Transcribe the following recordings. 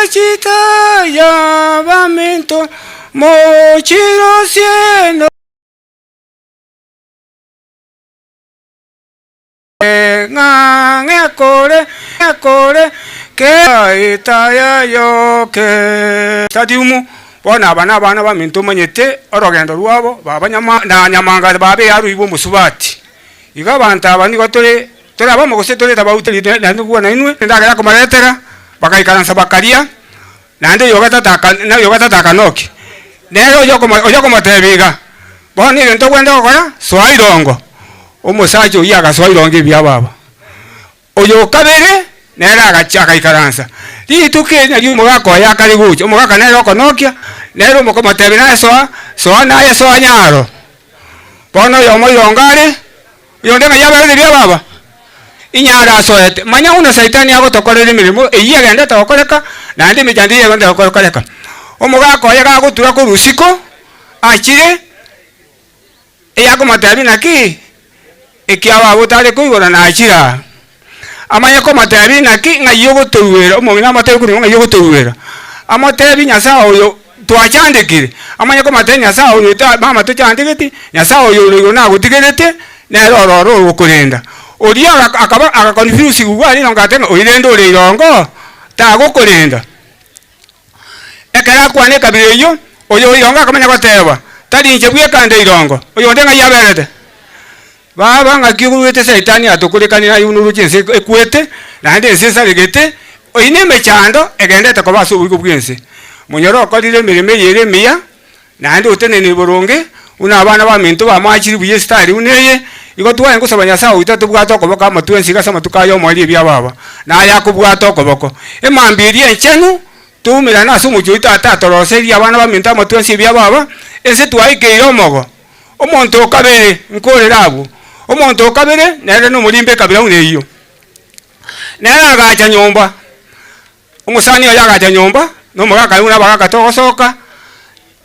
chita llamamiento mochiro siendo ngakore ke itaya yoke tadiumu bona bana baminto manyete orogendo rwabo babanyama na nyamanga babe yaru ibo musubati iga banta abani batore tora bamo gose tore tabauteli na ndugwa na inwe ndagera ko maretera bakaikaransa bakaria nande yogata taka noki nero yoko matebiga boni ento kwenda okora swairongo omusacho yaga swairongo bya baba oyo kabere nera agachaka ikaransa lituke na yumo gako yakali gucho omugaka nero konokia nero moko matebina so na ya so anyaro bono yo moirongare yo ndenga yabere bya baba inyara soete manya una saitani yago tokorere mirimo eyiya genda tokoreka nandi mijandi yago tokoreka omugako yaga gutura ko rusiko achire eyago matabina ki ekiaba butare kuigora na achira amanya ko matabina ki ngayogo tuwera omongina matayo kuri ngayogo tuwera amatebi nyasa oyo twachandikire amanya ko matenya nyasa oyo ta mama tuchandikiti nyasa oyo na gutigerete na roro okurinda oria akaba confuse gugwari nongatenga oirendo leirongo tago kurinda ekera kwane kabireyo oyo ironga akamanya goteba tari nje bwe kande irongo oyo ndenga yaberete baba ngakigurwete saitani atokurekanira yunuru chense ekwete nande sesa legete oine mechando egendete ko baso ubwo bwense munyoro akalire mirime yere miya nande utenene boronge una abana baminto bamachiri buye stari uneye igo tuwa ngo sabanya sawo itatu bwato ko boka matuensi gasa matukayo mwali bya baba na yakubwato ko boko emambiri enchenu tumira na sumu juita tatoroseri abana baminto matuensi bya baba ese tuwaike yomogo omonto kabere nkorerabu omonto kabere nere no mulimbe kabira uneyo nere agacha nyomba omusani yagacha nyomba no mugaka una bagaka togosoka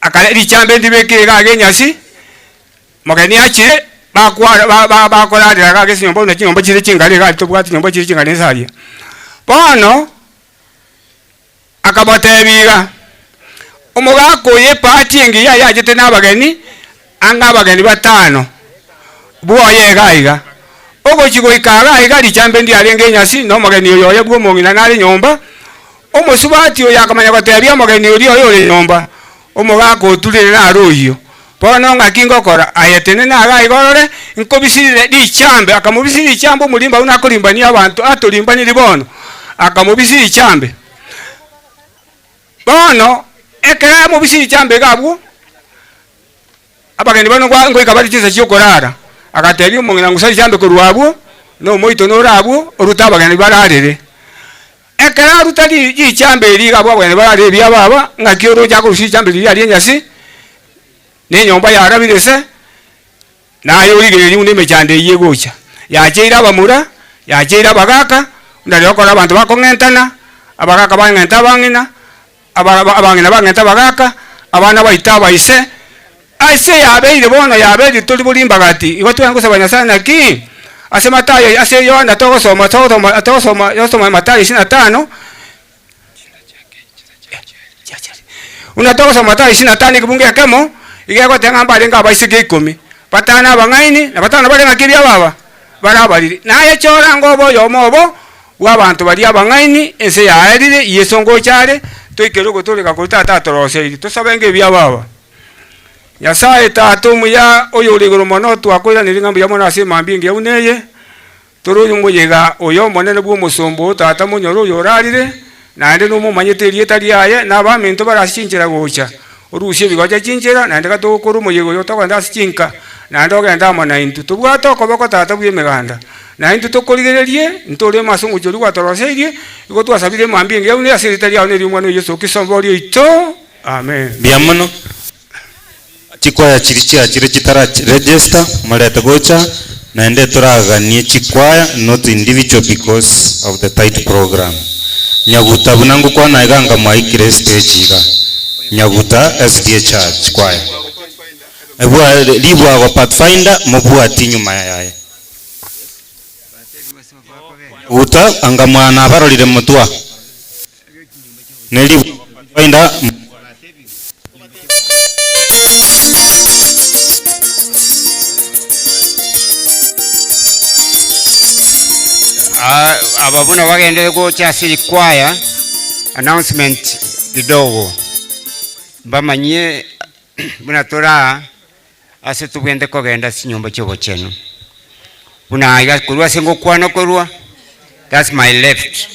akari chambe ndibeke gagenyasi mogeni achire bakora dira gesi nyomba una nyomba chire chingale ga tobwati nyomba chire chingale saria bono akabatebiga omugako ye party ngi yajete nabageni anga bageni batano buoye gaiga ogo chigo ikara iga lichambe ndi arenge nyasi no mogeni yoye bwo mongina nali nyomba omusubati oyo akamanya batebya mogeni oyo le nyomba omugako tulire na royo bono ngakingo kora ayetene na gaigorore nkobisire lichambe akamubisire lichambo mulimba una kolimbani abantu atolimbani libono akamubisire lichambe bono ekera mubisire lichambe gabwo abageni bano ngo ikabati chisa cyokorara akatebya mongina ngusali chambe ko rwabo no moito no rabo orutabageni bararere ekera rutali ichambe ri gabwo abageni bararere bya baba ngakioro jako rusi chambe ri ari nyasi ne nyomba yarabirese nayo rigere ni mechande yegocha yacheira bamura yacheira bagaka ndari okora abantu bakongentana abagaka bangenta bangina abangina bangenta bagaka abana baitaba ise aise yabeire bono yabeire tuli bulimba gati iwatu yangu sabanya sana ki ase Matayo ase Yohana tokosoma yosoma Matayo 25 unatokosoma Matayo 25 kibunge kemo igeko tenga mbali nga baisike 10 patana bangaini na patana bali ngakibya baba barabali naye chora ngobo yomobo wabantu bali abangaini ense yaerire yesongo chare toikerugo tulika kutata torose tusabenge bya baba Nyasaye tatumu ya oyo ligoro mono twakwira niringambi ya mona ase mambingi ya uneye turuyu muyega oyo monene bwo musombo tata munyoro yorarire nande no mumanyete rietari yaye nabaminto barashinjira gocha orushye bigoja chinjira nande katokuru muyego yotakwanda asichinka nande ogenda mona intu tubwato koboko tata bwe meganda na intu tokorigererie ntore masungu jori gwatoroseirie igo twasabire mambingi ya uneye ase ritari ya uneye mwana Yesu kisomborio ito amen biamono chikwaya chirichia chire chitara register maleta gocha naende turaganie chikwaya not individual because of the tight program nyaguta bunangu kwa naiganga maikire stage ga nyaguta SDA church kwaya ebwa libwa go pathfinder mobwa tinyuma yaye uta anga mwana barolire mutwa neli find ababuna bagende gocha siri kwaya announcement kidogo bamanye buna tora ase tugende kogenda sinyumba chobo chenu buna iga kurwa sengo kwana kurwa. That's my left.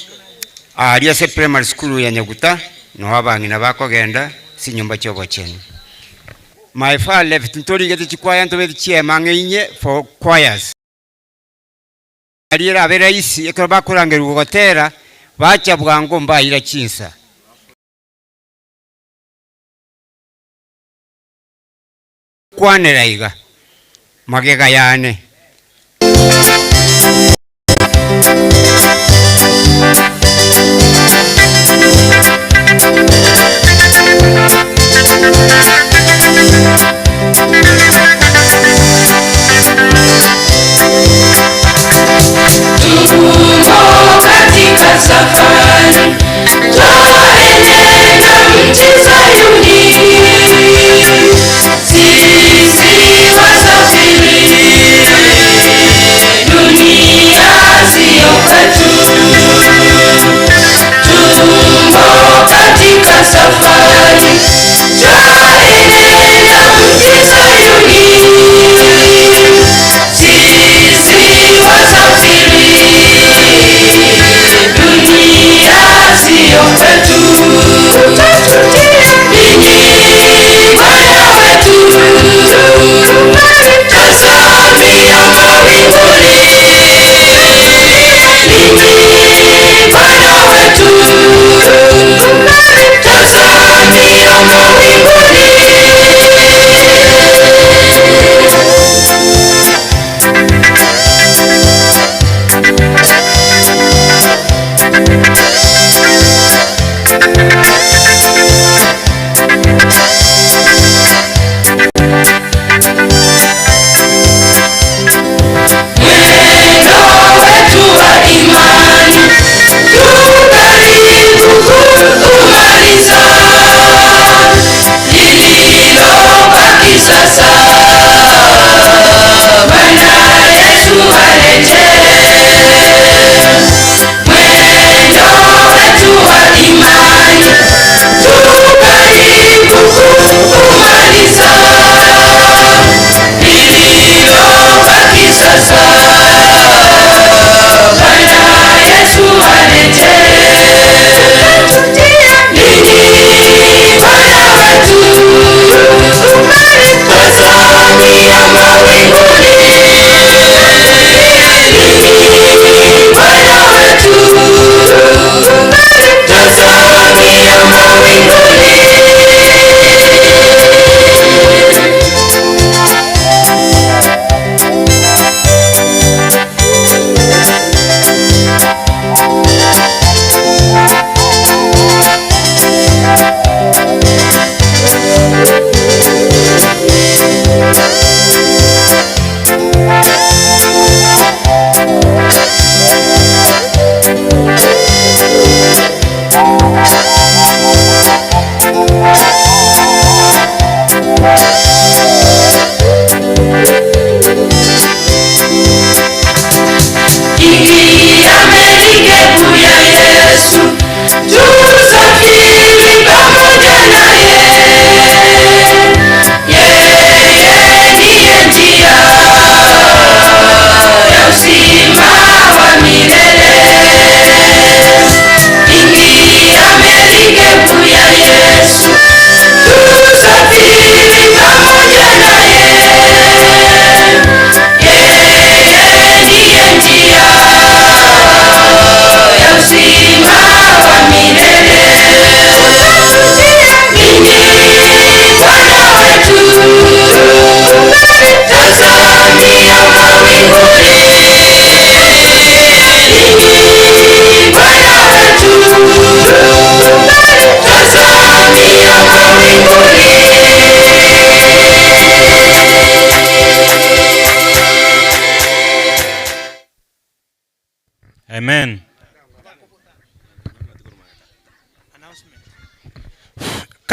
Aliya se primary school ya Nyaguta no abangina bakogenda sinyumba chobo chenu. My far left ntori gete chikwaya ntobe chiema inye for choirs. Alira aberaisi ekero bakurangera ugotera bacha bwango mbayira chinsa kwanera iga magega yane safari twaenenda mji Sayuni, sisi wasafiri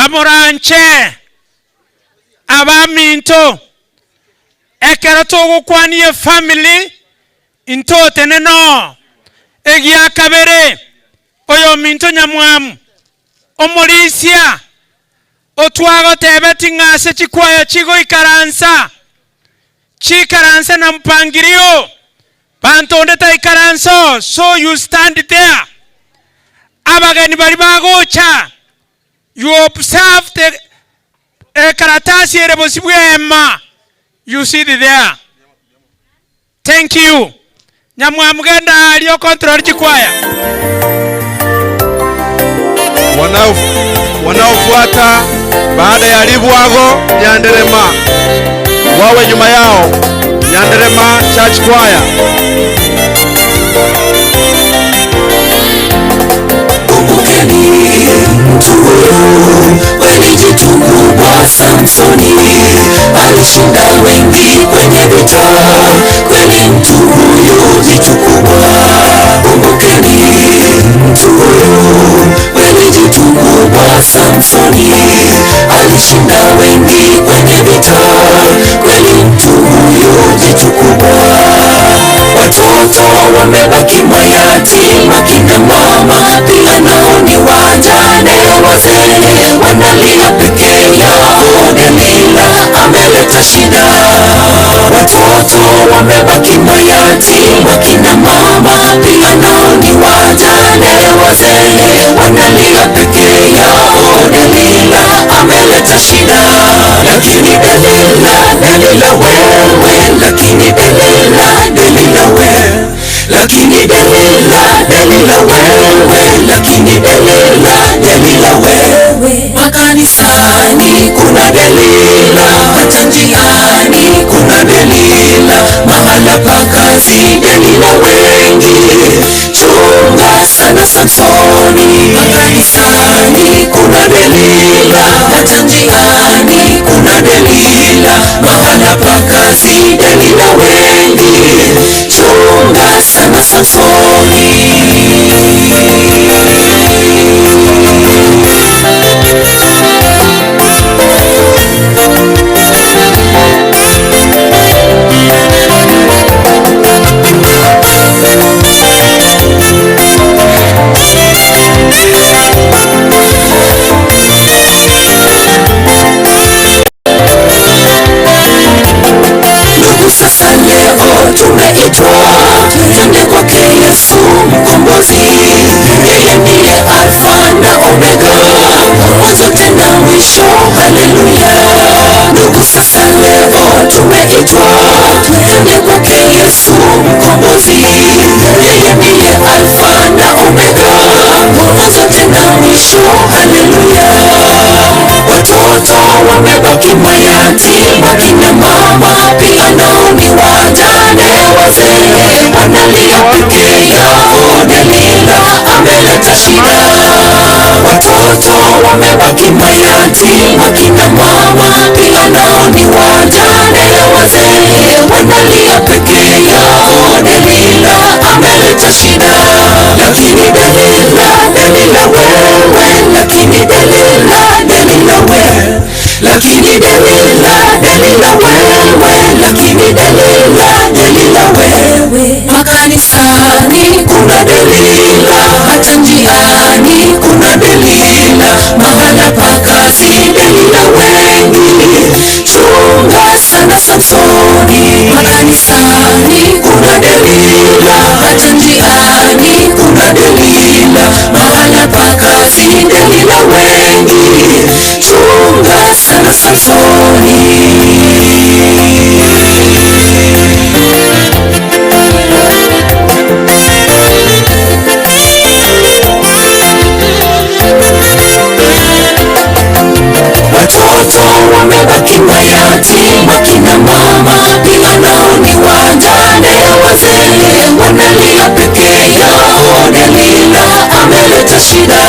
bamuranche abaminto ekero togukwanie family into teneno egia kabere oyo minto nyamwamu omorisia otwago tebeti ngase chikwaya chigo ikaransa chikaransa na mpangirio bantonde ta ikaranso so you stand there abageni bari bagocha you observe the karatasi erebosibwema you sit there. Thank you. Nyamwamugenda aliyo control chikwaya. Wanaofuata baada ya Libwago Nyanderema wawe nyuma yao. Nyanderema Church Choir. Walijitungua Samsoni, alishinda wengi kwenye vita. Kweli mtu huyu jitu kubwa. Kumbukeni mtu huyu, walijitungua Samsoni, alishinda wengi kwenye vita. Kweli mtu huyu jitu kubwa. Watoto wamebaki mayatima, kina mama pia nao ni wajane, wazee wanalia peke yao. Delila ameleta shida. Watoto wamebaki mayatima, kina mama pia nao ni wajane, wazee wanalia peke yao. Delila ameleta shida. Lakini Delila wewe, lakini Delila wewe, lakini Delila wewe, lakini Delila wewe. Makanisani kuna Delila, hata njiani kuna Delila, mahala pa kazi Delila wengi. Chunga sana Samsoni. Makanisani kuna Delila, hata njiani kuna Delila, mahala pa kazi Delila wengi. Chunga sana Samsoni. Sasa leo tumeitwa twende kwake Yesu mkombozi. Yeye ndiye Alfa na Omega, mwanzo tena mwisho. Haleluya. Ndugu, sasa leo tumeitwa twende kwake Yesu mkombozi. Yeye ndiye Alfa na Omega, mwanzo tena mwisho. Haleluya. Watoto wamebaki mayatima, kina mama pia nao ni wajane, wazee wanalia peke yao. Delila ameleta shida. Watoto wamebaki mayatima, kina mama pia nao ni wajane, wazee wanalia peke yao. Delila ameleta shida. Lakini Delila wewe, lakini Delila wewe, lakini Delila wewe, lakini Delila wewe. Makanisani kuna Delila, hata njiani kuna Delila, mahala pa kazi Delila wengi. Chunga sana Samsoni. Makanisani kuna Delila, hata njiani kuna Delila, mahala pa kazi Delila wengi. Chunga sana Samsoni. Watoto wamebaki mayatima, kina mama pia nao ni wajane, wazee wanalia peke yao. Delila ameleta shida.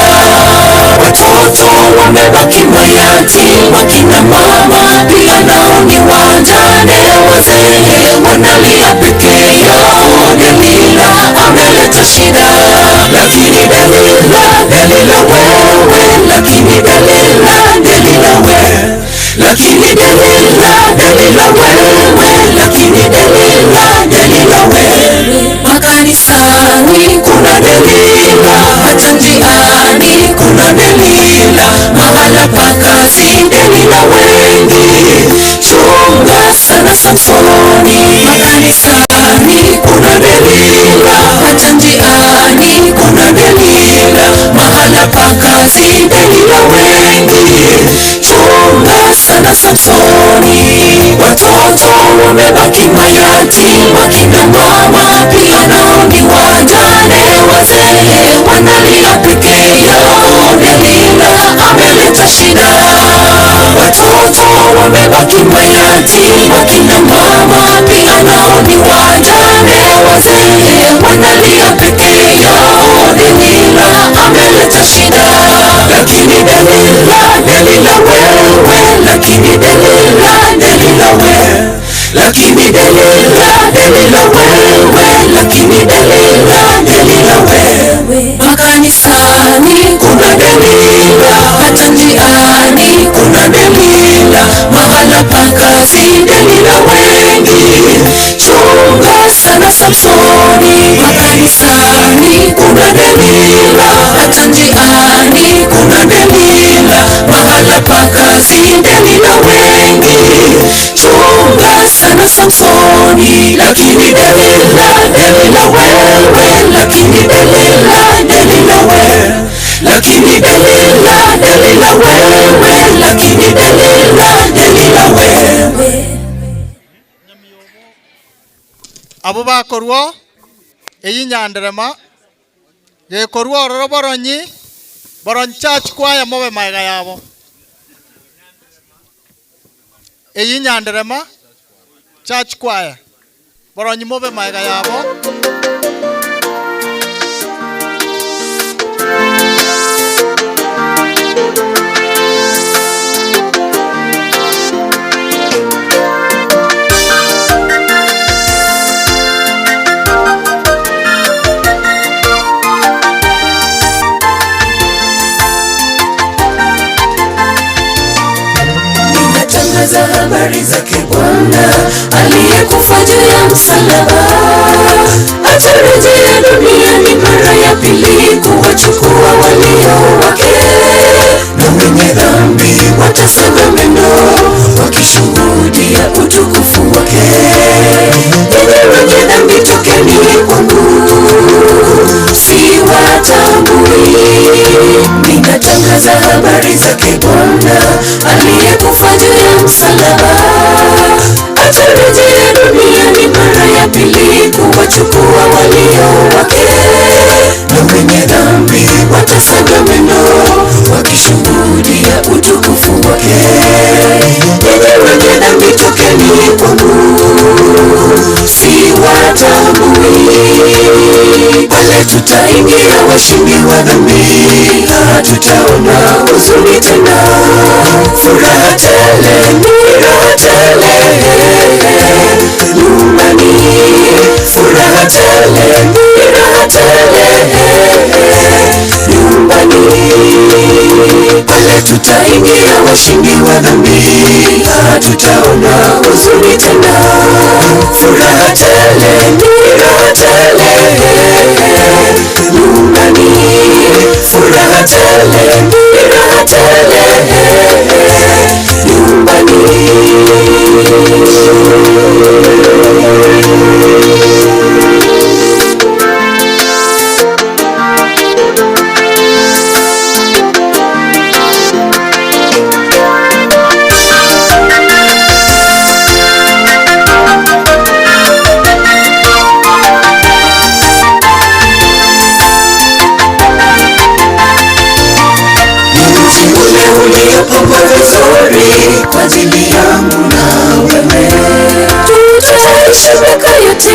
Watoto wamebaki mayatima, kina mama pia nao ni wajane, wazee wanalia peke yao. Delila ameleta shida. Lakini Delila wewe, lakini Delila lakini Delila wewe, lakini Delila wewe. Makanisani kuna Delila, hata njiani kuna Delila, mahala pa kazi Delila wengi, chunga sana Samsoni. Makanisani kuna Delila, hata njiani kuna Delila, mahala pa kazi Delila wengi, chunga sana Samsoni. Watoto wamebaki mayatima, kina mama pia nao ni wajane, wazee wanalia peke yao, Delila ameleta shida. Watoto wamebaki mayatima, kina mama pia nao ni wajane, wazee wanalia peke yao, Delila ameleta shida. Lakini Delila wewe, lakini Delila wewe, lakini Delila wewe, lakini Delila wewe. Makanisani kuna Delila, hata njiani kuna Delila, mahala pa kazi Delila wengi, chunga sana Samsoni. Makanisani kuna Delila, hata njiani kuna Delila, mahala pa kazi Delila wengi, chunga sana Samsoni. Lakini Delila wewe, lakini Delila wewe, lakini Delila wewe, lakini Delila wewe. Abo bakorwo eyi nyanderema gekorwo ororo boronyi church choir mobe maiga yabo eyi nyanderema church choir boronyi mobe maiga yabo. Za habari zake Bwana aliyekufa juu ya msalaba, atarejea duniani mara ya pili kuwachukua walio wake, na wenye dhambi watasaga meno wakishuhudia utukufu wake. Wenye dhambi tokeni kwangu, siwatambui. Ninatangaza habari zake Bwana aliyekufa juu ya msalaba, atarejea duniani mara ya pili kuwachukua walio wake, na wenye dhambi watasaga meno wakishuhudia utukufu wake. Wenye dhambi tokeni kwangu, siwatambui. Pale tutaingia washindi wa dhambi, hatutaona huzuni tena, furaha tele, nira tele nyumbani, furaha tele, nira tele nyumbani. Pale tutaingia washindi wa dhambi, hatutaona huzuni tena, furaha tele, nira tele nyumbani, furaha tele, nira tele nyumbani. Uliopambwa vizuri kwa ajili yangu na wewe, tutaishi miaka yote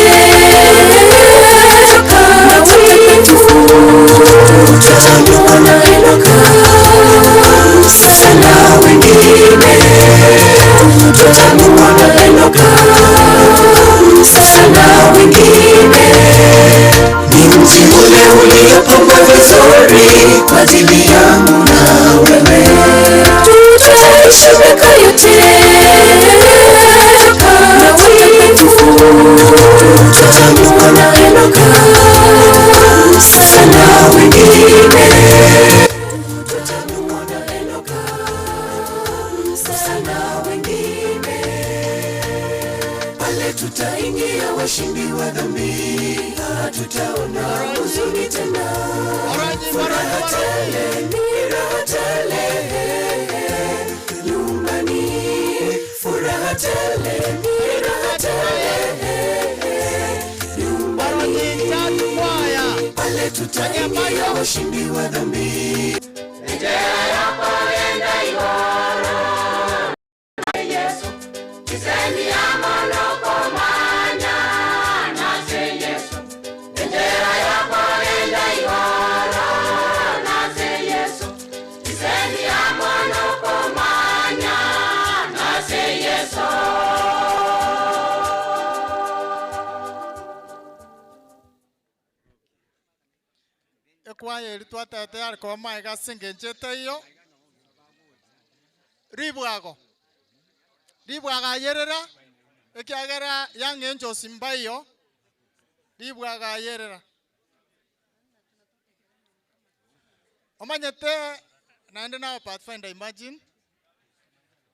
watakatifu, tutakuwa na Enoka sasa na wengine, tutakuwa na Enoka sasa na wengine. Ni mji ule uliopambwa vizuri kwa ajili yangu na wewe, tutaishi miaka yote wengine, tutamuona Enoka sana wengine, pale tutaingia washindi wa dhambi, hatutaona huzuni tena, furaha tele, raha tele nyumbani, furaha tele, raha tele nyumbani, pale tutaingia washindi wa dhambi. Njia yako enda Igoro na Yesu, kiseni amono komanya na se Yesu. Njia yako enda Igoro na se Yesu, kiseni amono komanya na se Yesu. Ekwaya elitwa tete ariko maiga singenjete iyo ribwago yerera ekiagera yangenjo simba iyo ribwaga yerera omanyete naende na Pathfinder imagine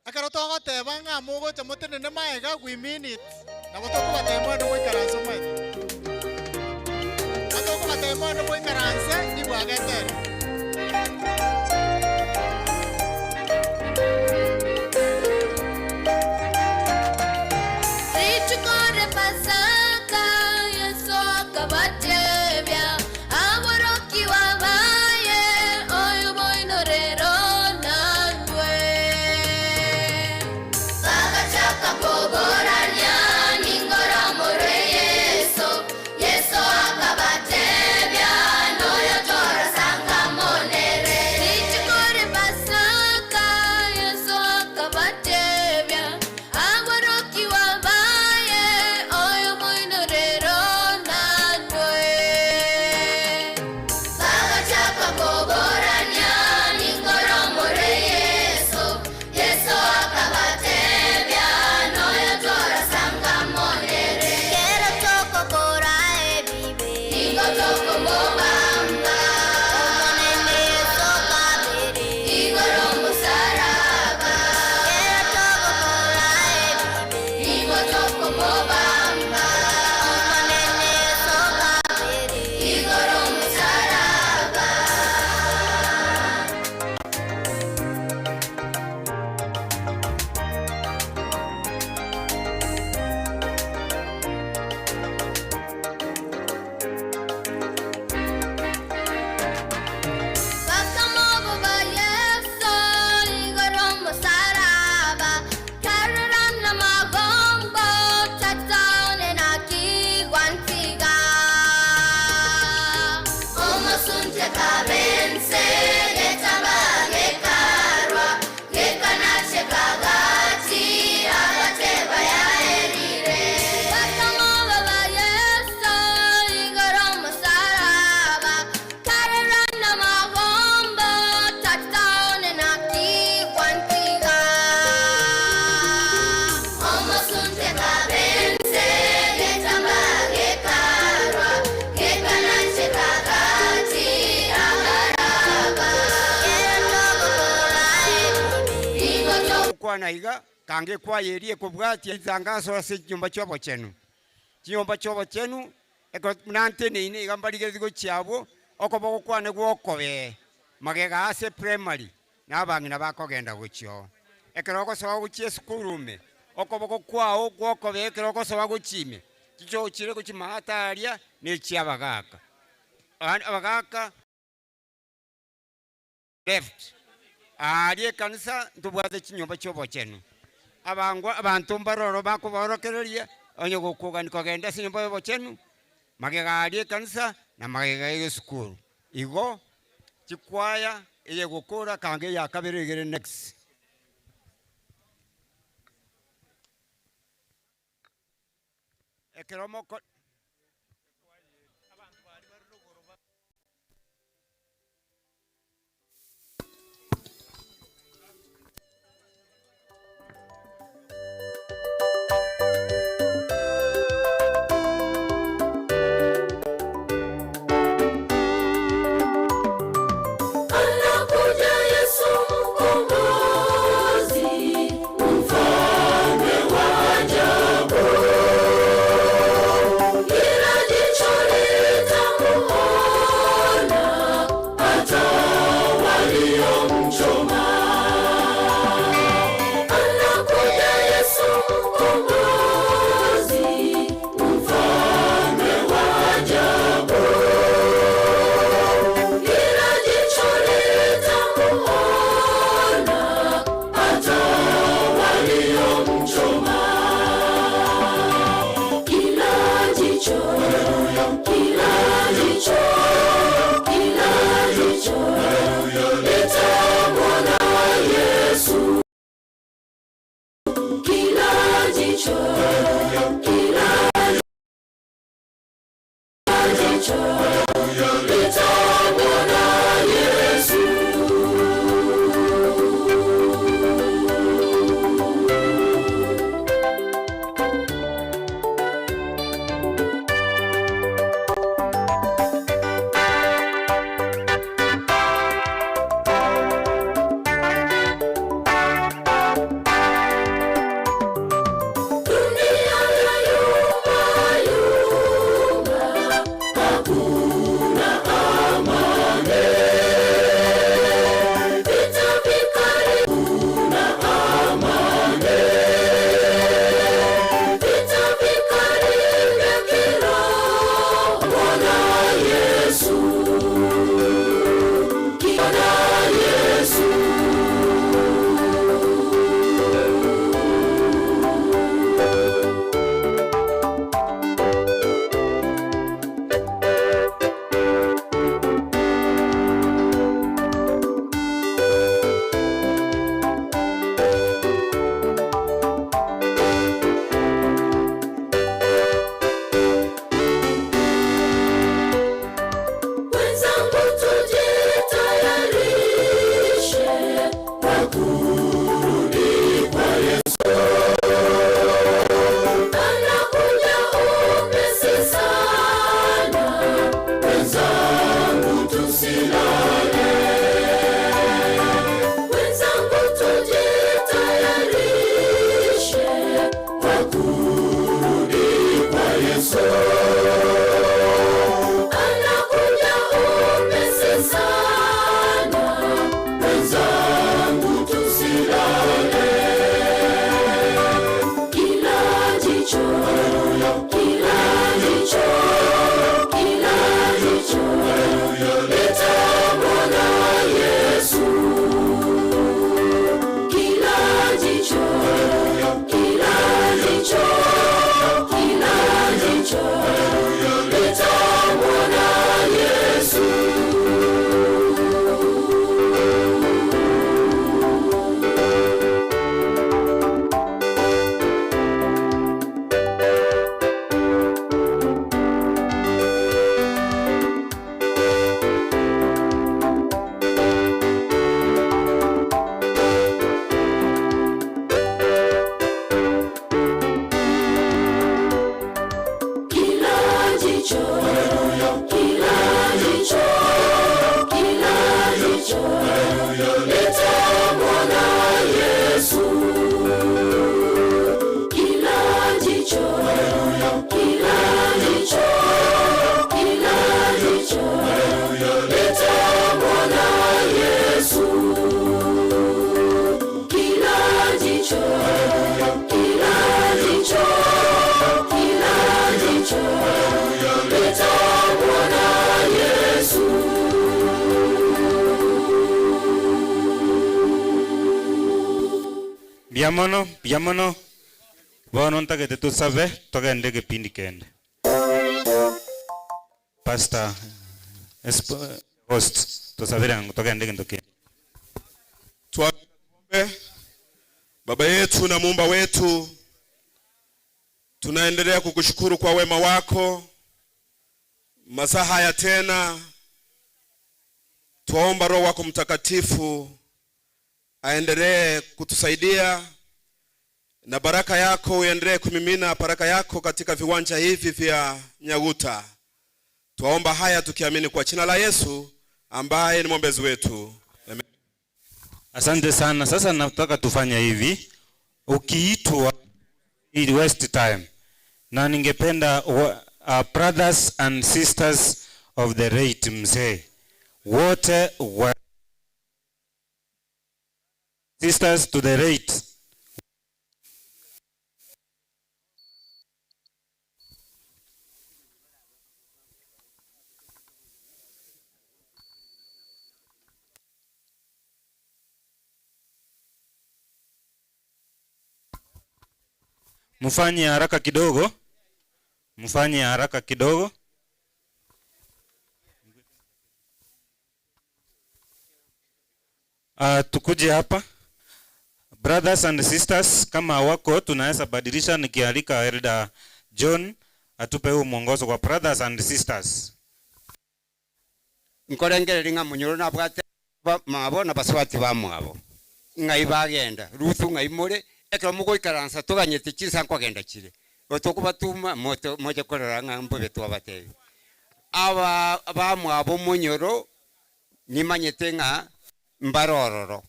akaro togo teba nga mugo chamotene ne maiga gwi minute na botoko batemwa no ikaranso mai atoko batemwa no ikaranse ribwaga tere. Naiga kange kwa yerie kubwati izangaso se nyumba chobo chenu nyumba chobo chenu eko nante ne ine gambarige zigo cyabo okoboko kwane gwokobe magega ase primary nabangina bakogenda gucyo ekeroko so guchie skurume okoboko kwao gwokobe ekeroko so guchime kicho chire kuchimataria ne cyabagaka abagaka left aliye kanisa ntubwaze kinyomba cyobo chenu abantu mbaroro bakuborokereria onye gukuga nikogenda sinyomba yobo chenu magega aliye kanisa na magega ye school igo chikwaya eye gukura kange ya kabere gere next ekeromo Biamono. Bono ntagete tusabe togende kipindi kende. Pastor host tusabira ngo togende kendo kende. Tuombe. Baba yetu na Muumba wetu, tunaendelea kukushukuru kwa wema wako masaa haya tena. Tuomba Roho wako Mtakatifu aendelee kutusaidia na baraka yako uendelee kumimina baraka yako katika viwanja hivi vya Nyaguta. Tuomba haya tukiamini kwa jina la Yesu ambaye ni mwombezi wetu. Amen. Asante sana. Sasa nataka tufanya hivi. Ukiitwa ili waste time. Na ningependa brothers and sisters of the late mzee wote wa sisters to the late mfanye haraka kidogo. Tukuje hapa. Brothers and sisters, kama wako tunaweza badilisha, nikialika Elder John atupe huu mwongozo kwa brothers and sisters. Nkorengere ringa munyoro na bwate mabo na baswati bamwabo. Ngai bagenda ruthu ngai more ekero mugo ikaransa tuganyete chisa kwagenda chire. Otokubatuma moje korora ngambo betu abatebe. Aba bamwabo munyoro nimanyete nga mbarororo.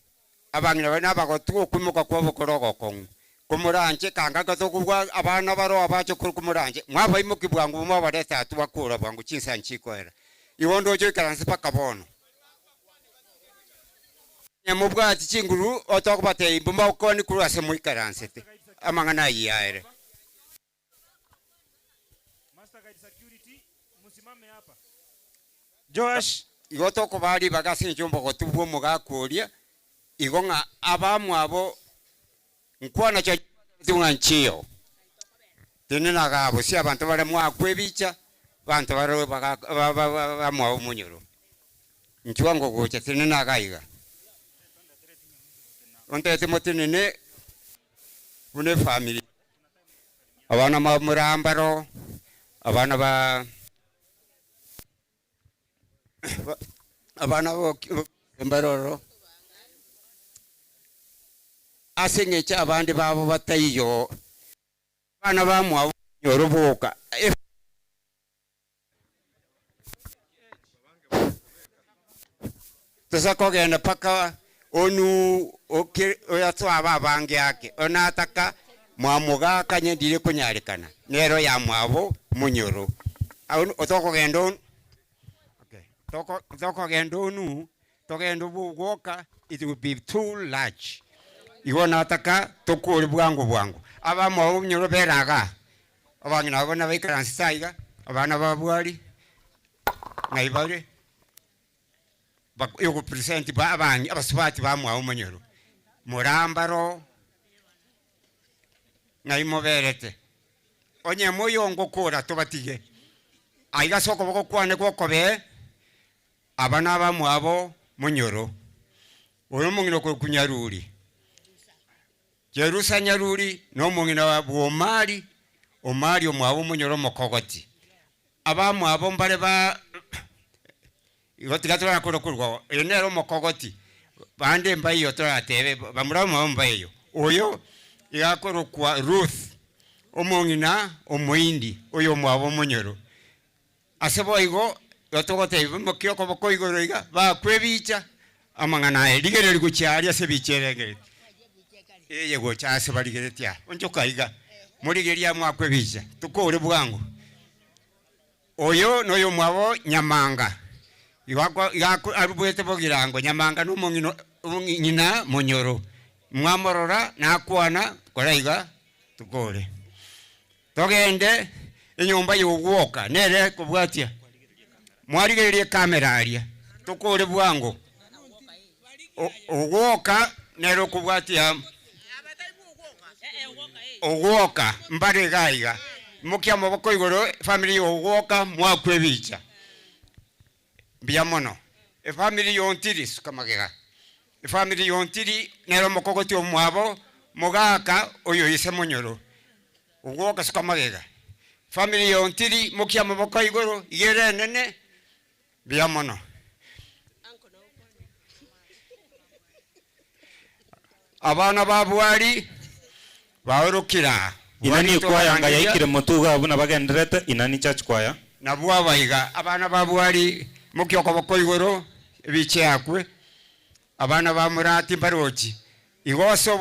Abangina bana bagotuko kumuka kwa bokorogo kongu. Kumuranje kanga gatokubwa abana baro abacho kumuranje. Mwaba imukibwangu mwa bareta atubakura bwangu chinsa nchikoera. Iwondo jo ikaransa pakabono. Nyamubwati chinguru otokubate imbumba ukoni kurase mu ikaransete. Amangana yaere. Master Guide Security musimame hapa. Josh Igotoko bali bagasi njombo gotubwo mugakuria igonga abamwabo nkwana cha tunga nchio tenena gabo si abantu bale mwakwebicha bantu baro bamwabo munyoro nchiwango gocha tenena gaiga onte temotenene une family abana murambaro abana abana mbaroro asengecha abandi babo batayiyo abana bamwa yoroboka tasa kogenda paka onu oyatwa ababange yake onataka mwamuga kanyendire kunyarekana nero ya mwabo munyoro otoko gendo Toko gendonu, togendo bugoka, it will be too large. Iwana ataka toko bwangu. Aba mwa nyoro beraga. Abangina abana bikaransiga, abana babwali. Ngaibale. Yo present ba abangi abaswati ba mwa umunyoro. Murambaro. Ngaimoberete. Onye moyo ngokora tobatige. Aiga soko boko kwane kokobe. Abana bamwabo munyoro oyo mungino ko kunyaruri Jerusa nyaruri no mungino wa Omari omwabo munyoro mokogoti abamwabo mbale ba igotigatwa nakurokurwa enero mokogoti bande mbayo toratebe bamuramo mbayo oyo yakorokwa Ruth omungina omuindi oyo mwabo munyoro asebo igo Yotogote mukyo ko bokoigoro iga ba kwebicha amangana eligere likucharia se bicherege eye go chase baligeretia onjoka iga muligeria mwa kwebicha tukore bwangu oyo noyo mwabo nyamanga igako arubwete bogirango nyamanga no mungino nyina munyoro mwamorora nakwana koraiga tukore togende enyumba yogwoka nere kubwatia mwarigerie kamera aria tukore bwangu ogoka nero kubwatia ogwoka mbare gaiga mukia maboko igoro family ogwoka mwakwe bicha bia mono family yontiri sukamagega family yontiri nero mokogoti omwabo mogaka oyo ise monyoro ogwoka sukamagega family yontiri mukia maboko igoro igere nene bia mono abana babwari baorokira inani kwaya nga yaikire mutuga abuna bagenderete inani church kwaya na bwabaiga abana babwari mukyoko boko igoro biche yakwe abana ba murati baroji igoso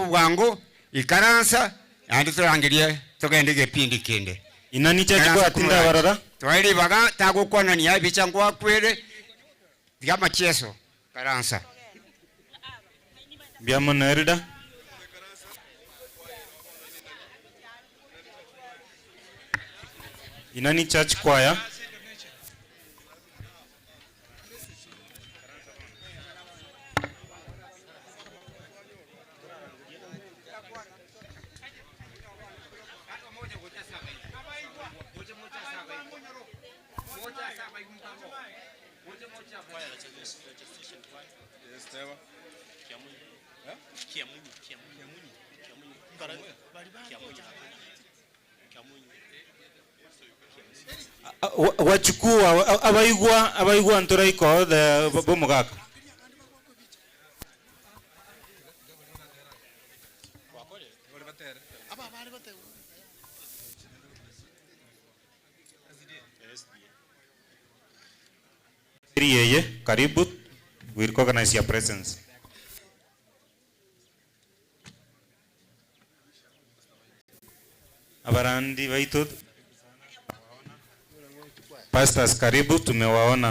bwangu ikaransa andi turangirie tugende gepindi kinde inani church kwaya tinda barara twaili baga tagukwana ni abicha ngwa kwere digama cheso karansa biamo nerida inani church choir wachukua abaigwa ntora iko the bomugaka yeye karibu we recognize your presence abarandi baitu pastors karibu tumewaona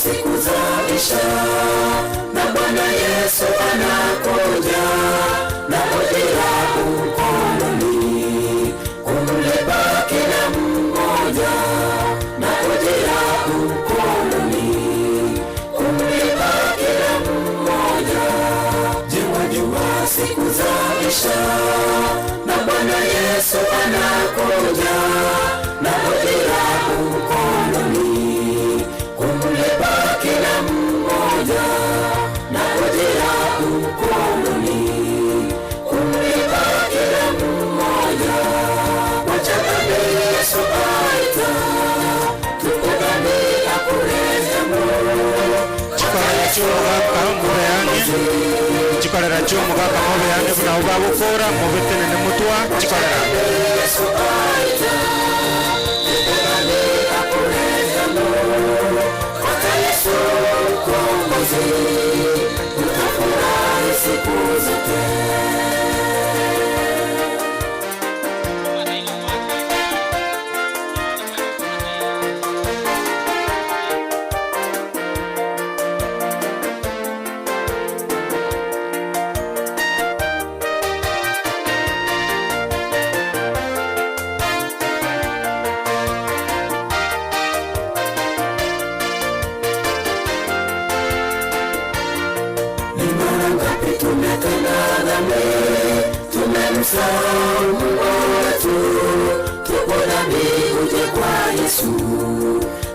siku za isha na Bwana Yesu anakuja na ujira mkononi kumlipa kila mmoja na ujira mkononi kumlipa kila mmoja. Je, wajua siku za isha na Bwana Yesu anakuja na ujira mkononi kumlipa kila mmoja na ujira mkononi kumlipa kila mmoja. Wacha dhambi Yesu aita tukudhambi akurehemu chikora chomugaka mubeane chikorera chomugaka mubeane buna ubabukora mubetene ne mutwa chikorera Yesu aita tukudhambi akurehemu Yesu mkombozi utafurahi siku zote. Tumemsahau Mungu wetu, tupo dhambi, uje kwa Yesu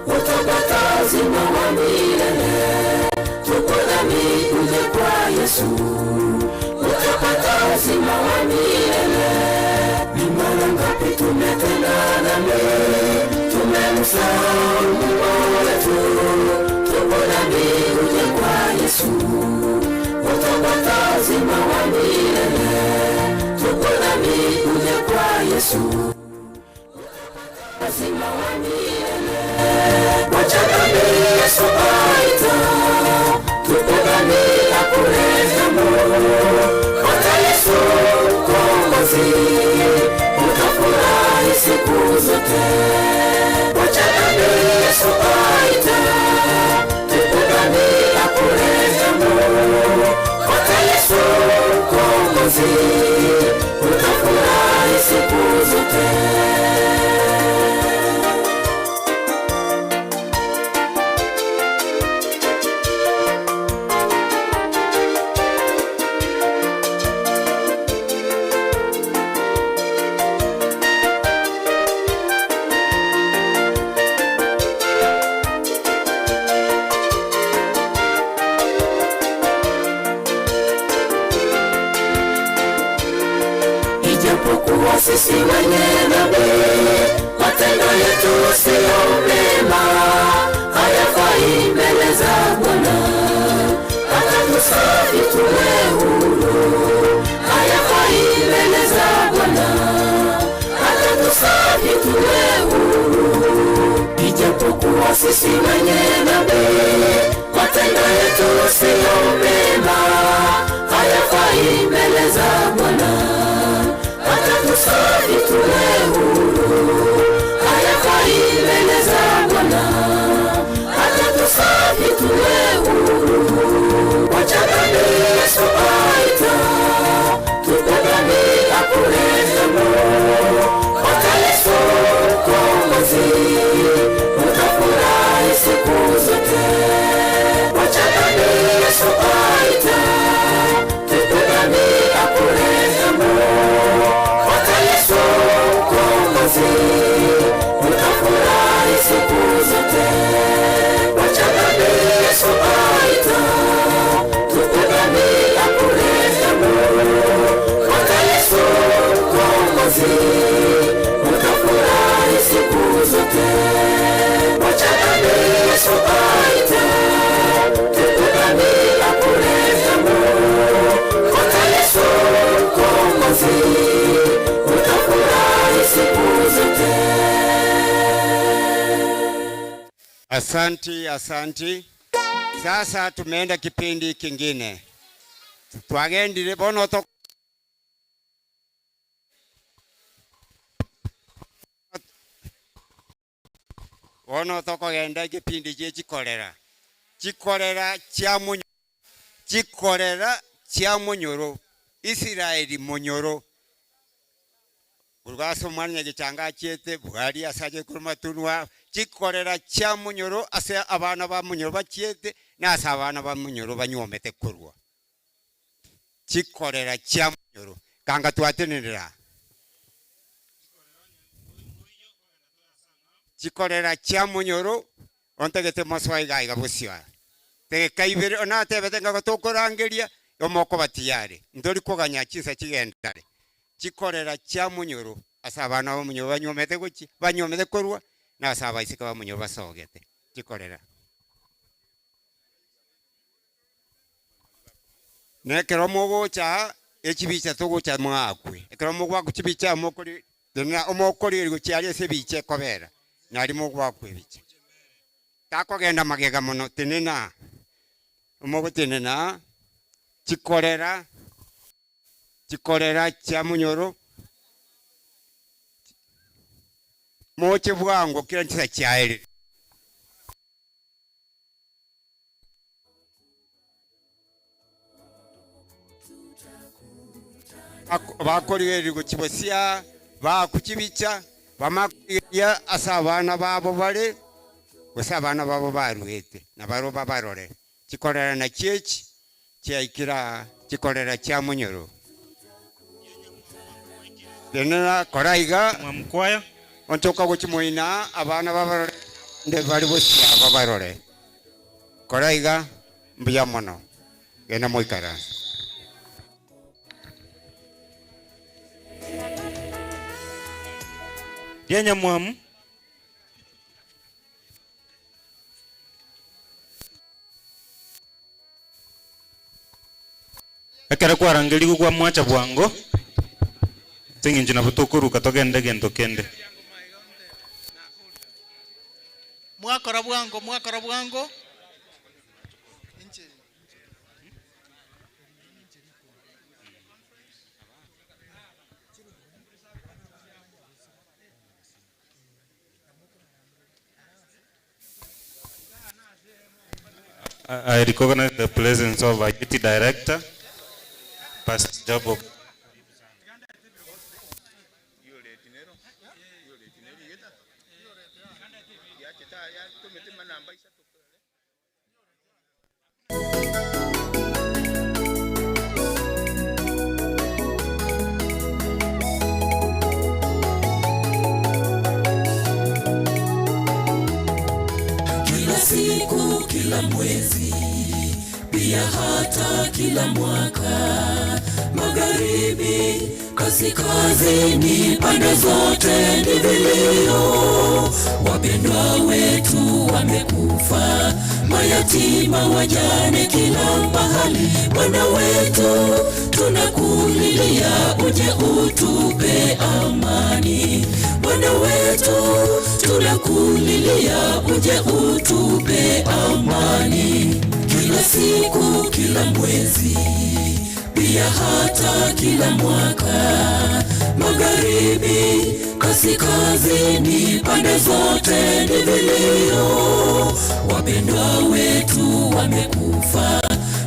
utapata uzima wa milele. Tupo dhambi, uje kwa Yesu utapata uzima wa milele. Ni mara ngapi tumetenda dhambi, tumemsahau Mungu wetu, tupo dhambi, uje kwa Yesu utapata uzima wa milele. Tupo dhambi, uje kwa Yesu utapata uzima wa milele. wachagami Yesu aita tupigani akurehemu hata Yesu Mkombozi utafurahi siku zote wachagami Yesu aita tupigani akurehemu hata Yesu Mkombozi utafurahi siku zote. Ijapokuwa sisi wenye dhambi, matendo yetu siyo mema, hayafai mbele za Bwana. Atatusafi tuwe huru, hayafai mbele za Bwana. Atatusafi tuwe huru. Ijapokuwa sisi wenye dhambi, matendo yetu siyo mema, hayafai mbele za Bwana. Atatusafi tuwe huru, hayafai mbele za Bwana. Atatusafi tuwe huru, wachagami Yesu aita tupigani akurehemu hata Yesu Mkombozi utafurahi siku zote wachagami Yesu aita tupigani akurehemu utafurahi siku zote wachagami Yesu aita tupigani akurehemu hata Yesu Mkombozi utafurahi siku zote wachagami Yesu aita tupigani akurehemu hata Yesu Mkombozi utafurahi siku zote. Asanti. Sasa tumeenda kipindi kingine. Twagendile bono toko genda kipindi kye chikorera kya munyoro Israeli munyoro Urgaso mwanya gichanga chiete Buhari asaje kurumatunwa chikorera kya munyoro ase abana ba munyoro bachiete na ase abana ba munyoro banyomete kurwa chikorera kya munyoro kanga twatenera chikorera kya munyoro ontegete moswai gaiga busya te kaibere ona tebete ngagotokorangeria omoko batiyare ndori koganya chisa chigendare chikorera kya munyoro asa abana ba munyoro banyomete guchi banyomete kurwa na asa abaisika ba munyoro basogete chikorera nekero mogocha echibicha togocha mwakwe ekero mogwa kuchibicha mokori tena omokori guchiari ese biche kobera nari mogwakwe biche takogenda magega mono tenena omogotenena chikorera kya munyoro moche bwango kila ntisa kyaere bakoriere guchibosia bakuchibicha bamakuya asa abana babo bare gusa abana babo baruete na baroba barore chikorera na chechi kyaikira chikorera kya munyoro denera koraiga mwamkwaya ontoka guchimoina abana babarore nde bari bosia babarore koraiga mbuya mono gena moikara Dianya mwamu ekera kwarangeli kwa mwacha bwango tinginji na butukuru katogende gento kende mwakora bwango I recognize the presence of IT Director, Pastor Job. Kila siku, kila mwezi, pia hata kila mwaka, magharibi, kaskazini, pande zote ni vilio. Wapendwa wetu wamekufa, mayatima, wajane, kila mahali. Bwana wetu tunakulilia, uje utupe amani. Bwana wetu tunakulilia, uje utupe amani. Kila siku, kila mwezi, pia hata kila mwaka, magharibi, kaskazini, pande zote ni vilio. Wapendwa wetu wamekufa,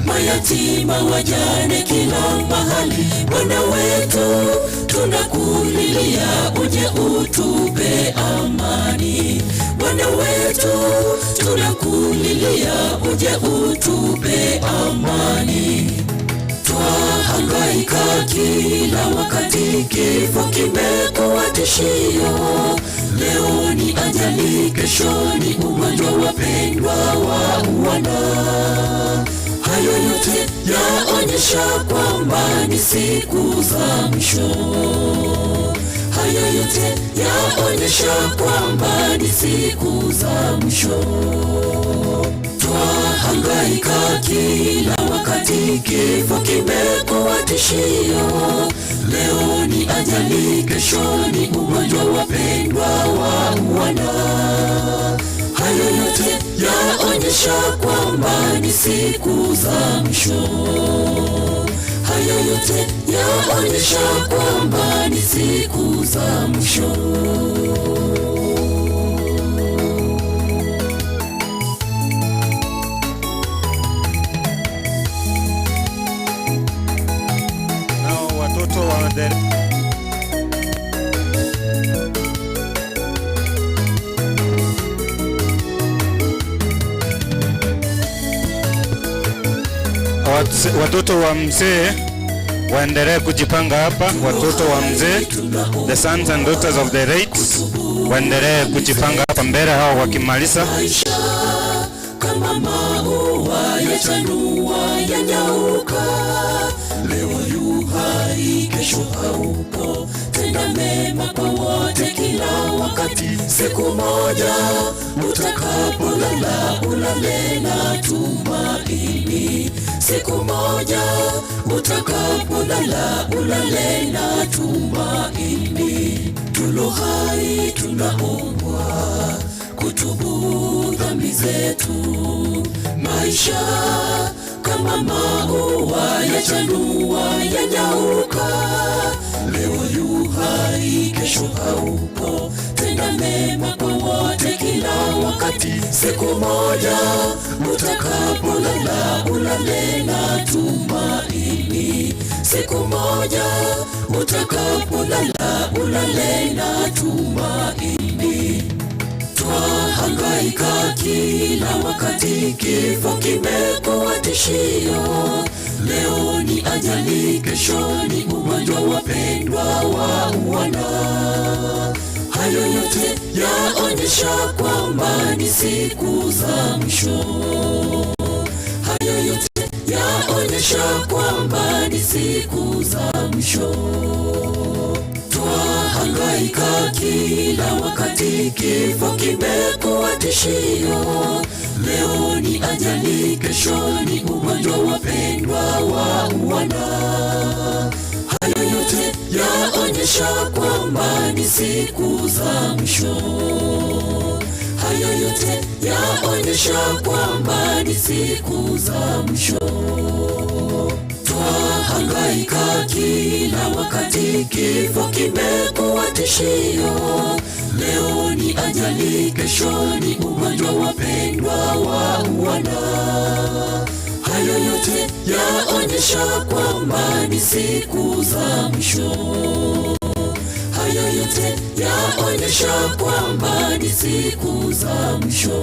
mayatima, wajane, kila mahali. Bwana wetu tunakulilia, uje utupe amani. Bwana wetu tunakulilia, uje utupe amani. Twahangaika kila wakati, kifo kimekuwa tishio. Leo ni ajali, kesho ni ugonjwa, wapendwa wauana. Hayo yote yaonyesha kwamba ni siku za mwisho. Hayo yote yaonyesha kwamba ni siku za mwisho. Twahangaika kila wakati, kifo kimekuwa tishio. Leo ni ajali, kesho ni ugonjwa, wapendwa wauana. Hayo yote yaonyesha kwamba ni siku za mwisho. Hayo yote yaonyesha kwamba ni siku za mwisho. Nao watoto wa watoto wa mzee waendelee kujipanga hapa. Watoto wa mzee, the sons and daughters of the late, waendelee kujipanga hapa mbele. Hao wakimaliza, kama maua yachanua yanyauka, leo yu hai, kesho haupo. Tenda mema kwa wote kila wakati, siku moja utakapolala ulale na tumaini. Siku moja utakapolala ulale na tumaini. Tulo hai tunaombwa kutubu dhambi zetu. Maisha kama maua yachanua yanyauka, leo yu hai, kesho haupo. Tenda mema kwa wote kila wakati, siku moja utakapolala ulale na tumaini. Siku moja utakapolala ulale na tumaini. Twahangaika kila wakati, kifo kimekuwa tishio. Leo ni ajali, kesho ni ugonjwa, wapendwa wauana. Hayo yote yaonyesha kwamba ni siku za mwisho. Hayo yote yaonyesha kwamba ni siku za mwisho. Twahangaika kila wakati, kifo kimekuwa tishio. Leo ni ajali, kesho ni ugonjwa, wapendwa wauana. Hayo yote yaonyesha kwamba ni siku za mwisho. Hayo yote yaonyesha kwamba ni siku za mwisho. Twahangaika kila wakati, kifo kimekuwa tishio. Leo ni ajali, kesho ni ugonjwa, wapendwa wa uwana. Hayo yote yaonyesha kwamba ni siku za mwisho. Hayo yote yaonyesha kwamba ni siku za mwisho.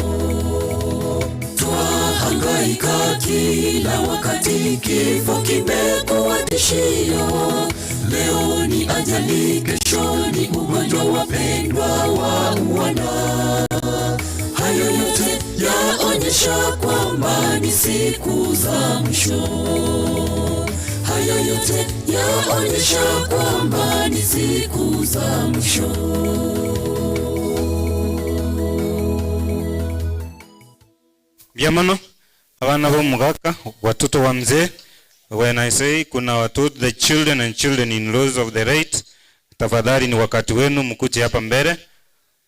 Twahangaika kila wakati, kifo kimekuwa tishio. Leo ni ajali, kesho ni ugonjwa, wapendwa wa uwana. Hayo yote yaonyesha kwamba ni siku za mwisho. Hayo yote yaonyesha kwamba ni siku za mwisho. Biamano, abana bo mugaka, watoto wa mzee. When I say kuna watoto, the children and children-in-laws of the right, tafadhali ni wakati wenu mkuje hapa mbele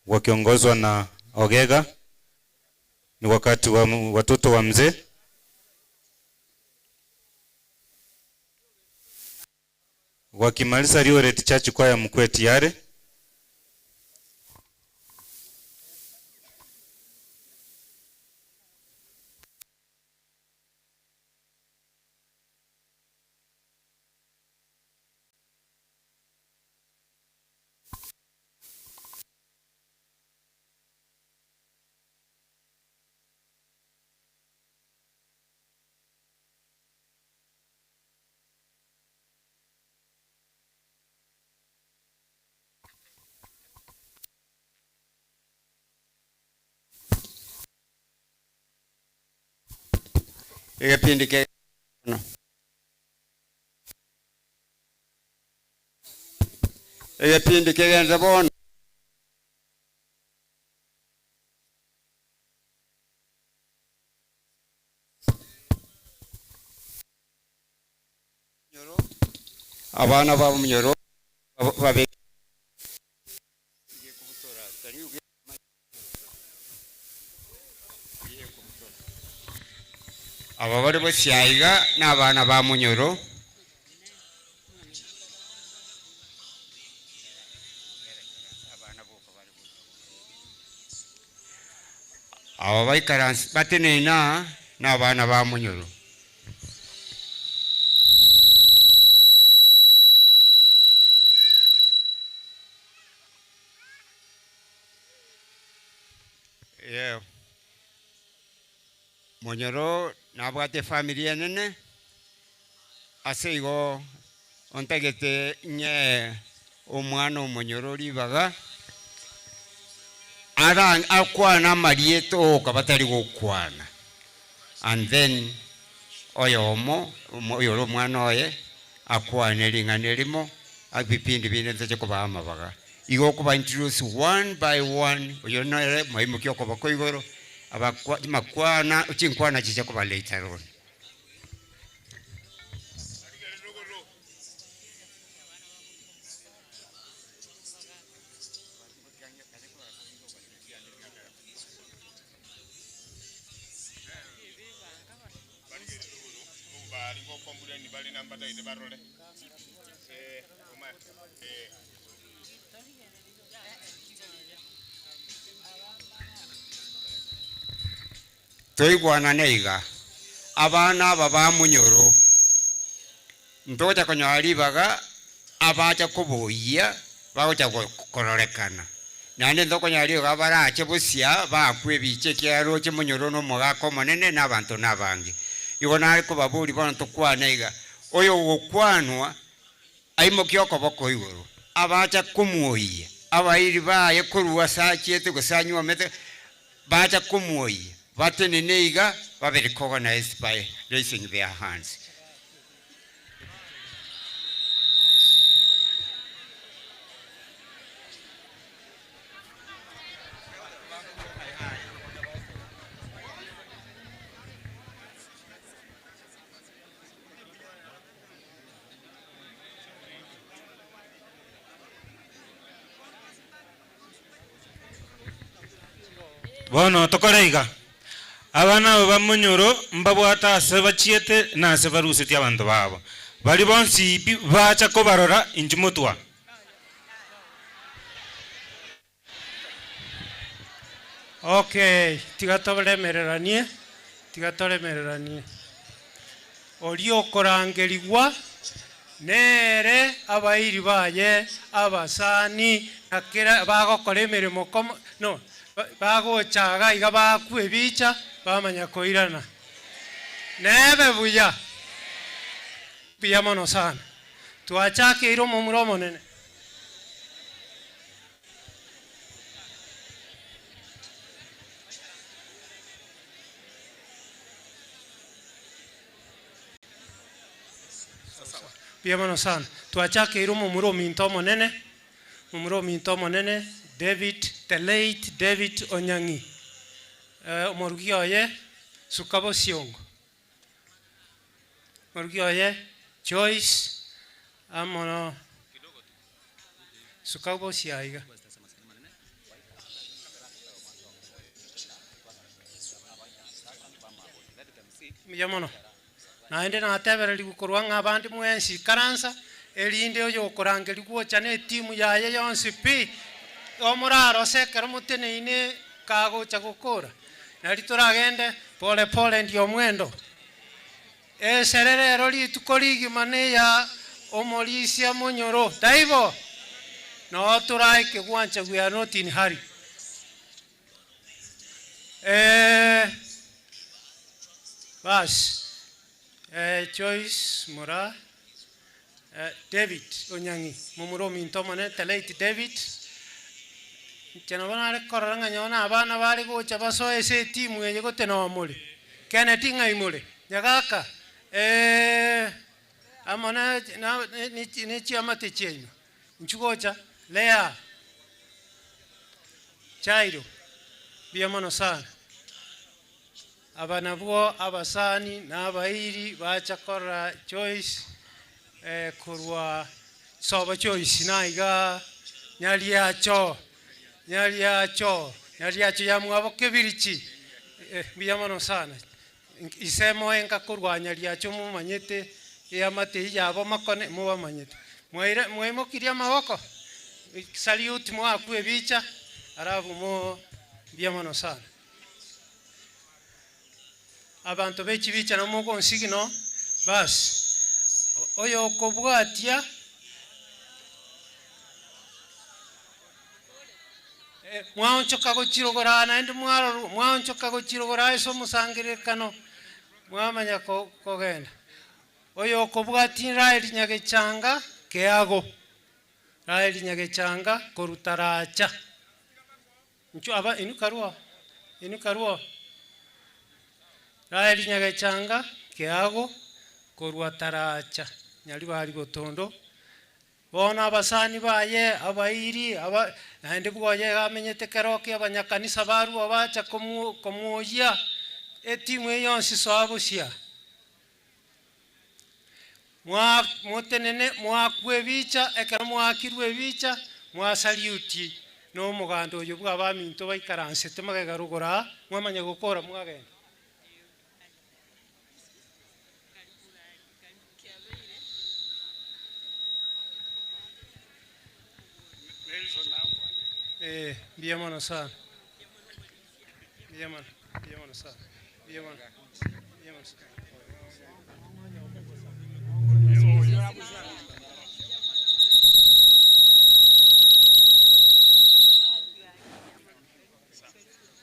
wakiongozwa na Ogega. Ni wakati wa watoto wa mzee. Wakimaliza Rioret Church kwaya mkwe tayari. Egepindi ke no. Egepindi ke genza bono. Abana ba Munyoro babe aba bari bosyayiga n'abana ba Munyoro. Aba baikaransi batenena n'abana ba Munyoro. Yeah. Munyoro nabwate familia nene aseigo ontegete nye omwana Munyoro libaga ara akwana marieto kabatari gukwana, and then oyomo oyo mwana oye akwana lingane limo abipindi binenze cyo kubama baga igo kuba introduce one by one oyo nere maimu kyoko bakoigoro abakwa makwana uchinkwana chicha kuba later on. Toigwana neiga abana baba Munyoro ntoja konyali baga abacha kuboya bagocha kororekana nane ndoko nyali gabara ache busia bakwe biche kyaro che Munyoro no mogako manene n'abantu n'abangi ibona ariko baburi bana tukwana iga oyo gukwanwa aimo kyoko boko igoro abacha kumuoya abairi baye kuruwa sachiete gusanywa mete bacha kumuoya bateneneiga babe recognized by raising their hands. bono tokoreiga abana bamunyoro mbabwata ase bachiete nase barusetie abantu babo bari bonsi bacha kobarora injumotwa. Okay, tigatoremereranie. Ori okorangerigwa nere abairi baye abasani akera bagokora emirimo no bagochaga iga bakwe bicha bamanya koirana nebe buya mono sana tuachake iro mumuromo nene. Piamano sana. Tuachake iru mumuro mintomo nene. David, the late David Onyangi. Morugi oye, Sukabo Siongo. Morugi oye, Joyce, amono. Sukabo Siaiga. Miyamono. Naende na tebere gukorwa ng'abandi mwensi karansa erinde oyo okorangeri gwocha na etimu yaye yonsi pi omuraro sekera muteneine kagocha gukora nari turagende pole pole ndio mwendo esererero rituko rigima ya omorisia munyoro taibo no turaike gwancha we are not in hurry. Bas Joyce Mura, David Onyangi, mumuro mintomone, the late David. Chenabana koranga nyona abana bali gocha baso ese timu yenye gote na wamuli. Kennedy ngaimule. Nyagaka amona ni chiama techenyo. Nchugocha Lea Chairo. Biamono sana. Abanabuo abasani n'abairi bachakora Joyce kurwa soba Joyce naiga nyaliacho ya mwabo kebirichi biyamano sana isemo enka kurwa nyaliacho mumanyete ya mate yabo makone muba manyete mwemo kiria maboko salute mwa kwebicha arabu mo biyamano sana. Abantu bechibicha na mugo nsigino bas oyo kobwatia mwaonchoka gochirogorana ndi mwaro mwaonchoka gochirogora eso musangirekano mwamanya kogenda oyo kobwatia Raeli Nyagechanga keago Raeli Nyagechanga korutaracha ncho aba inukarua Raeli Nyagechanga keago korwa taracha nyali bali gotondo bona abasani baye abairi naende bwoye gamenyete keroke abanyakanisa baru abacha komuoya etimu yonsi soabusia motenene mwakwebicha ekero mwakirwe bicha mwasaliuti no mugando oyo bwa baminto baikaransete magagarugora mwamanya gukora mwagenda. Biyamano sana. Biyamano sana. Biyamano sana.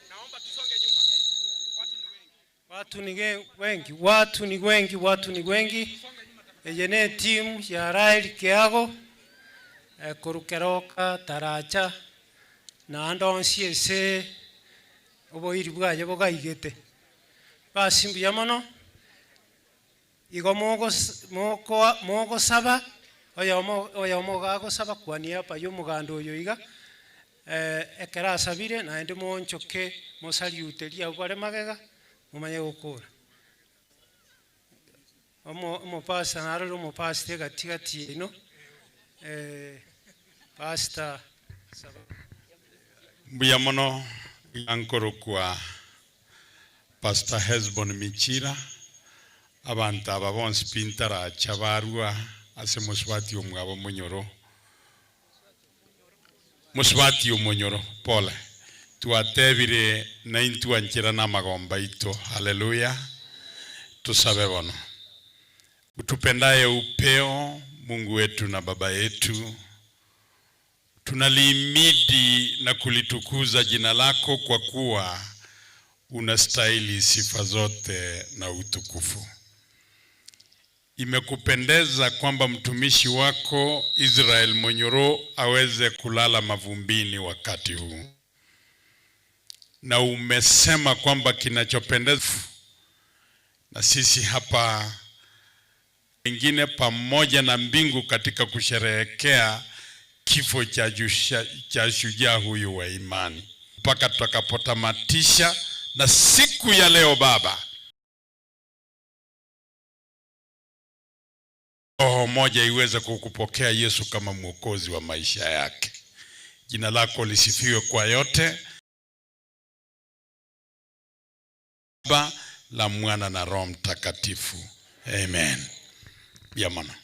Naomba tusonge nyuma. Watu ni wengi. Ejene timu ya Raeli Keago korukeroka taracha na ndonsi ese oboiri bwaye bogaigete basimbi yamono igo mogo saba oyo mogago saba kwania pa yo mugando oyo iga ekera sabire na ende monchoke mosaliuteria bare magega mumanye gukura omo pasta naro mo pasta gatigati ino pasta Buyamono ankoro kwa Pastor Hesbon Michira abantu aba bonse pintara chabarua ase muswati omwabo munyoro muswati omonyoro pole tuatebire na intuanchira na magomba ito. Haleluya. Tusabe bono. Utupendaye upeo Mungu wetu na baba yetu, tunalimidi na kulitukuza jina lako kwa kuwa unastahili sifa zote na utukufu. Imekupendeza kwamba mtumishi wako Israel Monyoro aweze kulala mavumbini wakati huu. Na umesema kwamba kinachopendeza, na sisi hapa wengine pamoja na mbingu katika kusherehekea kifo cha shujaa huyu wa imani mpaka tutakapotamatisha na siku ya leo. Baba, roho moja iweze kukupokea Yesu kama mwokozi wa maisha yake. Jina lako lisifiwe kwa yote. Baba, la Mwana na Roho Mtakatifu. Amen. Biamana.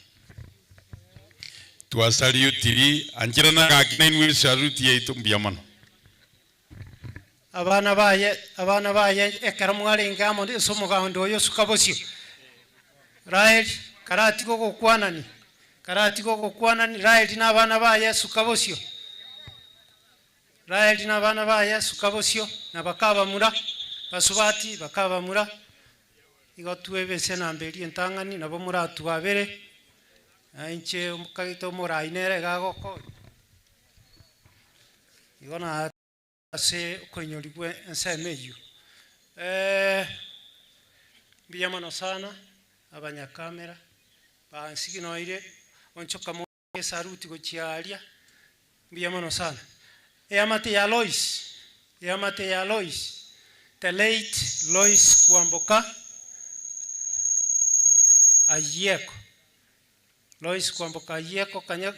Tuwasaliutiri anjira na kakinaini wisaruti yetu biamana. Abana baye ekara mwarenga amonde somugando yo sukabosio. Rael karati koko kwanani. Rael na abana baye sukabosio. Rael na abana baye sukabosio na bakaba mura basubati bakaba mura igotwebese na mberi entangani nabo muratu babere inche umukagito murainere gagoko igona ase konyorigwe ensemeyo biyamano sana abanyakamera bansiginoire onchoka mo saruti gochialia biyamano sana eyamate ya Lois the late Lois Kwamboka Ayeko. Lois Kwamboka Ayeko kanya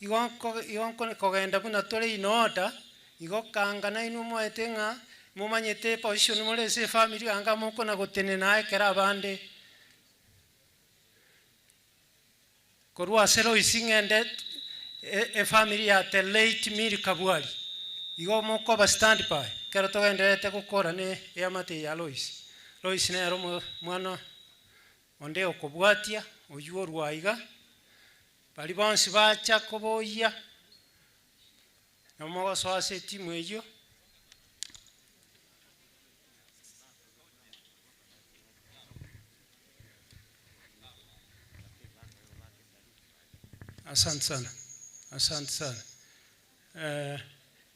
igonko kogenda buna tole inoda igokanga na inu mwetenga mumanyete position mulese family anga moko na gotene nae kera bande korwa sero isingende family ya the late Miri Kabwali igo moko ba stand by kero togenderete gukora ne yamate ya Lois ne ro mwana onde okobwatia oyuo rwaiga bali bonsi bacha koboya na mogo soase timu eyo asante sana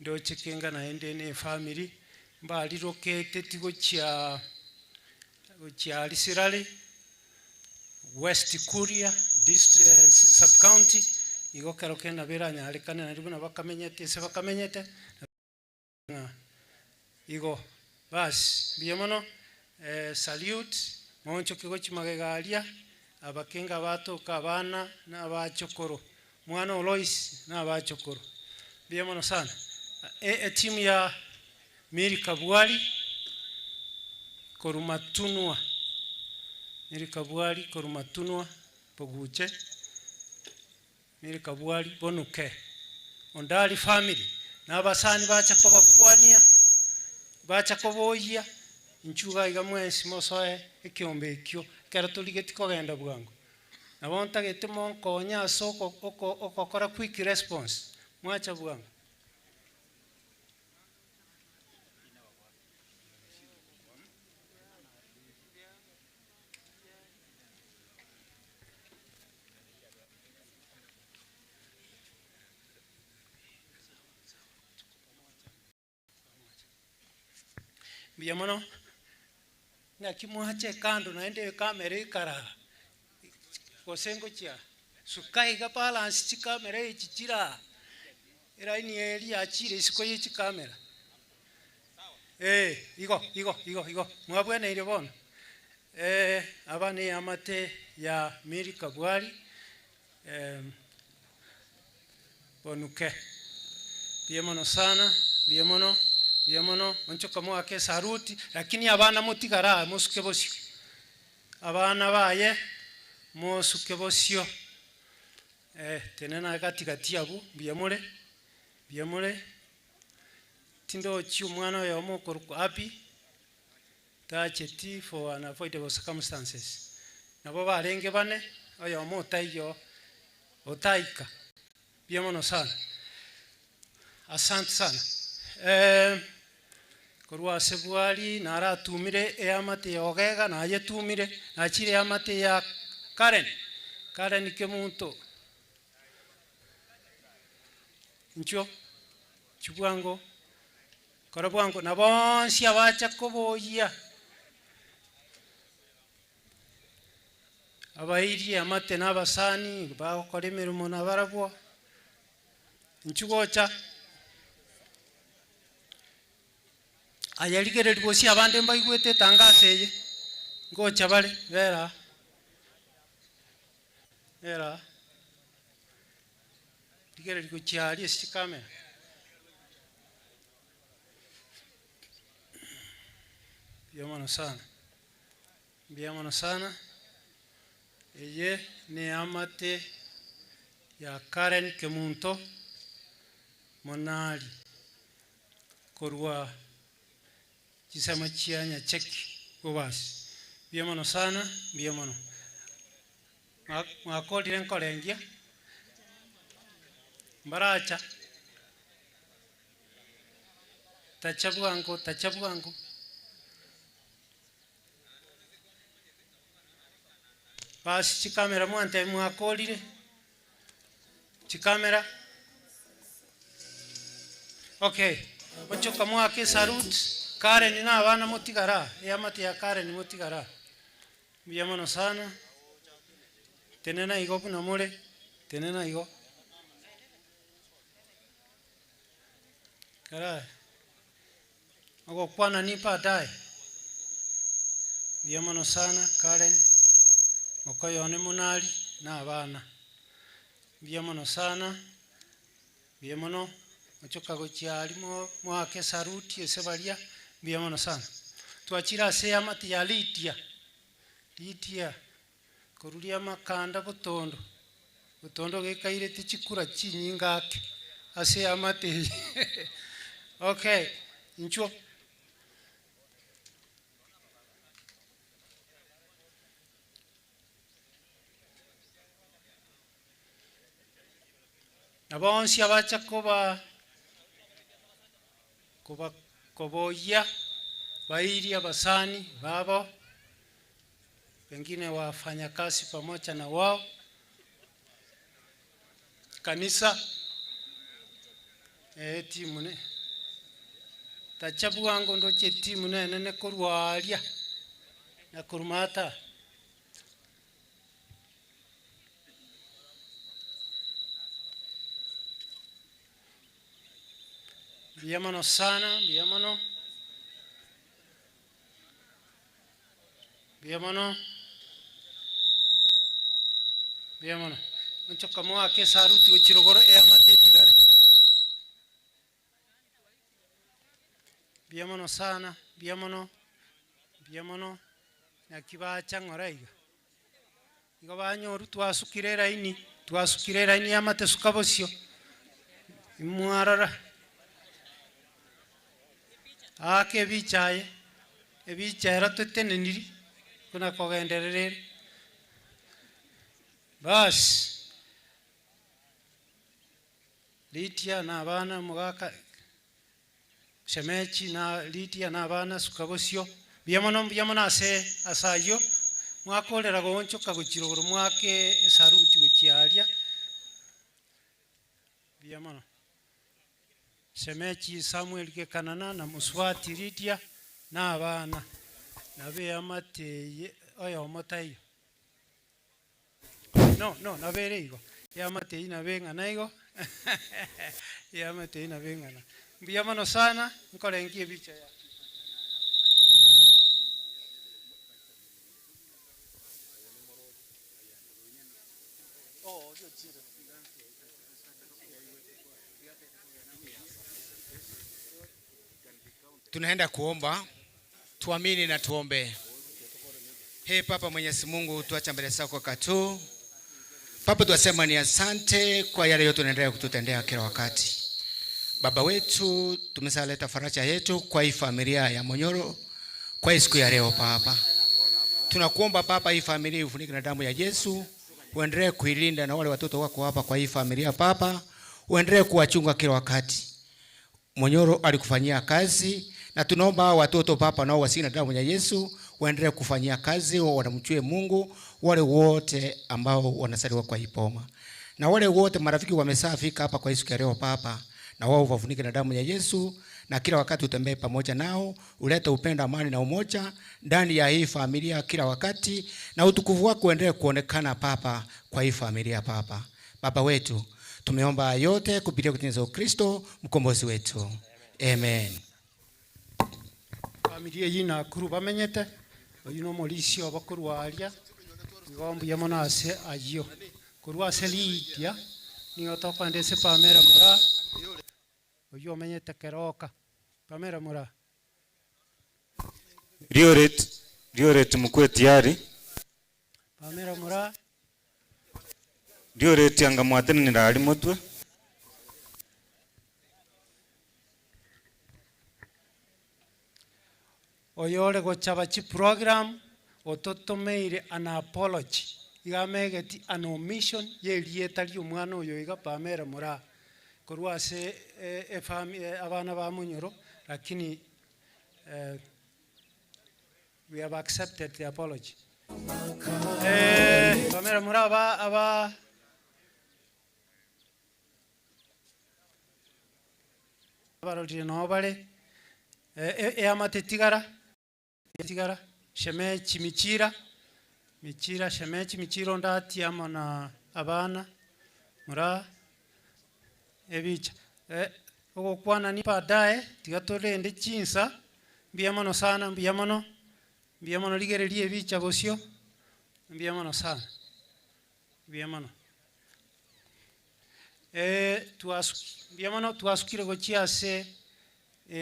ndo chikinga na ende ne family mbali rokete tigo cha Lisirali West Kuria sub-county igokero kena beranya alikana na ribuna bakamenyete igo bas biyamono salute moncho kigo chimagalia abakenga batoka abana na abachokoro mwana Lois na abachokoro biyamono sana timu ya Miri Kabwali Korumatunwa Miri Kabwali Korumatunwa Poguche Miri Kabwali Bonuke Ondali family na abasani bacha kubakwania bacha kuboya inchuga igamwesi mosoe ekiombe ekyo kera tuligeti kogenda bwangu na bonta getimo konya soko okokora quick response mwacha bwangu biyamono na kimwache kando naende kamera ikara kosengo chia sukai ga balance chi kamera ichichira era ni eri achire isiko yichi kamera igo mwabwene ile bona abane amate ya Miri Kabwali bonuke biyamono sana biyamono Biamono onchoka mwake saruti lakini abana mutigara musuke bosio. Abana baye musuke bosio. Tenena katikati abu biamure tindo chi umwana oyo omokoro happy tacheti for unavoidable circumstances. Nabo barenge bane oyo omotaiyo otaika biamono sana. Asante sana. Korwa Sebwali naratumire eamate yogega na yetumire na chire amate ya Karen Kemunto ncho chubwango korabwango na bonsi abacha koboya abairi amate n'abasani bakora emirimo nabarabwo nchugocha ayarigereri bosi abande mbaigwete tangaseye ngocha bare vera digereri kuchiari esi kamera biamono sana eye ne amate ya Karen Kemunto monali korwa kisema chianya cheki ubasi biamono sana biamono makolire nkolengia mbaracha tachabwango basi chikamera mwante mwakolire chikamera okay bachoka mwake sarut Karen na abana mutigara yamate ya Karen mutigara biamono sana tenena igo kuna mure tenena igo kara ogo kwana nipa dai biamono sana Karen okoyone munali na abana biamono sana biamono ochoka gochiari mwake saruti esebaria biamono sana twachira se amati ya litia koruria makanda botondo gekaire tichikura chinyingake ase amati okay ncho abonsi abacha koboya bairi abasani babo pengine wafanya kazi pamoja na wao kanisa timu ne tachabu wangu ndo che timu ne korwalia na kurmata biamono sana biamono nchoka mwake saruti ochirogoro amate tigare biamono sana biamono na kibacha ngoraiga igo banyoru twasukire raini amate sukabosio imwarara ake ebichara tuteneniri kuna kogenderere bas litia na abana mugaka shemechi na litia na abana sukabosio biamono asayo mwakolera gonchoka gochirogoro mwake saruti gochiaria biamono shemechi Samuel Kekanana na Muswati litia na abana nabe amate oyo motayo no nabere igo yamate ina benga naigo yamate ina benga na biamono sana nkolengie bicha ya Tunaenda kuomba, tuamini na tuombe. Hey Papa Mwenyezi Mungu, tuacha mbele zako katu. Papa, tuasema ni asante kwa yale yote unaendelea kututendea kila wakati. Baba wetu, tumesaleta faraja yetu kwa hii familia ya Monyoro kwa hii siku ya leo Papa. Tunakuomba Papa, hii familia ufunike na damu ya Yesu, uendelee kuilinda na wale watoto wako hapa kwa hii familia Papa, uendelee kuwachunga kila wakati. Monyoro alikufanyia kazi na tunaomba watoto Papa nao wasina damu ya Yesu, waendelee kufanyia kazi, wanamjue Mungu, wale wote ambao wanasaliwa kwa hipoma. Na wale wote marafiki wamesafika hapa kwa siku ya leo Papa, na wao wafunike na damu ya Yesu, na kila wakati utembee pamoja nao, ulete upendo, amani na umoja ndani ya hii familia kila wakati, na utukufu wako uendelee kuonekana Papa kwa hii familia Papa. Baba wetu, tumeomba yote kupitia kwa Yesu Kristo mkombozi wetu. Amen. Familia yina kuru bamenyete oyino molisi obakuru alia ngombu ya monase ayo kuru aselitia niyo topande se pamera mura oyo menyete keroka pamera mura Rioret mkwe tayari pamera mura Rioret anga mwatene ndali motwe oyole gochaba chi program ototomeire an apology igamegeti an omission yerieta ri omwana oyo iga pamera mura korwa ase abana ba Monyoro, lakini we have accepted the apology. Pamera mura aba abarorire no bare amate tigara shemechi michira shemechi michiro ndati amana abana mura ebicha ogokwana ni padae tigatorende chinsa mbiamono sana mbiamono ligererie ebicha bosio mbiamono sana mbiamono mbiamono twasukire gochiase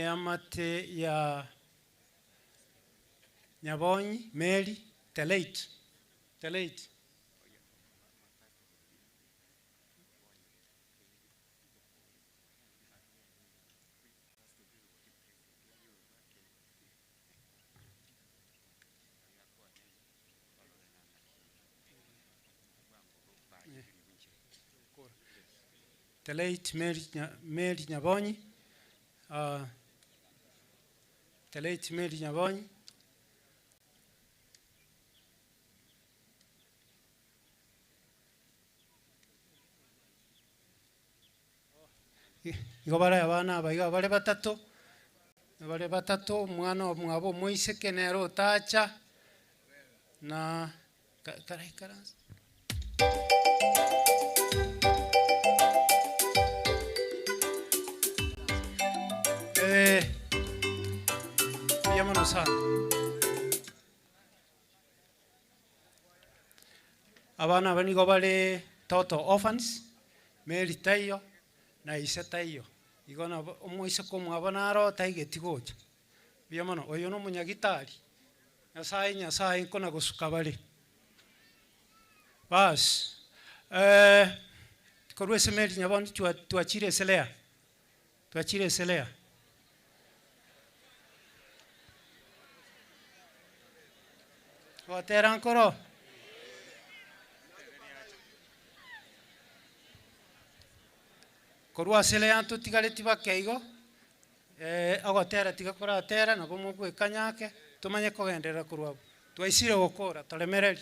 amate ya Nyabonyi Mary Teleit Mary Nyabonyi Teleit Mary Nyabonyi igo bare abana abaiga bare batatu omwana mwabo moise kenero tacha na karanza Viamonos sana abana banigo bare toto orphans Mary tayo na ise tayo igona omoise komo abanaro taigeti gocha biamono oyo no munyagitari nyasaye nkona gosuka bare bas korwese Mary Nyabonyi tuachire selea watera ancora korwa selea tutigareti bakeigo agotera tigakora atera nabo mugwekanyake tumanye kugenderera korwa twaisire gukora tolemereri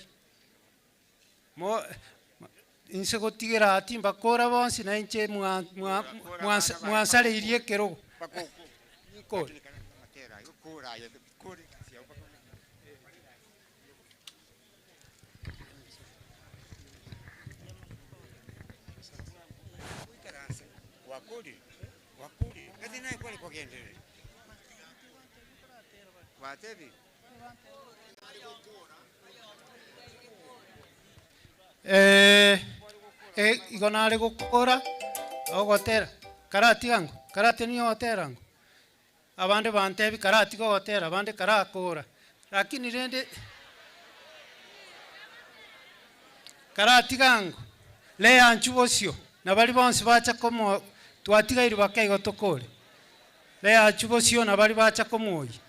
inse gotigera ati mbakora bonsi na inche mwansare irie kero wakuri kati naye kwali kugenderera watebi igonare gukora ogotera karati niyo oterango abande bantebi karati gotera abande karakora lakini rende karati gango le anchubosio na bali bonse bacha komo twatiga iri bakai gotokore le anchubosio na bali bacha komoyi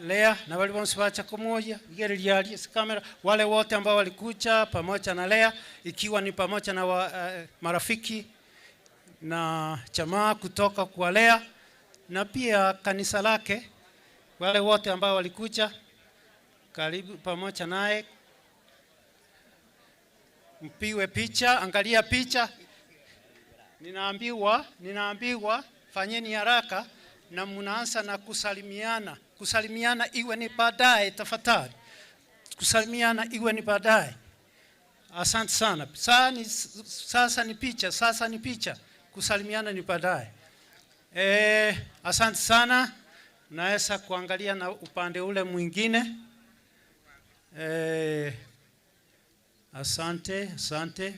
Lea na wale bonse bacha komoja igeri kamera wale wote ambao walikucha pamoja na Lea ikiwa ni pamoja na marafiki na jamaa kutoka kwa Lea na pia kanisa lake wale wote ambao walikucha karibu pamoja naye mpiwe picha angalia picha ninaambiwa fanyeni haraka na mnaanza na kusalimiana iwe ni baadaye tafadhali kusalimiana iwe ni baadaye asante sana sasa ni picha kusalimiana ni baadaye asante sana naweza kuangalia na upande ule mwingine asante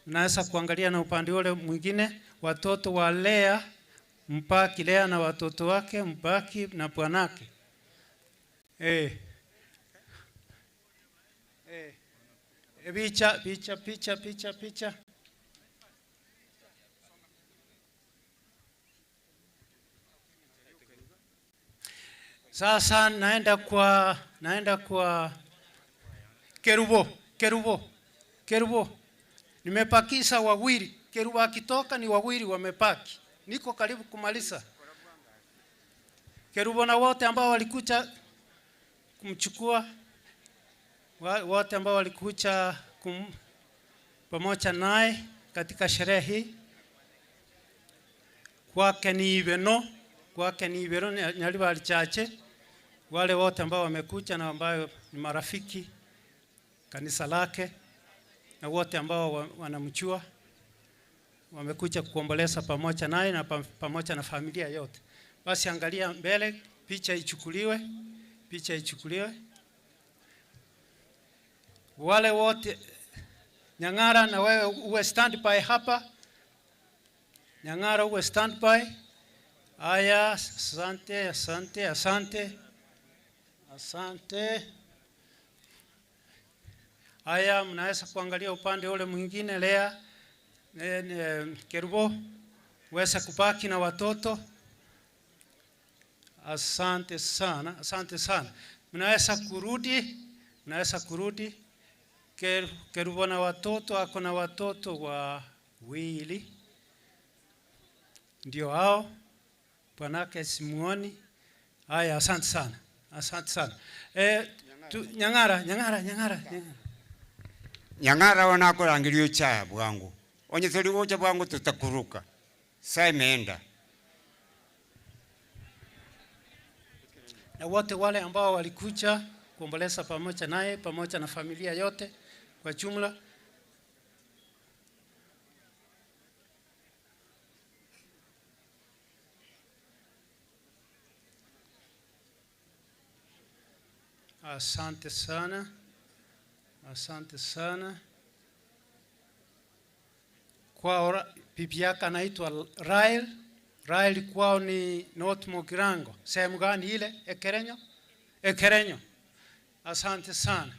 naweza kuangalia na upande ule mwingine watoto wa Lea Mpaki Lea na watoto wake Mpaki na bwanake picha sasa naenda kwa Kerubo nimepakisa wawili Kerubo akitoka ni wawili wamepaki niko karibu kumaliza Kerubo na wote ambao walikuja kumchukua wote ambao walikuja pamoja naye katika sherehe hii kwake ni Ibeno nyali bali chache wale wote ambao wamekuja na ambao ni marafiki kanisa lake na wote ambao wanamjua wamekuja kuomboleza pamoja naye na pamoja na familia yote. Basi angalia mbele, picha ichukuliwe. Wale wote Nyang'ara na wewe uwe standby hapa. Nyang'ara uwe standby. Aya, asante. Aya, mnaweza kuangalia upande ule mwingine Lea Kerubo weza kubaki na watoto. Asante sana. Mnaweza kurudi. Kerubo na watoto ako na watoto wawili. Ndio hao. Bwanake simuoni. Haya, asante sana. Nyang'ara wanakorangilio chaya bwangu. Onye tuli wote bwangu tutakuruka. Sasa imeenda. Na wote wale ambao walikuja kuomboleza pamoja naye pamoja na familia yote kwa jumla. Asante sana. Kwa bibi yake anaitwa Rael kwao ni North Mogirango. Sehemu gani ile? Ekerenyo. Asante sana.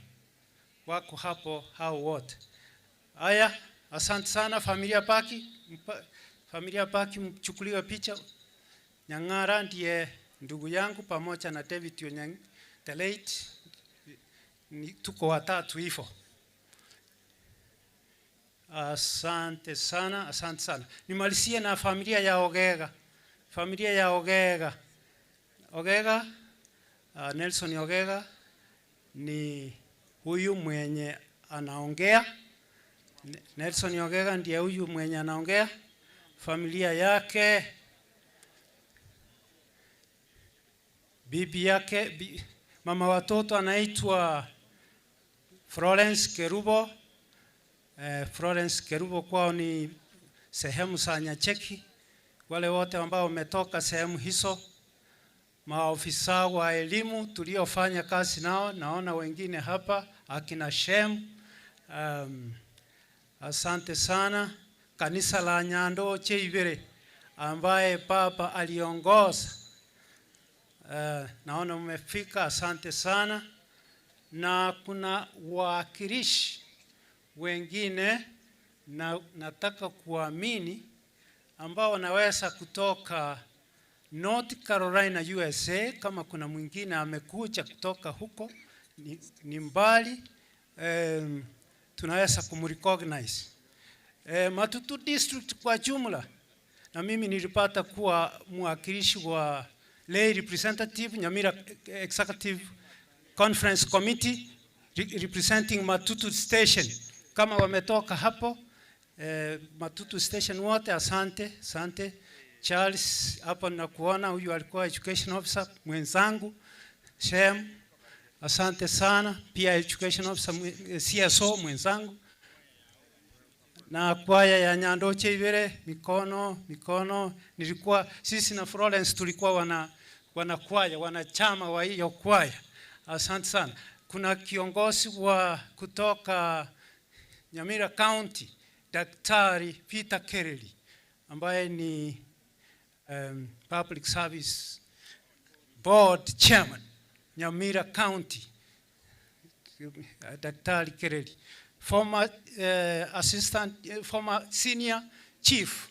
Wako hapo hao wote. Haya, asante sana familia Paki mchukuliwe picha. Nyang'ara ndiye ndugu yangu pamoja na David Onyang the late. Tuko watatu hivyo. Asante sana. Nimalizie na familia ya Ogega. Nelson Ogega ni huyu mwenye anaongea. Nelson Ogega ndiye huyu mwenye anaongea. Familia yake, bibi yake, mama watoto anaitwa Florence Kerubo. Florence Kerubo kwao ni sehemu za Nyacheki. Wale wote ambao wametoka sehemu hizo maofisa wa elimu tuliofanya kazi nao, naona wengine hapa akina Shem. Asante sana. Kanisa la Nyando Cheibere ambaye Papa aliongoza, naona mmefika, asante sana. Na kuna wakilishi wengine nataka kuamini ambao wanaweza kutoka North Carolina USA. Kama kuna mwingine amekuja kutoka huko, ni mbali, tunaweza kumrecognize. Matutu district kwa jumla, na mimi nilipata kuwa mwakilishi wa lay representative Nyamira Executive Conference Committee representing Matutu Station. Kama wametoka hapo, Matutu Station wote, asante. Charles, hapo nakuona, huyu alikuwa education officer mwenzangu. Shem, asante sana. Pia education officer CSO mwenzangu. Na kwaya ya Nyando Cheibere, mikono. Nilikuwa, sisi na Florence tulikuwa wana kwaya, wanachama wa hiyo kwaya. Asante sana. Kuna kiongozi wa kutoka Nyamira County, Daktari Peter Kereli, ambaye ni Public Service Board Chairman, Nyamira County, Daktari Kereli. Former former senior chief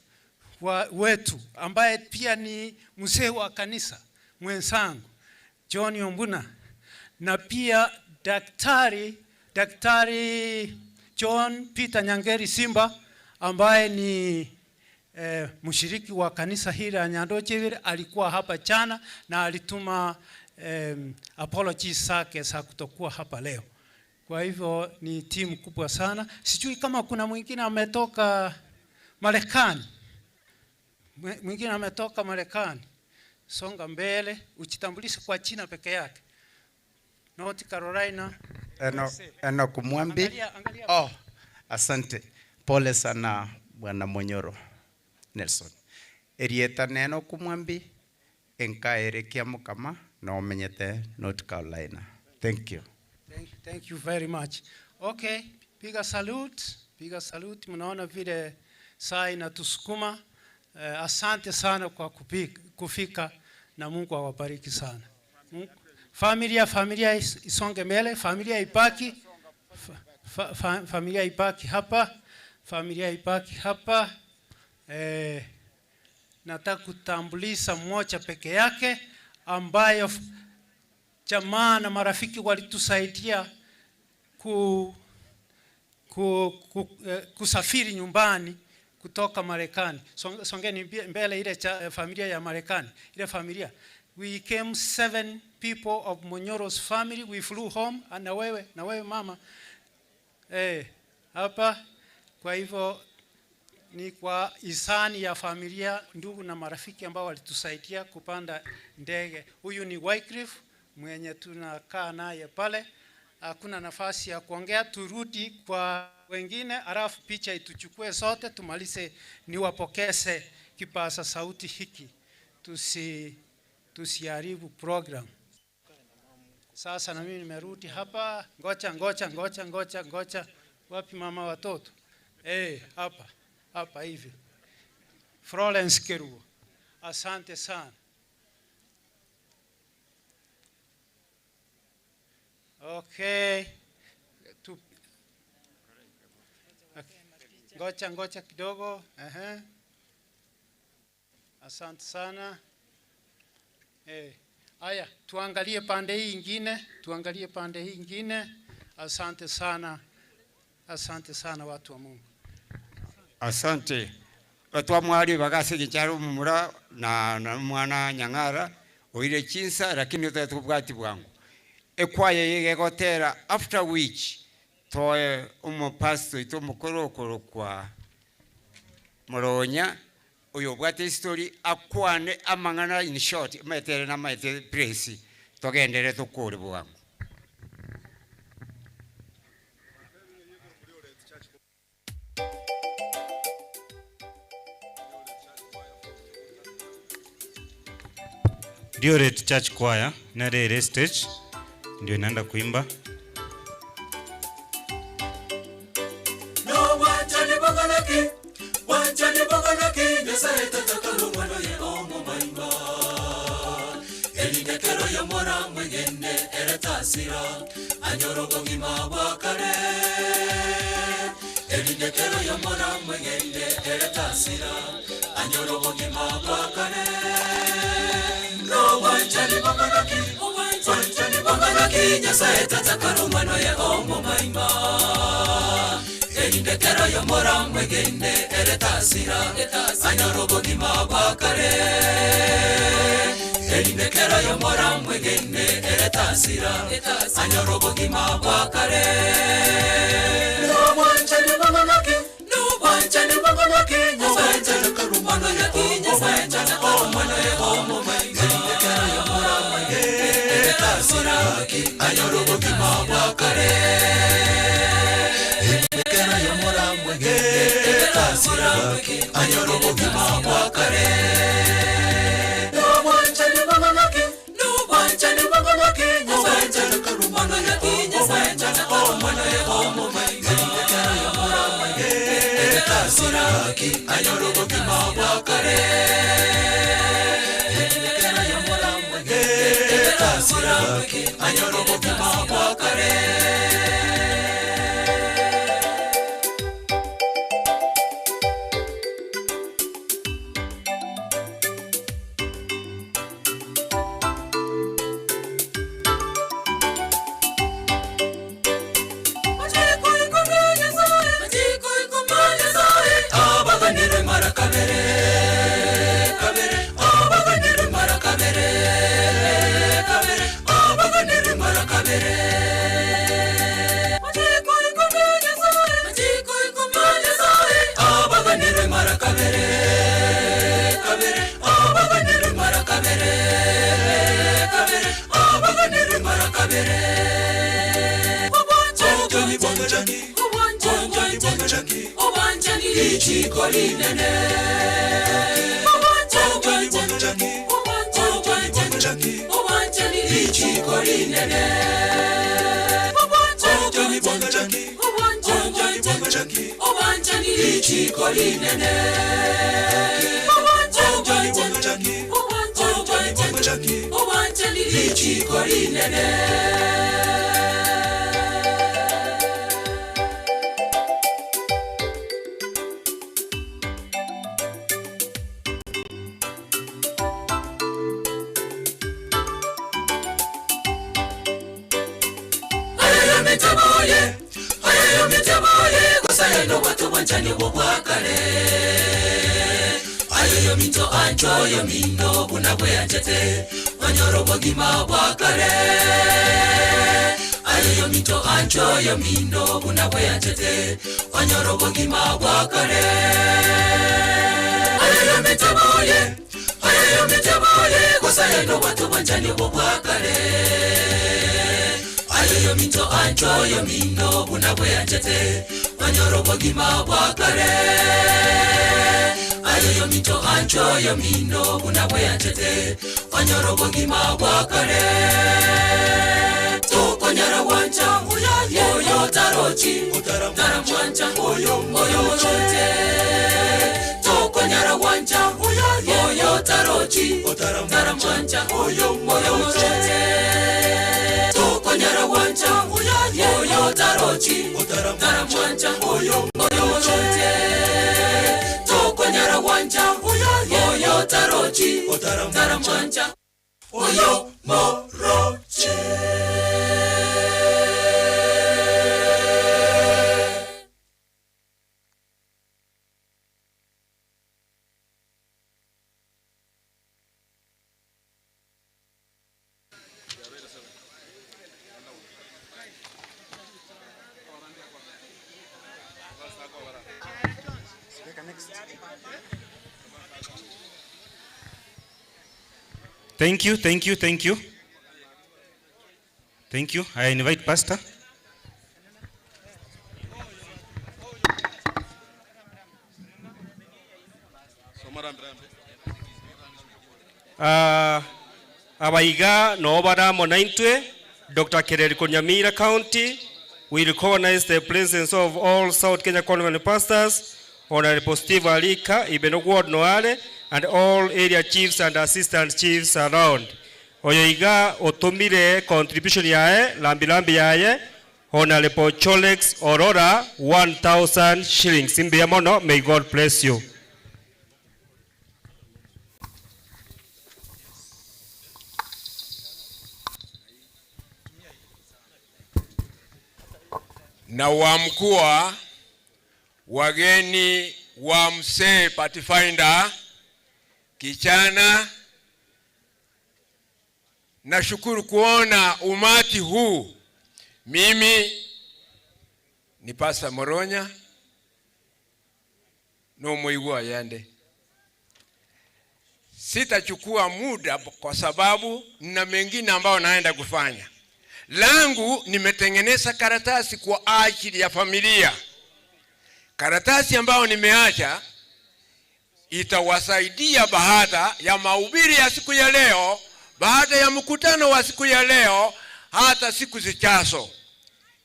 wetu, ambaye pia ni mzee wa kanisa mwenzangu, John Ombuna. Na pia Daktari John Peter Nyangeri Simba, ambaye ni mshiriki wa kanisa hili la Nyando Cheibere, alikuwa hapa jana na alituma apologies zake za kutokuwa hapa leo. Kwa hivyo ni timu kubwa sana. Sijui kama kuna mwingine ametoka Marekani. Songa mbele, ujitambulishe kwa jina peke yake. North Carolina. Eno Kumwambi. Angalia. Oh, asante. Pole sana Bwana Monyoro Nelson. Erieta neno Kumwambi enkaerekia mukama na omenyete North Carolina. Thank you. Thank you very much. Okay, piga salute. Mnaona vile saa inatusukuma. Asante sana kwa kufika, na Mungu awabariki sana. Familia isonge mbele, familia ipaki. Familia ipaki hapa. Nataka kutambulisha mmoja peke yake ambayo jamaa na marafiki walitusaidia kusafiri nyumbani kutoka Marekani. Songeni mbele ile familia ya Marekani. Ile familia. We came 7 people of Monyoro's family. We flew home. Na wewe mama. Hapa. Kwa hivyo ni kwa hisani ya familia, ndugu na marafiki ambao walitusaidia kupanda ndege. Huyu ni Wycliffe mwenye tunakaa naye pale. Hakuna nafasi ya kuongea, turudi kwa wengine, alafu picha ituchukue sote, tumalize niwapokeze kipaza sauti hiki. Tusiharibu program. Sasa na mimi nimerudi hapa. Ngoja. Wapi mama watoto? Hapa hivi. Florence Keruo. Asante sana. Okay. Ngoja kidogo. Asante sana. Aya, tuangalie pande hii ingine. Asante sana watu wa Mungu. Asante. Watu wa mwali bagase gicharo mumura na mwana Nyang'ara oire chinsa, lakini tutubwati bwangu ekwaye yegegotera, after which toe pastor ito mukorokoro kwa Moronya uyo bwate history akwane amangana in short metere na maite praise togendere tukuri bwangu. Dioret Church Choir na Rere Stage ndio inaenda kuimba. No wanjani bongoloki nyasaye tatakalu mwana ye omo maima elindekero ya mora mwengende eretasira anyorogo ngima wakare elindekero ya mora mwengende eretasira anyorogo ngima wakare no wanjani bongoloki nyasaye tatakalu mwana ye omo maima elindekero ya mora mwengende eretasira anyorogo ngima wakare elindekero ya mora mwengende eretasira anyorogo ngima wakare no wanjani bongoloki nyasaye tatakalu mwana ya nyasaye tatakalu mwana ya omo maima elindekero ya mora mwengende eretasira anyorogo ngima wakare anyorogo ngima wakare no wanjani bongoloki nyasaye tatakalu mwana ya nyasaye tatakalu mwana ya omo maima elindekero ya mora mwengende eretasira anyorogo ngima wakare elindekero ya mora mwengende eretasira anyorogo ngima wakare. Yo mindo bunabwe anjete anyorogo ngima wakare ayo mito ancho yo mindo bunabwe anjete anyorogo ngima wakare ayo mitaboye kusayeno watu wanjani wakare ayo mito ancho yo mindo bunabwe anjete anyorogo ngima wakare ayo mito ancho yo mindo bunabwe anjete anyorogo ngima wakare toko nyara wanja oyo tarochi tara mwanja oyo moyote toko nyara wanja oyo tarochi tara mwanja oyo moyote toko nyara wanja oyo tarochi tara mwanja oyo moyote nyara wanja oyo tarochi tara mwanja oyo moroche. Thank you. Thank you. I invite Pastor. abaiga no baramo naintwe Dr. Kereriko Nyamira County. We recognize the presence of all South Kenya Conference pastors, Honorable Steve Alika, Ibeno Ward Noale, and all area chiefs and assistant chiefs around. Oyoiga otomire contribution yae, lambi yae, Honorable Cholex Aurora, 1,000 shillings. Imbiamono, may God bless you. Na wamkua wageni wa msee Pathfinder Kichana, nashukuru kuona umati huu. Mimi ni Pastor Moronya no muigua yande. Sitachukua muda kwa sababu nina mengine ambao naenda kufanya. Langu nimetengeneza karatasi kwa ajili ya familia. Karatasi ambao nimeacha itawasaidia baada ya mahubiri ya siku ya leo, baada ya mkutano wa siku ya leo, hata siku zijazo.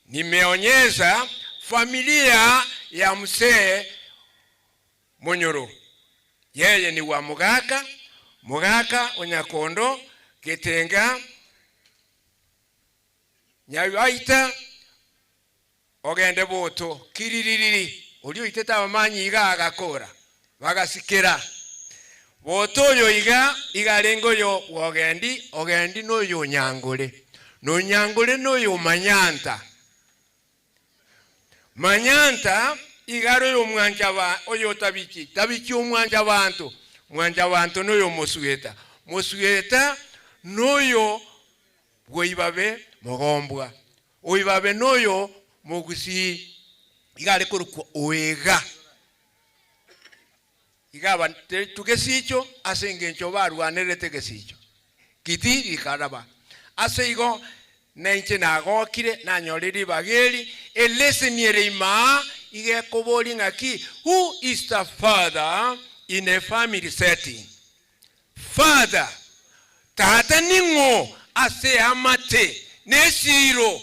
Nimeonyesha familia ya mzee Munyoro. Yeye ni wa Mugaka, Onyakondo, Ketenga, Nyawaita, ogende boto, kiririri. Ulio iteta wamanyi iga agakora. Bagasikira. Boto yo iga lengo yo ogendi no yo nyangole. No nyangole no yo manyanta. Manyanta igaro yo mwanja oyo tabichi omwanja bantu no yo mosueta. Mosueta no yo goibabe mogombwa. Oibabe no yo mogusi igale kurukwa oega. Igaba tugesicho asengencho barwanerete gesicho. Kiti ikaraba. Aseigo nenche nagokire nanyoriri bageri eleseniere ima ige koboli ngaki. Who is the father in a family setting? Father tata ningo ase amate nesiro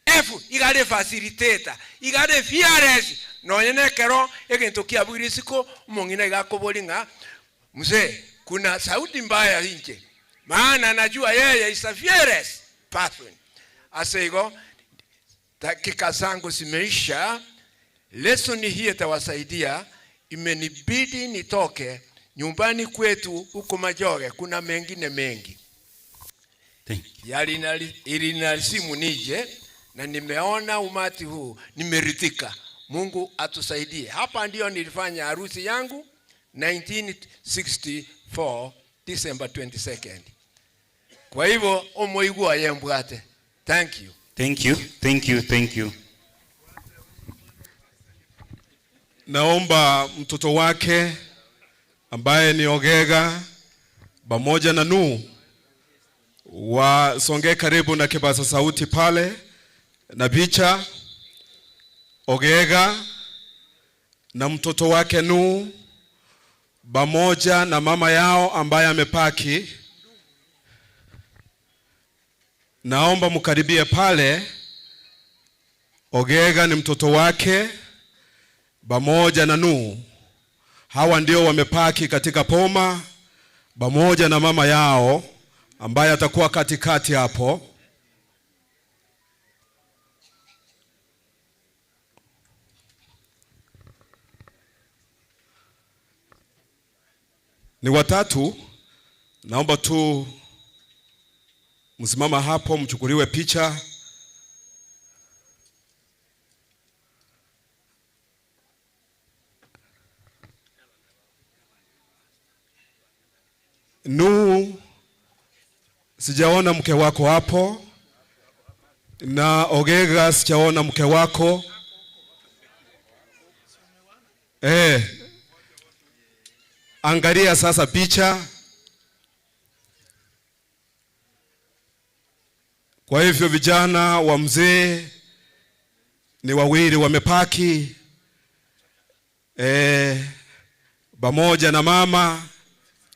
efu igale facilitator igale fearless no yenekero egento kiaburisiko mongina igakobolinga mzee kuna sauti mbaya nje maana najua yeye is a fearless person. Asego dakika zangu zimeisha. Lesson hii itawasaidia. Imenibidi nitoke nyumbani kwetu huko Majoge, kuna mengine mengi. Ilinisimu nije na nimeona umati huu, nimeridhika. Mungu atusaidie. Hapa ndio nilifanya harusi yangu 1964 December 22nd. Kwa hivyo omoigua yembwate. Thank you. Thank you. Naomba mtoto wake ambaye ni Ogega pamoja na wasonge karibu na kipaza sauti pale na picha. Ogega na mtoto wake pamoja na mama yao ambaye amepaki. Naomba mkaribie pale. Ogega ni mtoto wake pamoja na hawa ndio wamepaki katika poma pamoja na mama yao ambaye atakuwa katikati hapo. Ni watatu. Naomba tu msimama hapo mchukuliwe picha. Sijaona mke wako hapo. Na Ogega sijaona mke wako. Angalia sasa picha. Kwa hivyo vijana wa mzee ni wawili wamepaki. Pamoja na mama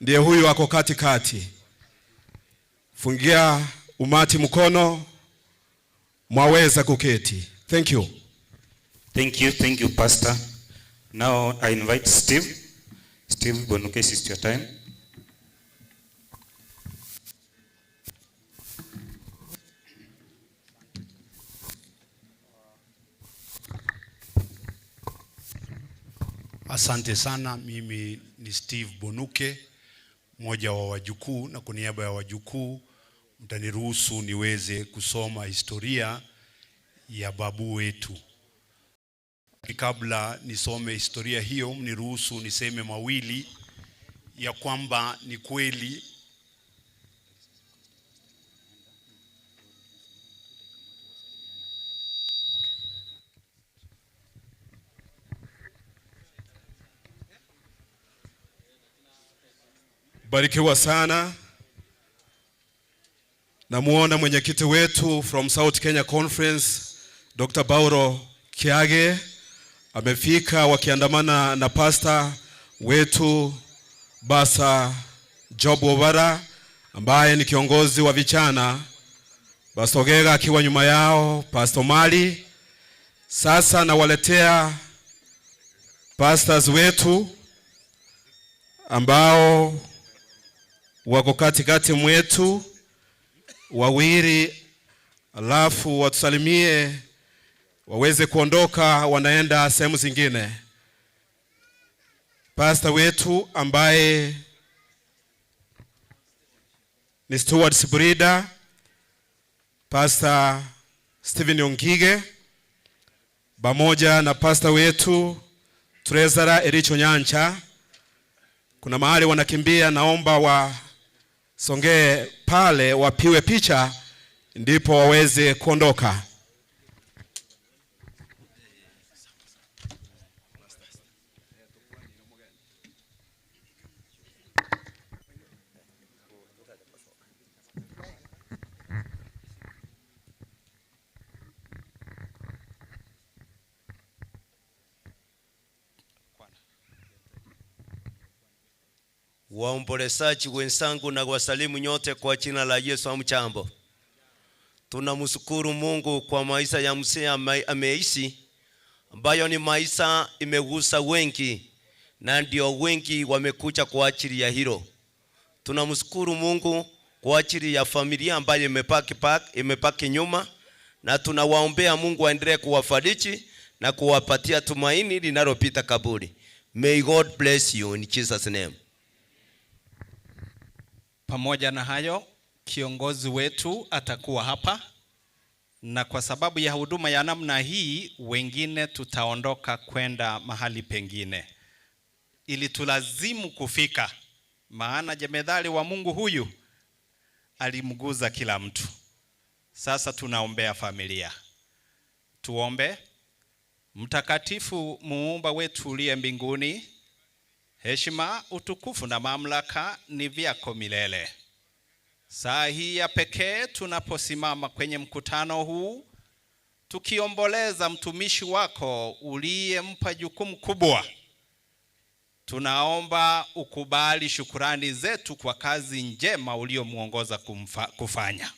ndiye huyu wako katikati. fungia umati mkono, mwaweza kuketi. Thank you. Thank you, Pastor. Now I invite Steve. Steve Bonuke, it's your time. Asante sana, mimi ni Steve Bonuke, mmoja wa wajukuu, na kwa niaba ya wajukuu mtaniruhusu niweze kusoma historia ya babu wetu. Kabla nisome historia hiyo, mniruhusu niseme mawili ya kwamba ni kweli Barikiwa sana. Namuona mwenyekiti wetu from South Kenya Conference, Dr. Bauro Kiage, amefika wakiandamana na pastor wetu Basa Job Obara ambaye ni kiongozi wa vijana, Basogega akiwa nyuma yao, Pastor Mali. Sasa nawaletea pastors wetu ambao wako katikati mwetu wawili, alafu watusalimie waweze kuondoka, wanaenda sehemu zingine. Pastor wetu ambaye ni Stuart Sibrida, Pastor Stephen Ongige, pamoja na pastor wetu Trezara Ericho Nyancha. Kuna mahali wanakimbia, naomba wasongee pale wapiwe picha ndipo waweze kuondoka. Waombolezaji wenzangu na wasalimu nyote kwa jina la Yesu. Hamjambo. Tunamshukuru Mungu kwa maisha ya mzee ameishi, ambayo ni maisha imegusa wengi, na ndio wengi wamekuja kwa ajili ya hilo. Tunamshukuru Mungu kwa ajili ya familia ambayo imepaki nyuma, na tunawaombea Mungu aendelee kuwafariji na kuwapatia tumaini linalopita kaburi. May God bless you in Jesus name. Pamoja na hayo, kiongozi wetu atakuwa hapa, na kwa sababu ya huduma ya namna hii, wengine tutaondoka kwenda mahali pengine. Ili tulazimu kufika, maana jemedali wa Mungu huyu alimguza kila mtu. Sasa tunaombea familia. Tuombe. Mtakatifu Muumba wetu uliye mbinguni, heshima, utukufu na mamlaka ni vyako milele. Saa hii ya pekee tunaposimama kwenye mkutano huu, tukiomboleza mtumishi wako uliyempa jukumu kubwa, tunaomba ukubali shukurani zetu kwa kazi njema uliyomuongoza kufanya.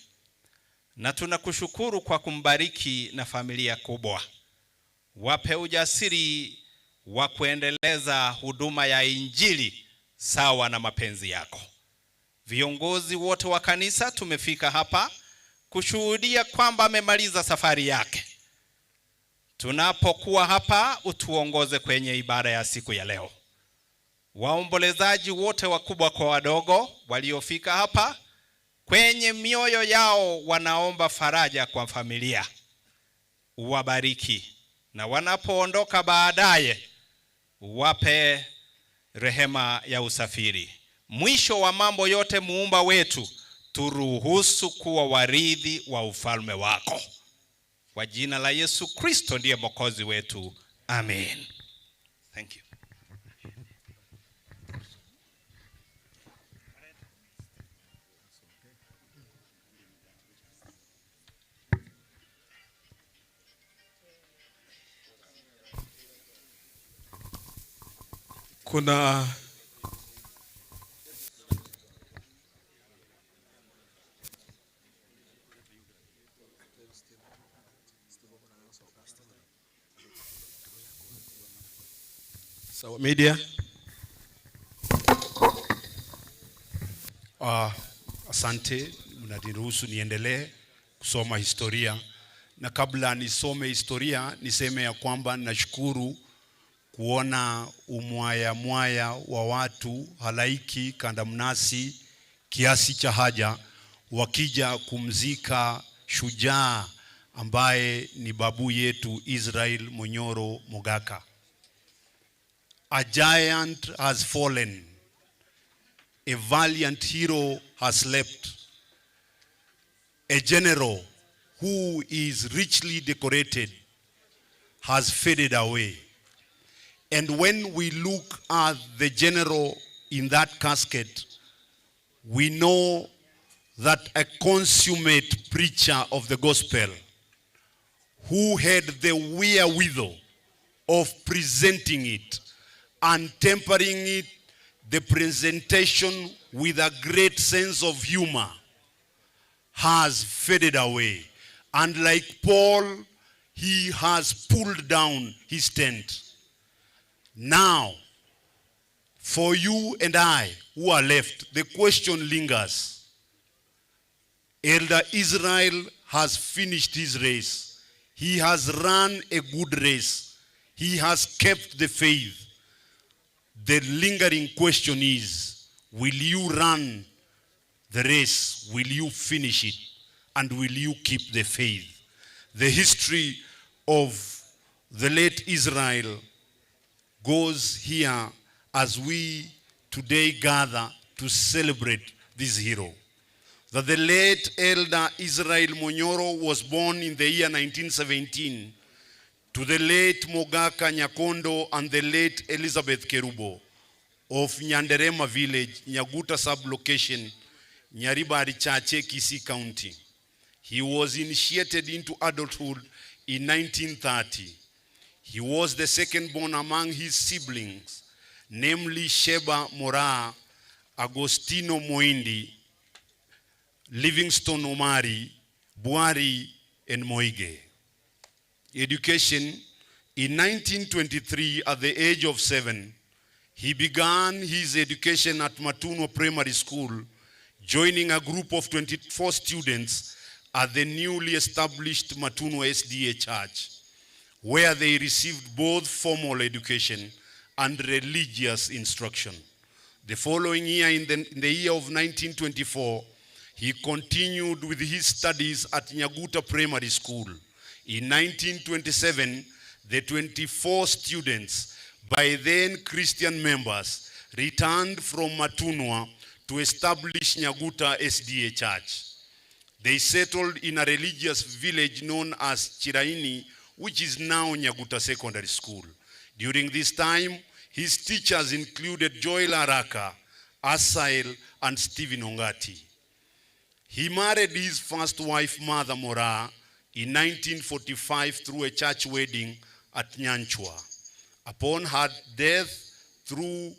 Na tunakushukuru kwa kumbariki na familia kubwa. Wape ujasiri wa kuendeleza huduma ya Injili sawa na mapenzi yako. Viongozi wote wa kanisa tumefika hapa kushuhudia kwamba amemaliza safari yake. Tunapokuwa hapa, utuongoze kwenye ibada ya siku ya leo. Waombolezaji wote wakubwa kwa wadogo waliofika hapa, kwenye mioyo yao wanaomba faraja kwa familia. Uwabariki, na wanapoondoka baadaye wape rehema ya usafiri. Mwisho wa mambo yote, Muumba wetu, turuhusu kuwa warithi wa ufalme wako. Kwa jina la Yesu Kristo ndiye Mwokozi wetu. Amen. Thank you. So media. Asante, mnaniruhusu niendelee kusoma historia, na kabla nisome historia niseme ya kwamba nashukuru kuona umwaya wa watu halaiki kandamnasi kiasi cha haja wakija kumzika shujaa ambaye ni babu yetu Israel Munyoro Mogaka. A giant has fallen. A valiant hero has slept. A general who is richly decorated has faded away. And when we look at the general in that casket, we know that a consummate preacher of the gospel who had the wherewithal of presenting it and tempering it, the presentation with a great sense of humor, has faded away. And like Paul, he has pulled down his tent. Now, for you and I who are left, the question lingers. Elder Israel has finished his race. He has run a good race. He has kept the faith. The lingering question is, will you run the race? Will you finish it? And will you keep the faith? The history of the late Israel goes here as we today gather to celebrate this hero. That the late Elder Israel Munyoro was born in the year 1917 to the late Mogaka Nyakondo and the late Elizabeth Kerubo of Nyanderema village, Nyaguta sub-location, Nyaribari Chache, Kisii County. He was initiated into adulthood in 1930. He was the second born among his siblings, namely Sheba Moraa, Agostino Moindi, Livingstone Omari, Buari, and Moige. Education. In 1923, at the age of 7, he began his education at Matuno Primary School, joining a group of 24 students at the newly established Matuno SDA Church, where they received both formal education and religious instruction. The following year, in the year of 1924, he continued with his studies at Nyaguta Primary School. In 1927, the 24 students, by then Christian members, returned from Matunwa to establish Nyaguta SDA Church. They settled in a religious village known as Chiraini, which is now Nyaguta Secondary School. During this time, his teachers included Joel Araka, Asael, and Stephen Ongati. He married his first wife, Mother Moraa, in 1945 through a church wedding at Nyanchwa. Upon her death through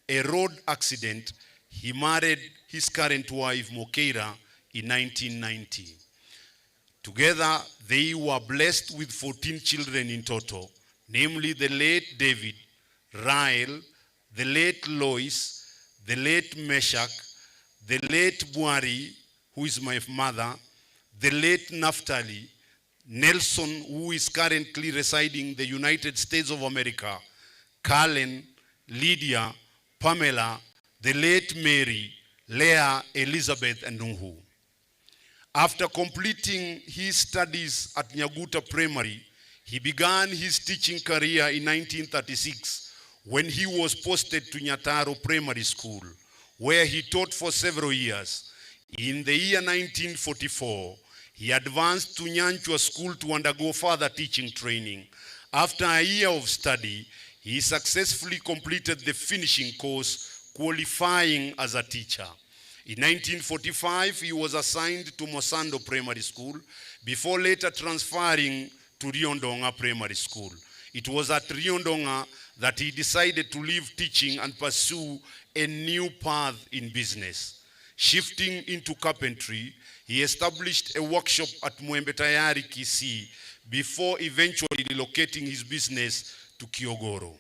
a road accident, he married his current wife, Mokeira, in 1990. Together, they were blessed with 14 children in total, namely the late David, Rael, the late Lois, the late Meshach, the late Buari, who is my mother, the late Naphtali, Nelson, who is currently residing in the United States of America, Carlen, Lydia, Pamela, the late Mary, Leah, Elizabeth, and Nuhu. After completing his studies at Nyaguta Primary, he began his teaching career in 1936 when he was posted to Nyataro Primary School, where he taught for several years. In the year 1944, he advanced to Nyanchwa School to undergo further teaching training. After a year of study, he successfully completed the finishing course, qualifying as a teacher. In 1945, he was assigned to Mosando Primary School before later transferring to Riondonga Primary School. It was at Riondonga that he decided to leave teaching and pursue a new path in business. Shifting into carpentry, He established a workshop at Mwembe Tayari, Kisii, before eventually relocating his business to Kiogoro.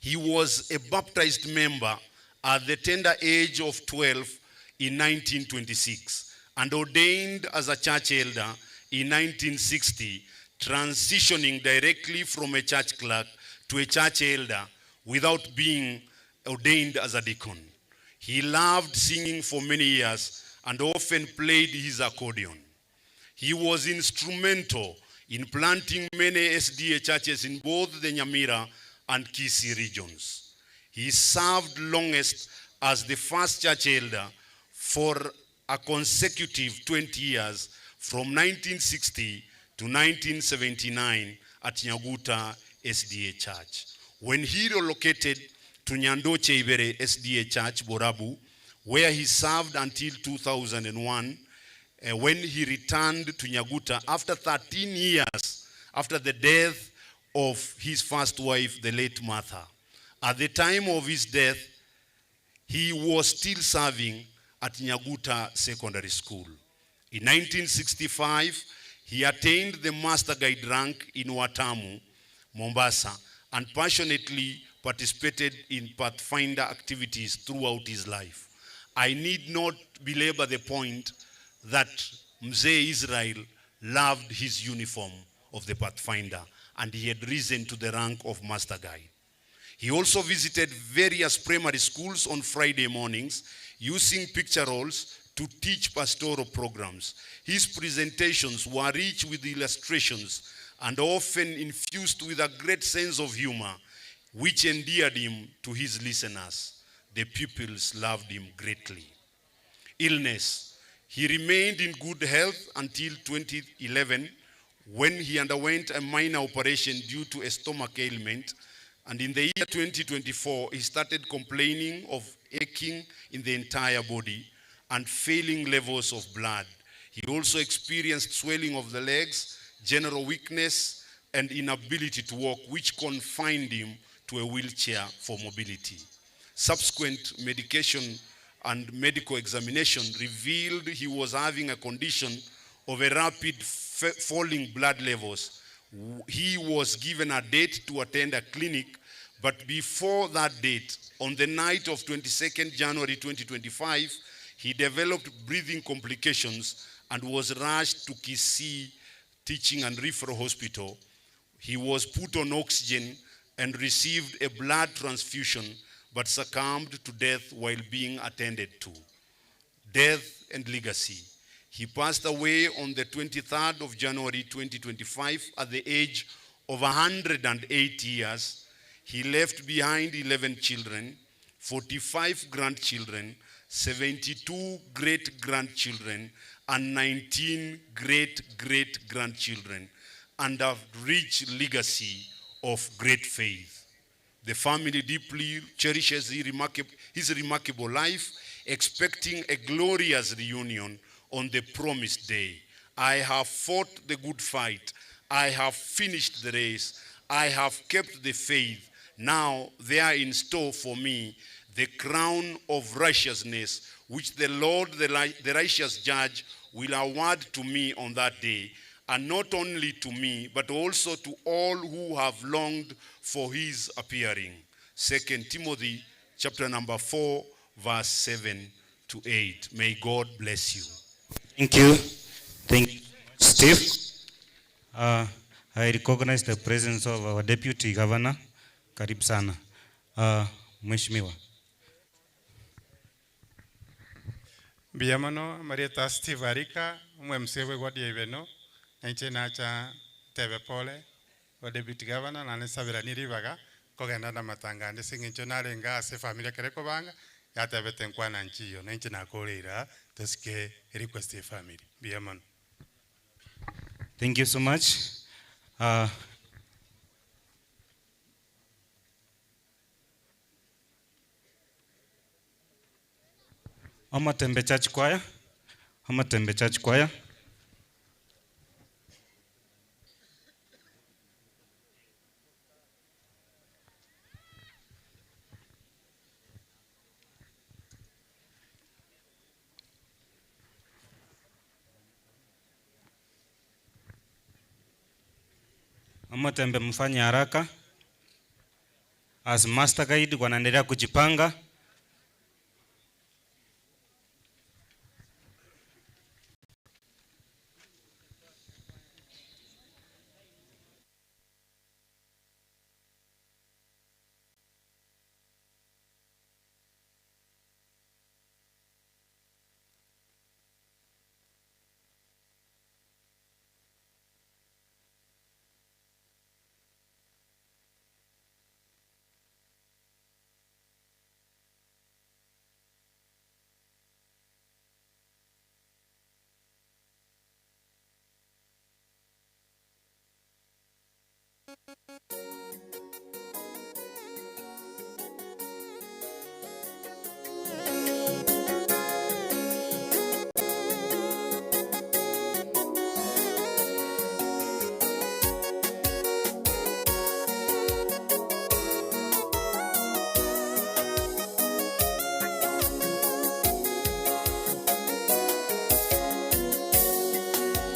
He was a baptized member at the tender age of 12 in 1926 and ordained as a church elder in 1960, transitioning directly from a church clerk to a church elder without being ordained as a deacon. He loved singing for many years and often played his accordion. He was instrumental in planting many SDA churches in both the Nyamira and Kisii regions. He served longest as the first church elder for a consecutive 20 years from 1960 to 1979 at Nyaguta SDA Church. When he relocated to Nyandoche Ibere SDA Church, Borabu, where he served until 2001, when he returned to Nyaguta after 13 years after the death of his first wife, the late Martha. At the time of his death, he was still serving at Nyaguta Secondary School. In 1965, he attained the Master Guide rank in Watamu, Mombasa, and passionately participated in Pathfinder activities throughout his life. I need not belabor the point that Mzee Israel loved his uniform of the Pathfinder, and he had risen to the rank of Master Guide. He also visited various primary schools on Friday mornings using picture rolls to teach pastoral programs. His presentations were rich with illustrations and often infused with a great sense of humor, which endeared him to his listeners. The pupils loved him greatly. Illness. He remained in good health until 2011, when he underwent a minor operation due to a stomach ailment, and in the year 2024, he started complaining of aching in the entire body and failing levels of blood. He also experienced swelling of the legs, general weakness, and inability to walk, which confined him to a wheelchair for mobility. Subsequent medication and medical examination revealed he was having a condition of a rapid falling blood levels. He was given a date to attend a clinic, but before that date, on the night of 22nd January 2025, he developed breathing complications and was rushed to Kisii Teaching and Referral Hospital. He was put on oxygen and received a blood transfusion, but succumbed to death while being attended to. Death and legacy. He passed away on the 23rd of January 2025 at the age of 108 years. He left behind 11 children, 45 grandchildren, 72 great-grandchildren, and 19 great-great-grandchildren, and a rich legacy of great faith. The family deeply cherishes his remarkable life, expecting a glorious reunion on the promised day. I have fought the good fight. I have finished the race. I have kept the faith. Now they are in store for me the crown of righteousness, which the Lord, the righteous judge, will award to me on that day, and not only to me, but also to all who have longed for his appearing. 2 Timothy chapter number 4, verse 7 to 8. May God bless you. Thank you. Thank you, Steve. I recognize the presence of our Deputy Governor. Karibu sana. Mheshimiwa. Biyamano Marieta Steve Arika, mwewe wadi eveno, enche nacha tebe pole, wa Deputy Governor, na nesabira niribaga, kogenda na matanga, nsingincho nalenga ase familia kereko banga, ya tebe tenkwa na nchiyo, na enche nakoleira, tosike request the family. Biyamano. Thank you so much. Amatembe Church Choir. Amatembe Church Choir. Amatembe mfanye haraka. As master guide wanaendelea kujipanga.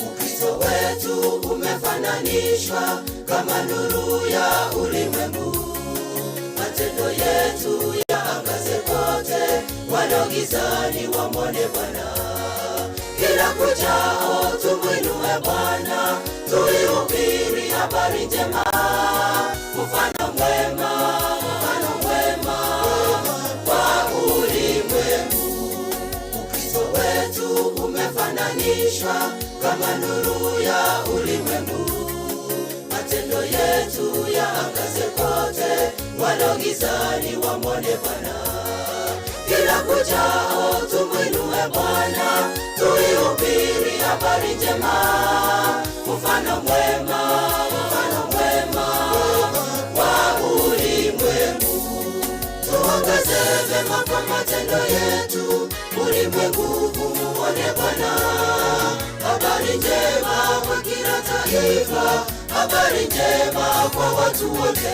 Ukristo wetu umefananishwa kama nuru ya ulimwengu. Matendo yetu yaangaze kote, walio gizani wamwone Bwana. Kila kuchao tumwinue Bwana, tuihubiri habari njema. Mfano mwema wa ulimwengu. Ukristo wetu umefananishwa kama nuru ya ulimwengu. Matendo yetu yaangaze kote, walio gizani wamwone Bwana. Kila kuchao tumwinue Bwana, tuihubiri habari njema. Mfano mwema wa ulimwengu. Tuangaze vema kwa matendo yetu, ulimwengu umuone Bwana. Habari njema kwa kila taifa, habari njema kwa watu wote.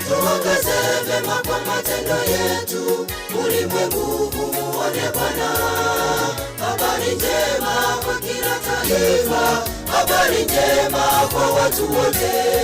Tuangaze vema kwa matendo yetu, ulimwengu umuone Bwana. Habari njema kwa kila taifa, habari njema kwa watu wote.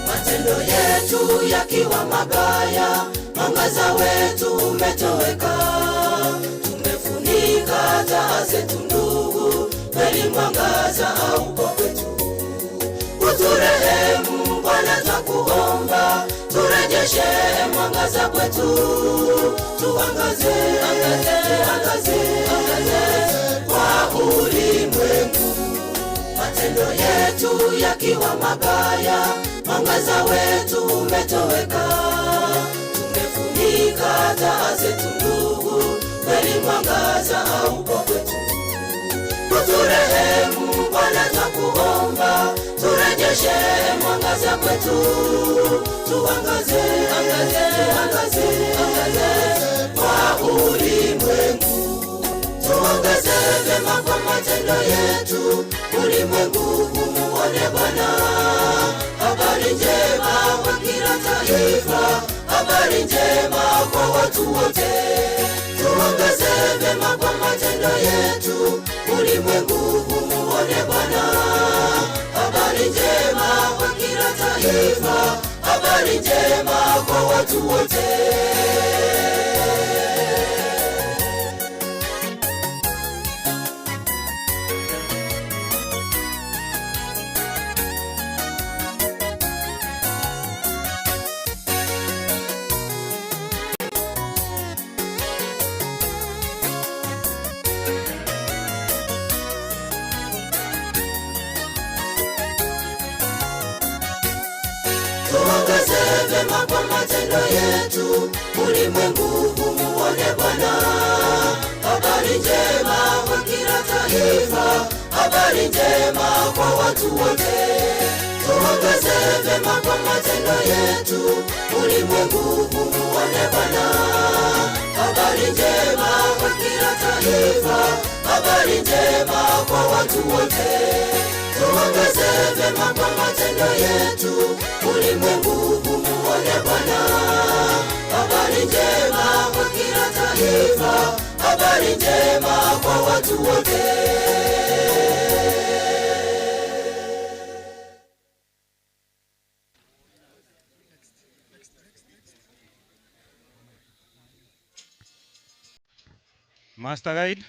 Matendo yetu yakiwa mabaya, mwangaza wetu umetoweka. Tumefunika taa zetu ndugu, kweli mwangaza haupo kwetu. Uturehemu Bwana twakuomba, turejeshe mwangaza kwetu. Tuangaze kwa ulimwengu. Matendo yetu yakiwa mabaya, mwangaza wetu umetoweka. Tumefunika taa zetu ndugu, kweli mwangaza haupo kwetu. Uturehemu Bwana twakuomba, turejeshe mwangaza kwetu. Tuangaze kwa ulimwengu. Tuangaze vema kwa matendo yetu, ulimwengu umuone Bwana. Habari njema kwa kila taifa, habari njema kwa watu wote. Tuangaze vema kwa matendo yetu, ulimwengu umuone Bwana. Habari njema kwa kila taifa, habari njema kwa watu wote. Tuangaze vema kwa matendo yetu, ulimwengu umuone Bwana. Habari njema kwa kila taifa, habari njema kwa watu wote. Tuangaze vema kwa matendo yetu, ulimwengu umuone Bwana. Habari njema kwa kila taifa, habari njema kwa watu wote. Tuangaze vyema kwa matendo yetu, ulimwengu umuone Bwana. Habari njema kwa kila taifa, habari njema kwa watu wote. Master Guide.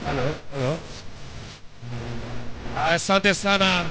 Halo. Asante sana.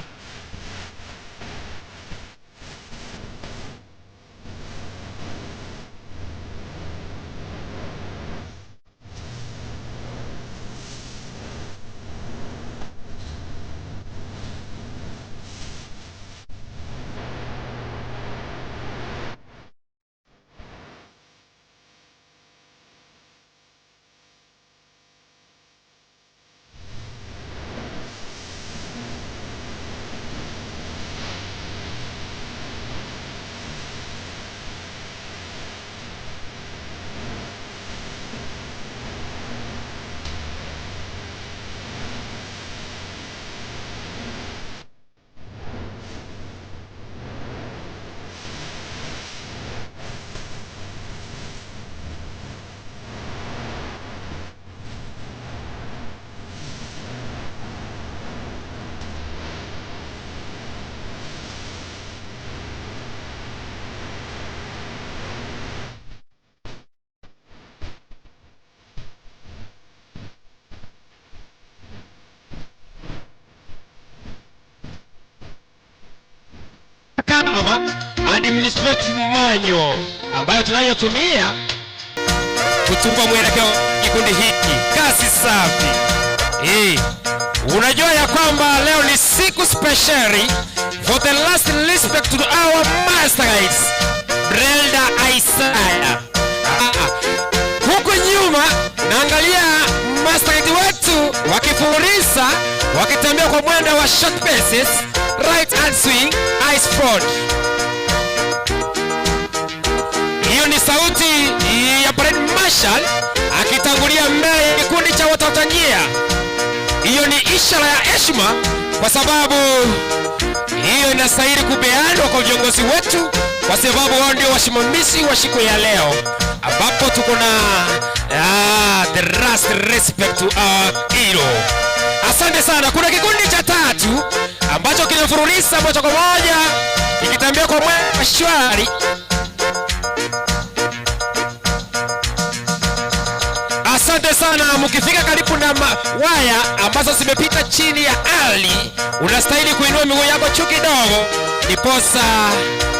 instruction manual ambayo tunayotumia kutupa mwelekeo kikundi hiki. Kazi safi. Unajua ya kwamba leo ni siku speciali for the last respect to our master guides Brelda Isaiah. Huko nyuma naangalia master guide wetu wakifurisa, wakitembea kwa mwendo wa short paces, right hand swing, eyes front. Hiyo ni sauti ya parade marshal akitangulia mbele kikundi cha Watatanzania. Hiyo ni ishara ya heshima kwa sababu hiyo inastahili kupeanwa kwa viongozi wetu, kwa sababu wao ndio wasimamizi wa siku ya leo, ambapo tuko na the last respect to our hero. Asante sana. Kuna kikundi cha tatu ambacho kinafurulisa moja kwa moja ikitembea kwa mwendo shwari. Asante sana. Mkifika karibu na waya ambazo zimepita chini ya ardhi, unastahili kuinua miguu yako juu kidogo ndiposa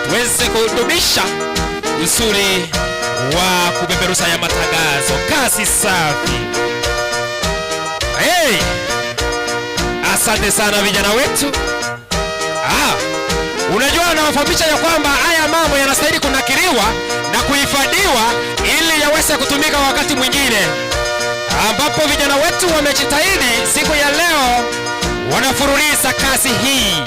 tuweze kudumisha usuri wa kupeperusha ya matangazo. Kazi safi. Asante sana vijana wetu. Unajua na wafahamisha ya kwamba haya mambo yanastahili kunakiliwa na kuhifadhiwa ili yaweze kutumika wakati mwingine, ambapo vijana wetu wamejitahidi siku ya leo wanafurulisa kazi hii.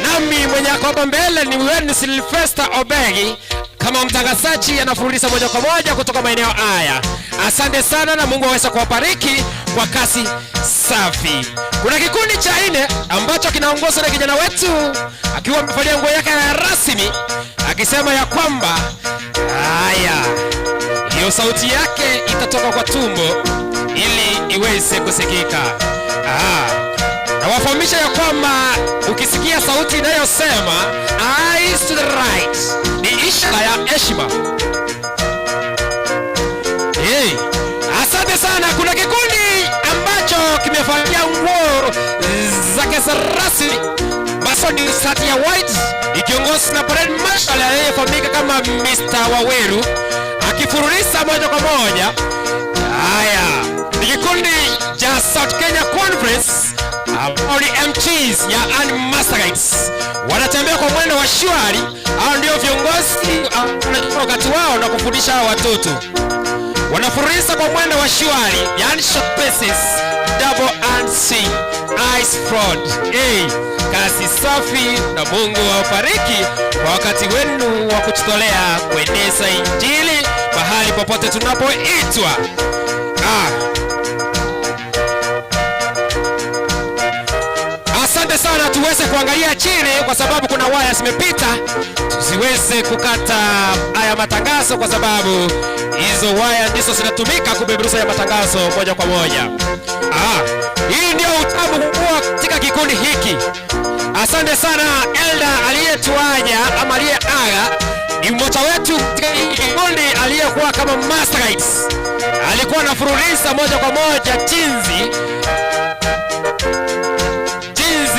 Nami mwenye akoba mbele ni Wen Sylvester Obegi kama mtangazaji anafurulisa moja kwa moja kutoka maeneo haya. Asante sana na Mungu aweze kuwabariki kwa kazi safi. Kuna kikundi cha 4 ambacho kinaongozwa na kijana wetu akiwa amevalia nguo yake ya rasmi akisema ya kwamba hiyo sauti yake itatoka kwa tumbo ili iweze kusikika. Na wafahamisha ya kwamba ukisikia sauti inayosema eyes to the right ni ishara ya heshima. Asante sana. Kuna kikundi ambacho kimevalia nguo zake za rasmi, basi ni shati ya white ikiongozwa na parade marshal anayefahamika kama Mr. Waweru akifurulisa moja kwa moja. Ni kikundi cha South Kenya Conference ambao ni MTs ya Master Guides. Wanatembea kwa mwendo wa shwari. Hao ndio viongozi wakati wao na kufundisha watoto. Wanafurulisa kwa mwendo wa shwari, yani short paces, double hand swing, eyes front. Kazi safi na Mungu awabariki kwa wakati wenu wa kujitolea kueneza Injili mahali popote tunapoitwa. Asante sana. Tuweze kuangalia chini kwa sababu kuna waya zimepita, tusiweze kukata haya matangazo kwa sababu hizo waya ndizo zinatumika kubeberusha ya matangazo moja kwa moja. Hii ndio utamu kwa katika kikundi hiki. Asante sana Elda aliyetuaja ama aliyeaga, ni mmoja wetu katika kikundi aliyekuwa kama Master Guides. Alikuwa anafurulisa moja kwa moja jinsi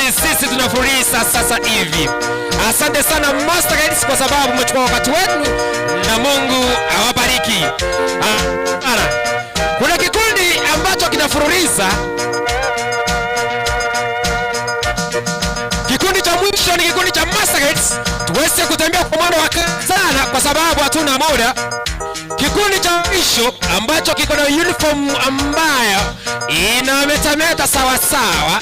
sisi tunafurulisa sasa hivi. Asante sana Master Guides kwa sababu mmechukua wakati wenu na Mungu awabariki. Kuna kikundi ambacho kinafurulisa. Kikundi cha mwisho ni kikundi cha Master Guides. Tuweze kutembea kwa mwendo wa kasi sana kwa sababu hatuna muda. Kikundi cha mwisho ambacho kiko na uniform ambayo inametameta sawa sawa.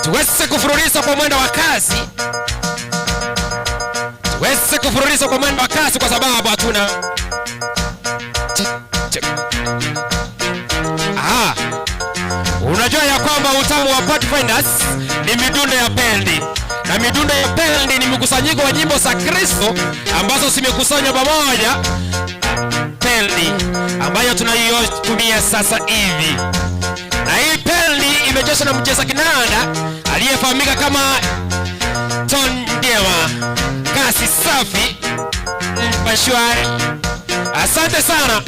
Tuweze kufurulisa kwa mwendo wa kasi. Tuweze kufurulisa kwa mwendo wa kasi kwa sababu hatuna. Unajua ya kwamba utamu wa Pathfinders ni midundo ya bendi. Na midundo ya bendi ni mkusanyiko wa nyimbo za Kristo ambazo zimekusanywa pamoja. Bendi ambayo tunaitumia sasa hivi. Na hii bendi imejeshwa na mcheza kinanda aliyefahamika kama Ton Dewa. Kazi safi Bashwari. Asante sana.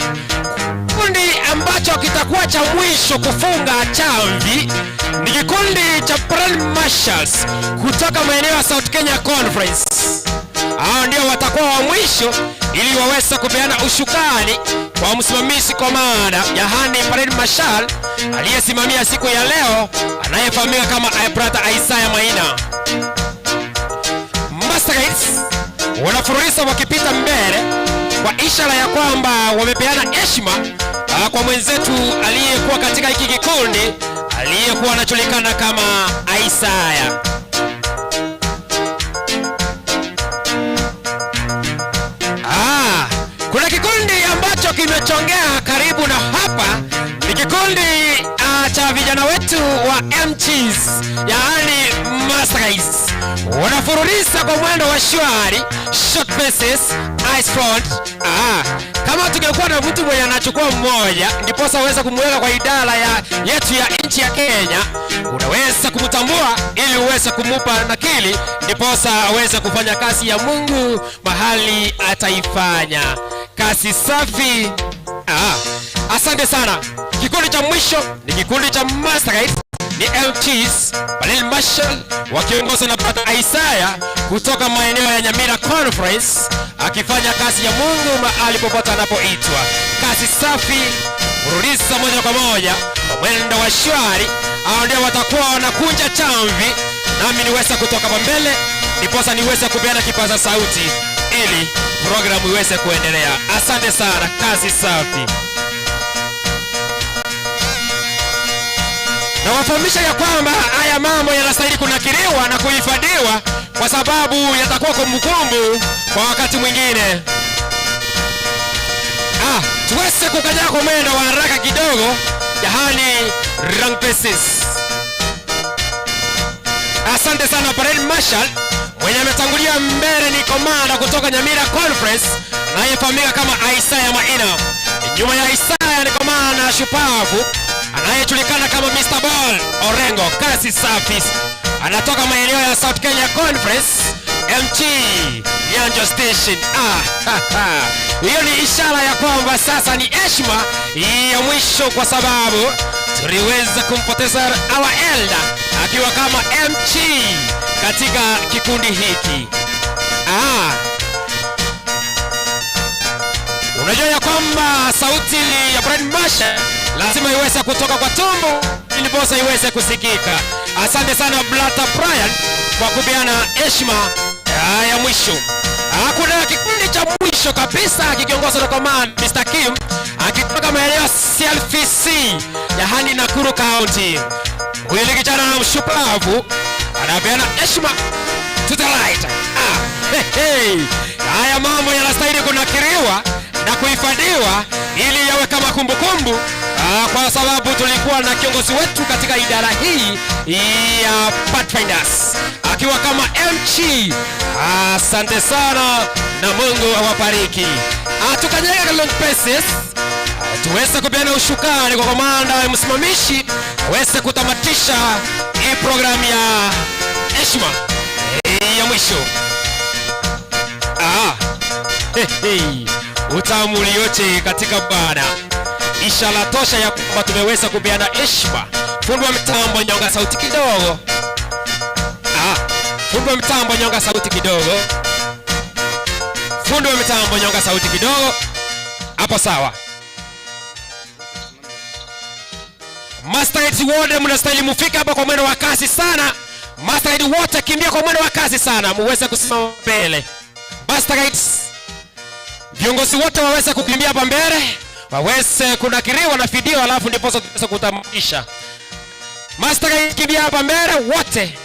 Kikundi ambacho kitakuwa cha mwisho kufunga chamvi ni kikundi cha Parade Marshals kutoka maeneo ya South Kenya Conference. Hao ndio watakuwa wa mwisho ili waweze kupeana ushukani kwa msimamizi komanda Yahani Parade Marshal aliyesimamia siku ya leo anayefahamika kama Brother Isaiah Maina. Master Guides wanafurisa wakipita mbele kwa ishara ya kwamba wamepeana heshima kwa mwenzetu aliyekuwa katika hiki kikundi aliyekuwa anajulikana kama Isaiah. Kuna kikundi ambacho kimechongea karibu na hapa, ni kikundi cha vijana wetu wa MTs, yaani Master Guides. Wanafurulisa kwa mwendo wa shwari, short paces, ice front. Kama tungekuwa na mtu mwenye anachukua mmoja ndiposa aweze kumweka kwa idara yetu ya nchi ya Kenya, unaweza kumtambua ili uweze kumupa nakili ndiposa aweze kufanya kazi ya Mungu mahali ataifanya. Kazi safi. Asante sana. Kikundi cha mwisho ni kikundi cha Master Guides, ni MTs Parade Marshal wakiongozwa na Brother Isaiah kutoka maeneo ya Nyamira Conference akifanya kazi ya Mungu mahali popote anapoitwa. Kazi safi, kurudisa moja kwa moja mwendo wa shwari. Hao ndio watakuwa wanakunja chamvi, nami niweza kutoka mbele ndiposa niweze kupeana kipaza sauti ili programu iweze kuendelea. Asante sana. Kazi safi. Na wafahamisha ya kwamba haya mambo yanastahili kunakiliwa na kuhifadhiwa kwa sababu yatakuwa kumbukumbu kwa wakati mwingine. Tuweze kukanyaga kwa mwendo wa haraka kidogo, yaani wrong paces. Asante sana Parade Marshal. Mwenye ametangulia mbele ni komanda kutoka Nyamira Conference anayefahamika kama Isaiah Maina. Nyuma ya Isaiah ni komanda shupavu anayejulikana kama Mr. Ball Orengo. Kazi safi. Anatoka maeneo ya South Kenya Conference, MT Nyanjo Station. Hiyo ni ishara ya kwamba sasa ni heshima ya mwisho kwa sababu tuliweza kumpoteza our elder akiwa kama MT katika kikundi hiki. Unajua ya kwamba sauti ya Parade Marshal lazima iweze kutoka kwa tumbo ili bosa iweze kusikika. Asante sana Brother Brian kwa kupeana heshima ya mwisho. Kuna kikundi cha mwisho kabisa kikiongozwa na command Mr. Kim akitoka maeneo CLFC yaani Nakuru County. Huyu ni kijana na mshupavu anapeana heshima to the light. Haya mambo yanastahili kunakiriwa na kuhifadhiwa ili yawe kama kumbukumbu, kwa sababu tulikuwa na kiongozi wetu katika idara hii ya Pathfinders akiwa kama MG. Asante sana na Mungu awabariki. Tukanyega long paces tuweze kupeana ushukani kwa komanda wa msimamishi aweze kutamatisha hii program ya heshima ya mwisho. Utamu ulioje katika bana. Ishara tosha ya kwamba tumeweza kupeana heshima. Fundi wa mitambo nyonga sauti kidogo. Fundi wa mitambo nyonga sauti kidogo. Fundi wa mitambo nyonga sauti kidogo. Hapo sawa. Master Guides wote mnastahili mufika hapa kwa mwendo wa kasi sana. Master Guides wote kimbia kwa mwendo wa kasi sana muweze kusimama mbele. Master Guides viongozi wote waweze kukimbia hapa mbele, waweze kunakiriwa na video alafu ndipo tuweze kutamatisha. Master Guides kimbia hapa mbele wote.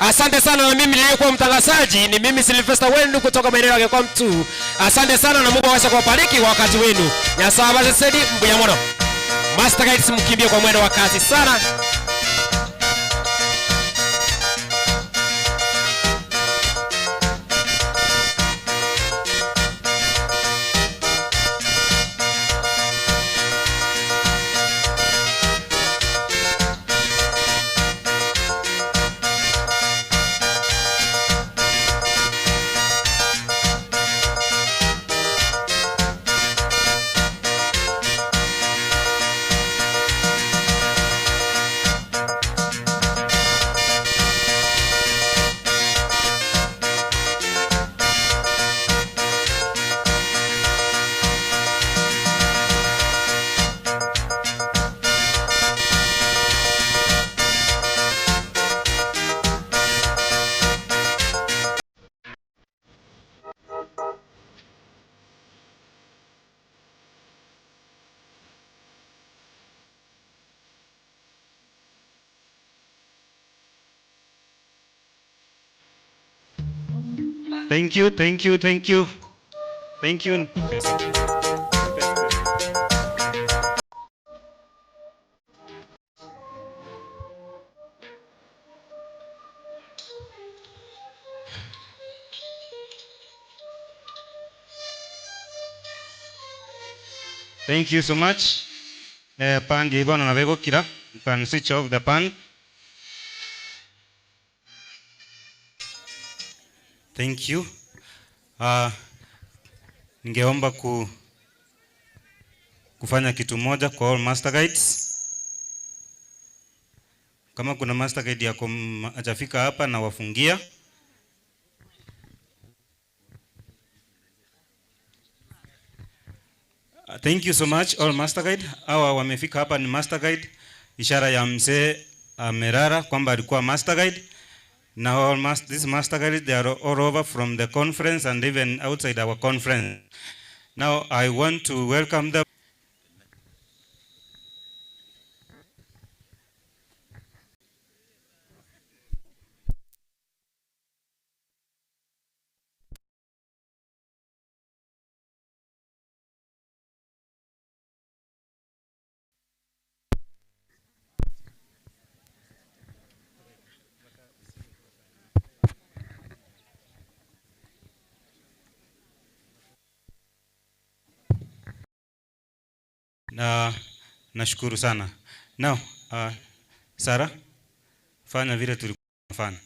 Asante sana na mimi niliyekuwa mtangazaji ni mimi Sylvester wenu kutoka maeneo ya Gekom 2. Asante sana na Mungu aweze kuwabariki wakati wenu. Nyasaba zesedi mbuya mono. Master Guides mkimbie kwa mwendo wa kasi sana. Thank you. Thank you so much. Pan Gibon and Avego Kira. You can switch off the pan. Thank you. Ningeomba kufanya kitu moja kwa all master guides. Kama kuna master guide yako hajafika hapa na wafungia. Thank you so much all master guide. Hawa wamefika hapa ni master guide. Ishara ya mzee Merara kwamba alikuwa master guide. Now these master guides, they are all over from the conference and even outside our conference. Now I want to welcome them. Nashukuru sana. Now, Sarah, fanya vile tulikuwa tunafanya.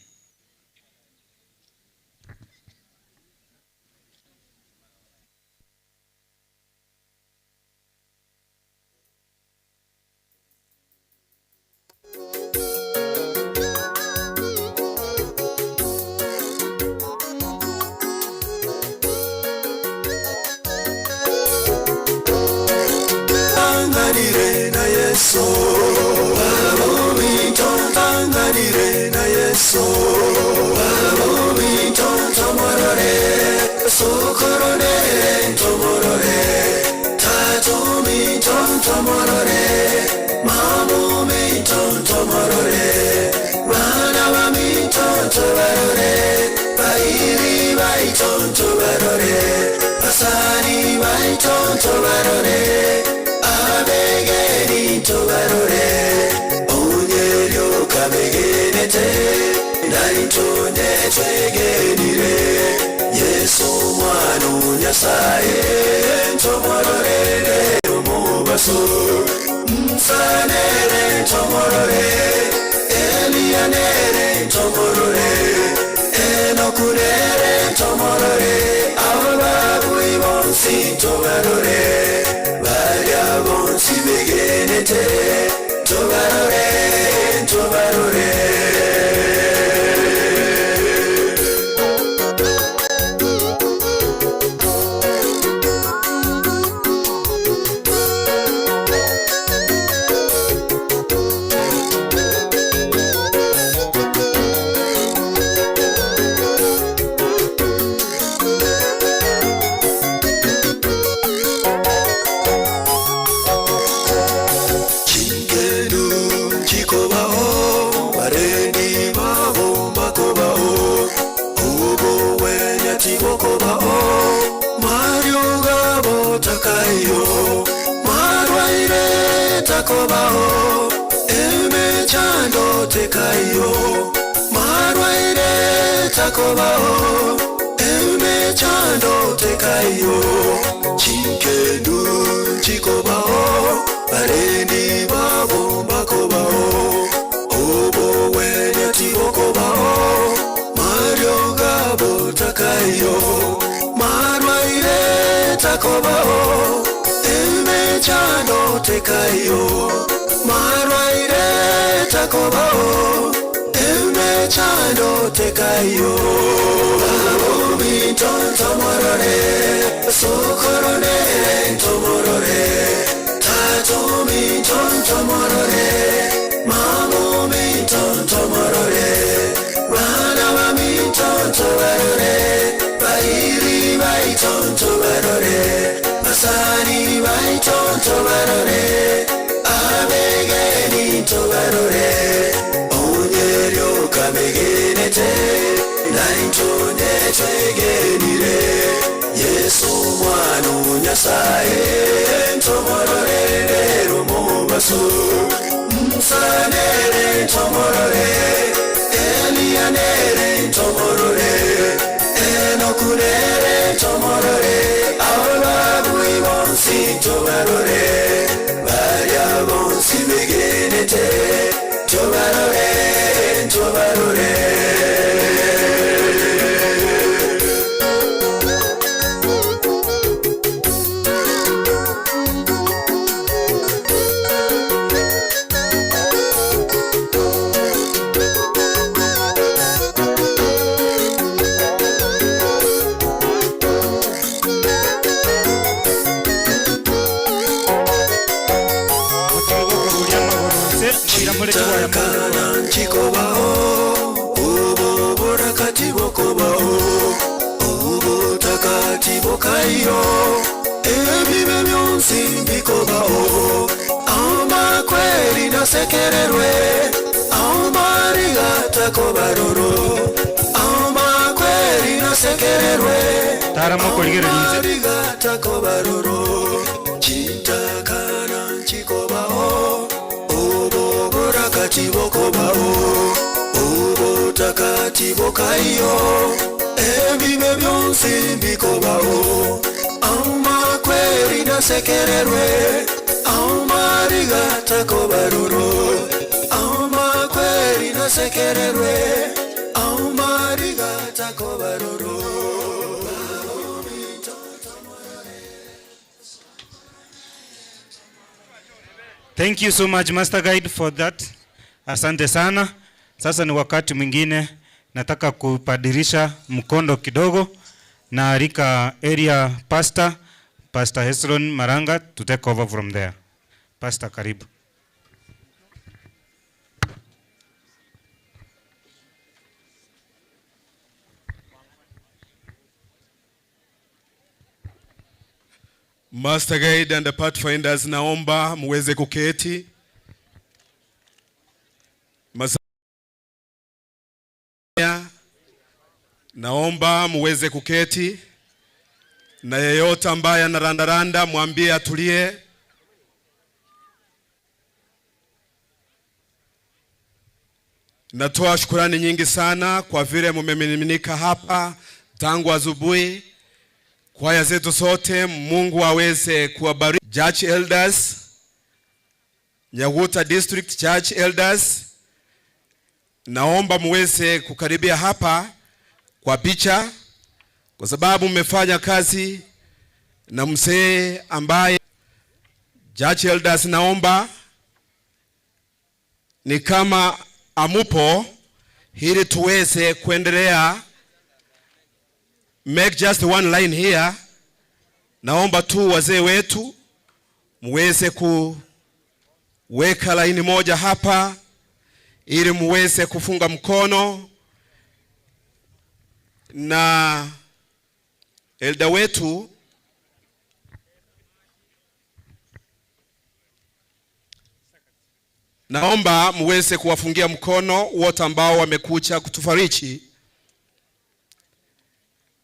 Onye ryo kamegene te, na intonye twege Nyasaye tomorore rumobaso Musanere tomorore Elianere tomorore Enokunere tomorore Ababu ibonsi tomarore Varia bonsi begenete tomarore tomarore Chitakana chikobao Ubo borakati bokobao Ubo takati bokairo Ebibe myonsi mbikobao Ama kweli na sekererwe Ama rigata kobaroro Ama kweli na sekererwe Ama rigata kobaroro Chitakana chikobao Takatibo bao, ubo takatibo kayo, ebibe byonsi mbiko bao, auma kweli na sekererwe, auma rigata kobaruro, auma kweli na sekererwe, auma rigata kobaruro. Thank you so much Master Guide for that. Asante sana. Sasa ni wakati mwingine nataka kupadirisha mkondo kidogo na alika area Pastor Hezron Maranga to take over from there. Pastor, karibu. Master Guide and the Pathfinders, naomba muweze kuketi. Naomba muweze kuketi, na yeyote ambaye anarandaranda mwambie atulie. Natoa shukrani nyingi sana kwa vile mmemiminika hapa tangu asubuhi. Kwaya zetu sote, Mungu aweze kuwabariki. Church elders, Nyaguta District Church elders, naomba muweze kukaribia hapa kwa picha, kwa sababu mmefanya kazi na mzee ambaye. Church elders, naomba ni kama amupo ili tuweze kuendelea. Make just one line here. Naomba tu wazee wetu muweze kuweka line moja hapa ili muweze kufunga mkono na elder wetu. Naomba muweze kuwafungia mkono wote ambao wamekuja kutufariji.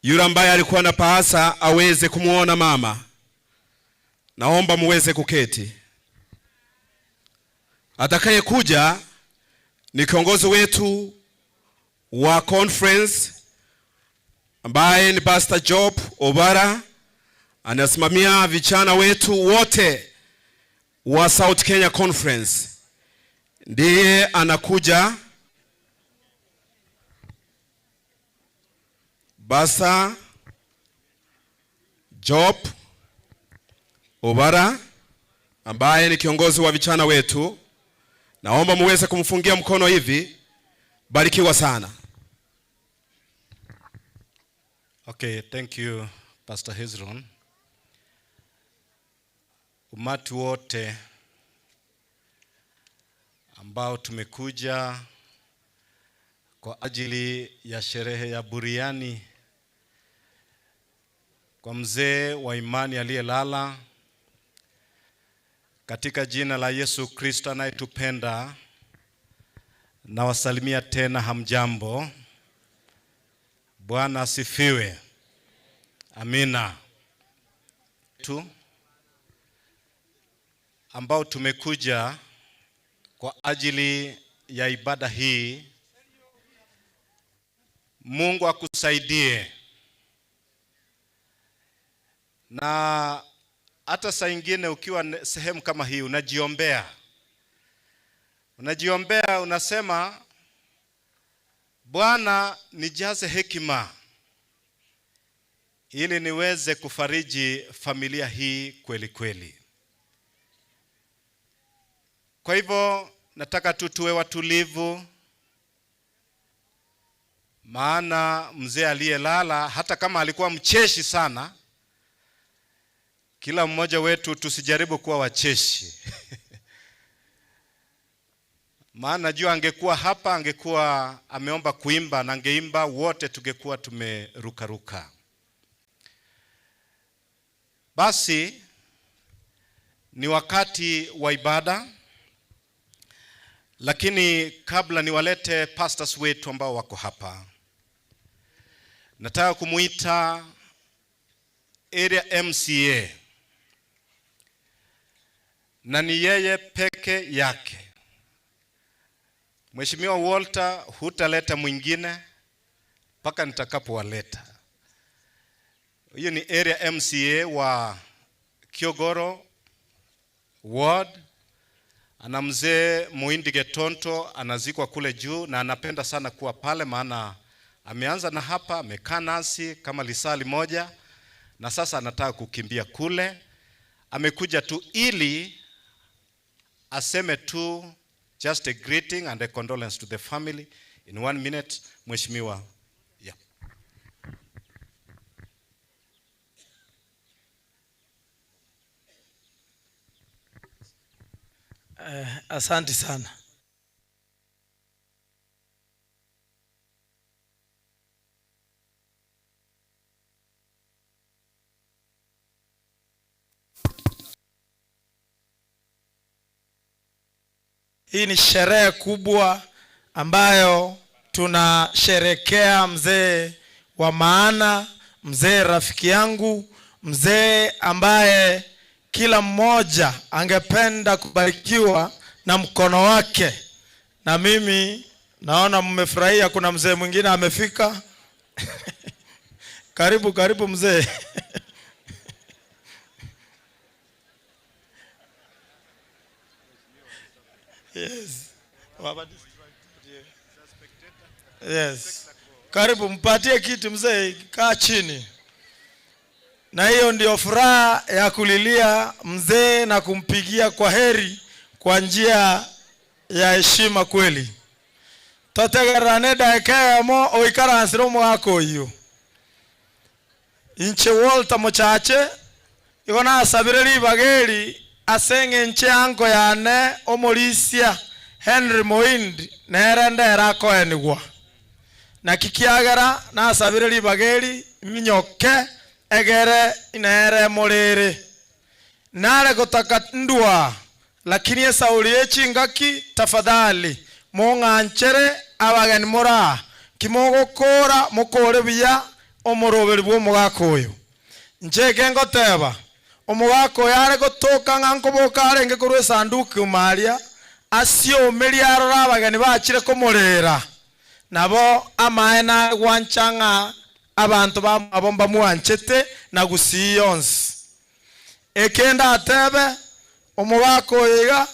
Yule ambaye alikuwa na paasa aweze kumuona mama. Naomba muweze kuketi. Atakaye kuja ni kiongozi wetu wa conference ambaye ni Pastor Job Obara, anasimamia vijana wetu wote wa South Kenya Conference. Ndiye anakuja. Pastor Job Obara ambaye ni kiongozi wa vijana wetu. Naomba muweze kumfungia mkono hivi. Barikiwa sana. Okay, thank you Pastor Hezron. Umati wote ambao tumekuja kwa ajili ya sherehe ya buriani kwa mzee wa imani aliyelala, katika jina la Yesu Kristo anayetupenda, na wasalimia tena hamjambo. Bwana asifiwe. Amina. tu ambao tumekuja kwa ajili ya ibada hii. Mungu akusaidie. Na hata saa ingine ukiwa sehemu kama hii unajiombea. Unajiombea, unasema Bwana nijaze hekima ili niweze kufariji familia hii kweli kweli. Kwa hivyo nataka tuwe watulivu, maana mzee aliyelala hata kama alikuwa mcheshi sana, kila mmoja wetu tusijaribu kuwa wacheshi. Maana najua angekuwa hapa, angekuwa ameomba kuimba na angeimba, wote tungekuwa tumerukaruka. Basi ni wakati wa ibada, lakini kabla niwalete pastors wetu ambao wako hapa, nataka kumuita area MCA, na ni yeye peke yake. Mheshimiwa Walter, hutaleta mwingine mpaka nitakapowaleta. Huyo ni area MCA wa Kiogoro Ward. Ana mzee Muindi Getonto, anazikwa kule juu na anapenda sana kuwa pale, maana ameanza na hapa, amekaa nasi kama lisali moja na sasa anataka kukimbia kule. Amekuja tu ili aseme tu just a greeting and a condolence to the family in 1 minute. Mheshimiwa. Yeah. Asante sana. Hii ni sherehe kubwa ambayo tunasherekea mzee wa maana, mzee rafiki yangu, mzee ambaye kila mmoja angependa kubarikiwa na mkono wake. Na mimi naona mmefurahia, kuna mzee mwingine amefika. Karibu mzee. Yes. Yes. Karibu, mpatie kitu mzee, kaa chini. Na hiyo ndio furaha ya kulilia mzee na kumpigia kwa heri kwa njia ya heshima kweli. Totegerane daike mo oikaransiro mwako hiyo. Inche Walter Muchache igona asabireri bageri asenge nche anko yane omorisia Henry Moindi nerendera koenigwa. Na kikiagera na asabireri bageri minyoke egere inere morere nare gotaka ndua, lakini esauli echingaki tafadhali monganchere abageni mora kimogokora mukore biya omoroberi bwo mugakoyo njege ngoteba omugako yare gotoka nganko bokare nge korwe sanduku maria asio meliaro abageni bachire komorera nabo amaena gwanchanga abantu abomba muanchete na gusiyonsi ekenda atebe omubako yiga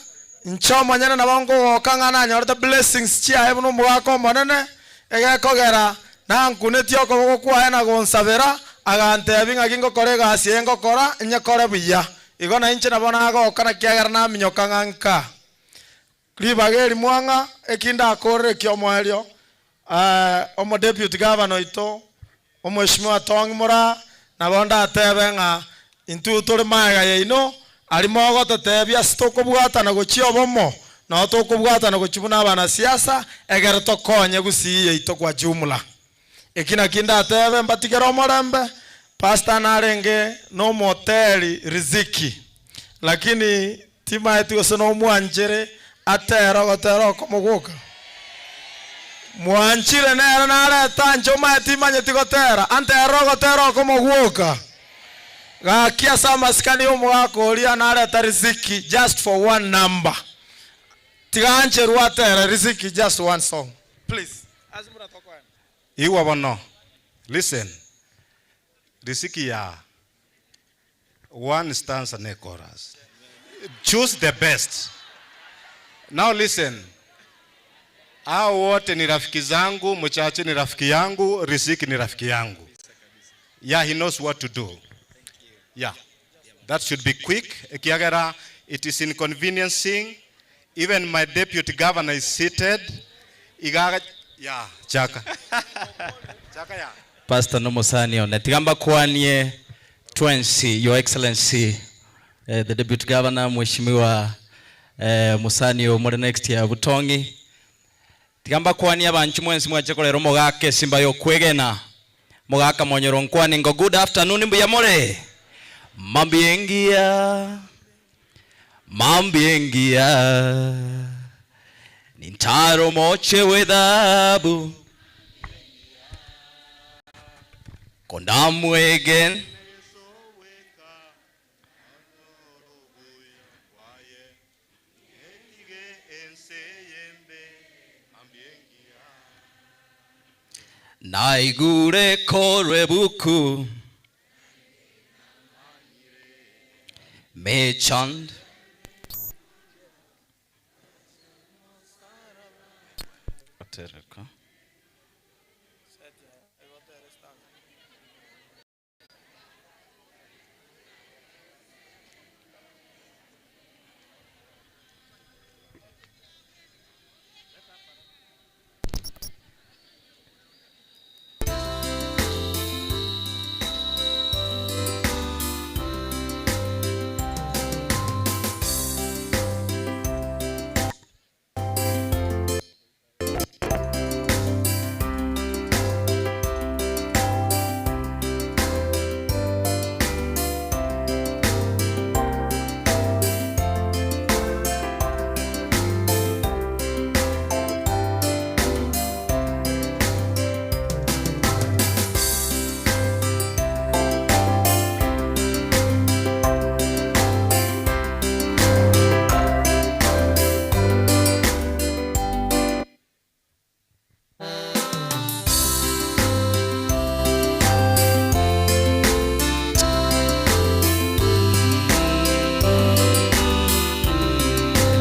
nchomo nyana nabongo okangana nyorta blessings chia hebu omubako monene egekogera nankunetio ko kwa na gonsabera agante binga kingo korega asiengo kora nyakore biya igona inche nabona ago kana kiagera na minyoka nganka libageri mwanga ekinda akore kiomoelio omo deputy governor ito omweshimiwa Tongmora na bonda atebe nga intu turi maega yeino alimo gototebia sitokobwata na gochio bomo na tokobwata na gochibuna abana siasa egere tokonye gusiye ito kwa jumla ekina kinda atebe mbatigero morembe pastor narenge no moteli riziki lakini tima yetu sono mwanjere atero gotero komogoka mwanchire nere nare tanjo matima nyetigotera antero gotero komogwoka Gakia sama skani umwako ulia naleta riziki just for one number. Tiganje ruatera riziki just one song. Please. Iwa bono. Listen. Riziki ya one stanza ne chorus. Choose the best. Now listen. Hao wote ni rafiki zangu, mchache ni rafiki yangu, riziki ni rafiki yangu. Yeah, he knows what to do. Yeah. That should be quick. Kiagera, it is inconveniencing. Even my deputy governor is seated. Igaga, yeah, chaka. Chaka ya. Pastor Nomosani on Tigamba Kwanye Twensi, Your Excellency, the Deputy Governor Mheshimiwa Musanio more next year Butongi. Tigamba Kwanye abanchi mwensi mwachekolero mogake simba yo kwegena. Mogaka Monyoro Nkwani ngo good afternoon mbuyamore. Mambiengia. Nintaro moche wedhabu. Kondamu again. Naigure korebuku. Mechand. Atereka.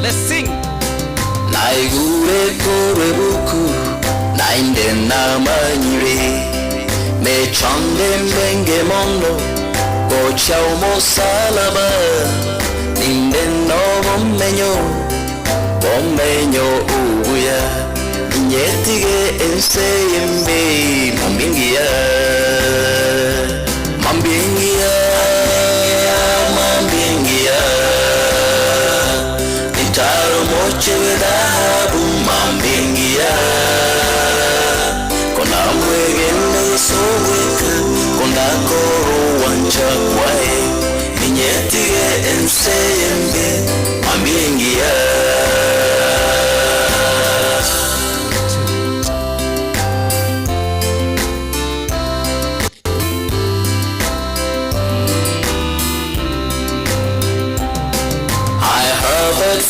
Let's sing. Naigure korebuku nainde namanyire mechande mbenge mondo gocha umosalaba ninde no bommenyo ubuya inyetige enseyembe mambingia nitaro moche wedhabu mambingia kona mwegende soweka kona koro wancha kwae inyetige enseyembe mambingia.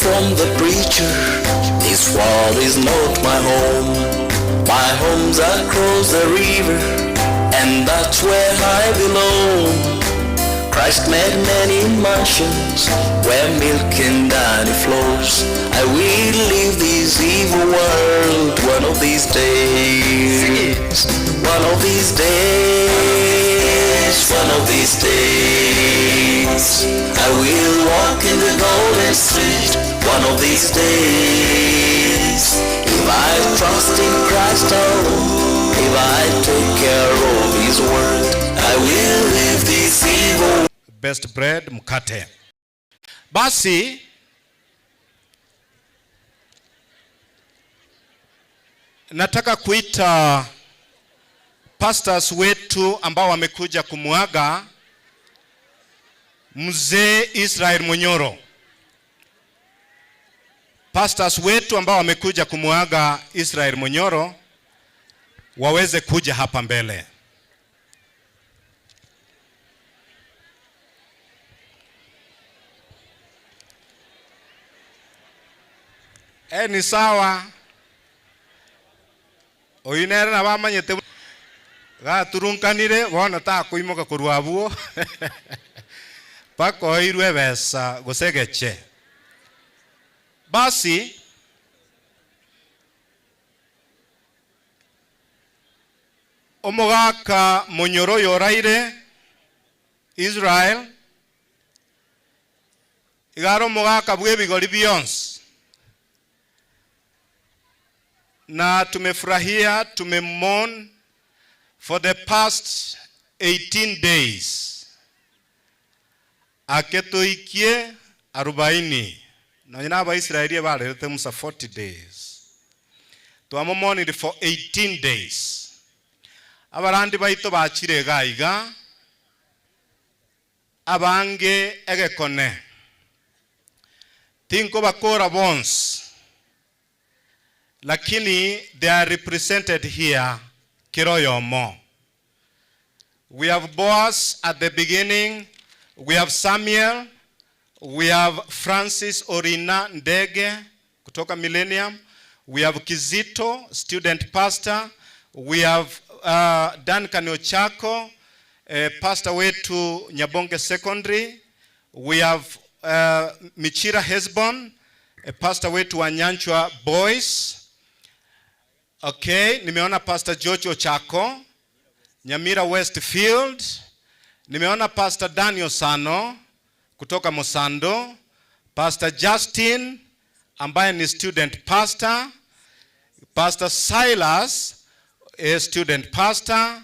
From the preacher, this world is not my home. My home's across the river, and that's where I belong. Christ made many mansions where milk and honey flows. I will leave this evil world one of these days. One of these days. One of these days. I will walk in the golden street. One of these days. If I trust in Christ alone, if I take care of His word, I will live this evil. Best bread mkate. Basi nataka kuita pastors wetu ambao wamekuja kumuaga Mzee Israel Munyoro. Pastors wetu ambao wamekuja kumuaga Israel Munyoro waweze kuja hapa mbele. Ni sawa. Oinera na bamanyete gaturunkanire bona ta kuimoka kurwabuo. Pako irwe besa gosegeche. Basi omogaka Munyoro yoraire Israel igaro omogaka bwebigori bionse na tumefurahia, tumemon for the past 18 days aketoikie 40 na nyina ba Israeli barete musa 40 days tuamomonire for 18 days. Abarandi baito bachire gaiga abange egekone tinko bakora bonds, lakini they are represented here kiroyomo. We have Boaz at the beginning, we have Samuel, we have Francis Orina Ndege kutoka Millennium, we have Kizito, student pastor, we have Duncan Ochako, pastor wetu Nyabonge Secondary, we have Michira Hesbon, pastor wetu wa Nyanchwa Boys. Okay, nimeona pastor George Ochako, Nyamira Westfield, nimeona pastor Daniel Sano kutoka Mosando, pastor Justin ambaye ni student pastor, pastor Silas a student pastor,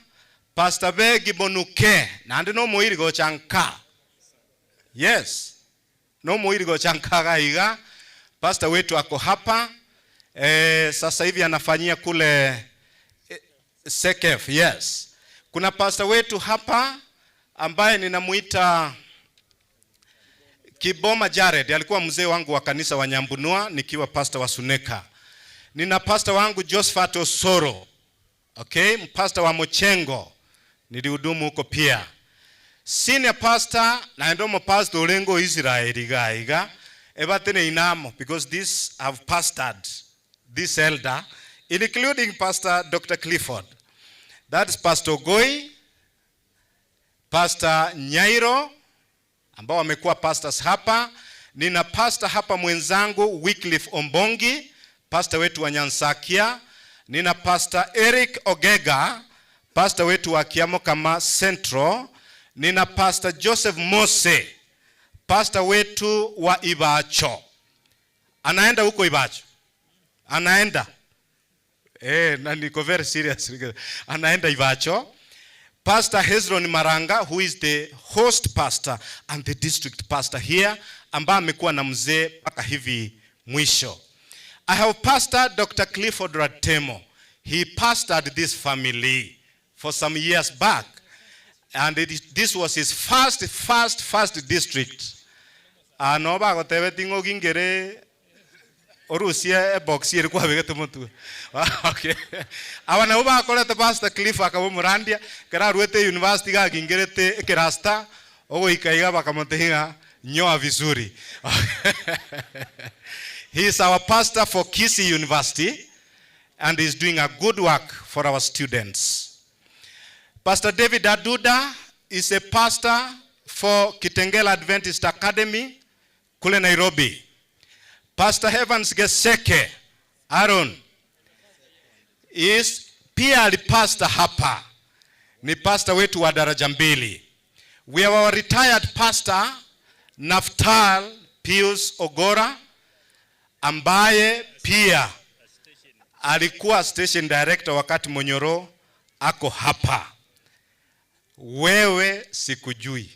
pastor Begi Bonuke na ndi no muiri go chanka. Yes, no muiri go chanka gaiga. Pastor wetu ako hapa sasa hivi anafanyia kule Sekef. Yes, kuna pastor wetu hapa ambaye ninamuita Kiboma Jared, alikuwa mzee wangu wa kanisa wa Nyambunua nikiwa pastor wa Suneka. Nina pastor wangu Josephat Osoro, okay, pastor wa Mochengo, nilihudumu huko pia. Senior pastor na ndomo pastor Olengo Israeli gaiga ebatene inamo, because this have pastored this elder, including Pastor Dr. Clifford. That's Pastor Goi, Pastor Nyairo ambao wamekuwa pastors hapa. Nina pastor hapa mwenzangu Wycliffe Ombongi, pastor wetu wa Nyansakia. Nina pastor Eric Ogega, pastor wetu wa Kiamo kama Central. Nina pastor Joseph Mose, pastor wetu wa Ibacho. Anaenda huko Ibacho. Anaenda. Na niko very serious. Anaenda Ibacho. Pastor Hezron Maranga, who is the host pastor and the district pastor here, ambaye amekuwa na mzee mpaka hivi mwisho. I have Pastor Dr. Clifford Ratemo. He pastored this family for some years back, and this was his first district. Anoba gotebe tingo gingere orusia box iri kwa bege tumutu. Okay. Awana uba kolete Pastor Cliff akabo murandia kara ruete university ga gingerete kerasta ogo ikaiga bakamotehinga nyoa vizuri. He is our pastor for Kisii University and is doing a good work for our students. Pastor David Aduda is a pastor for Kitengela Adventist Academy kule Nairobi. Pastor Evans Geseke Aaron is pia pastor hapa, ni pastor wetu wa daraja mbili. We have our retired pastor Naftal Pius Ogora ambaye pia alikuwa station director wakati Munyoro ako hapa. Wewe sikujui,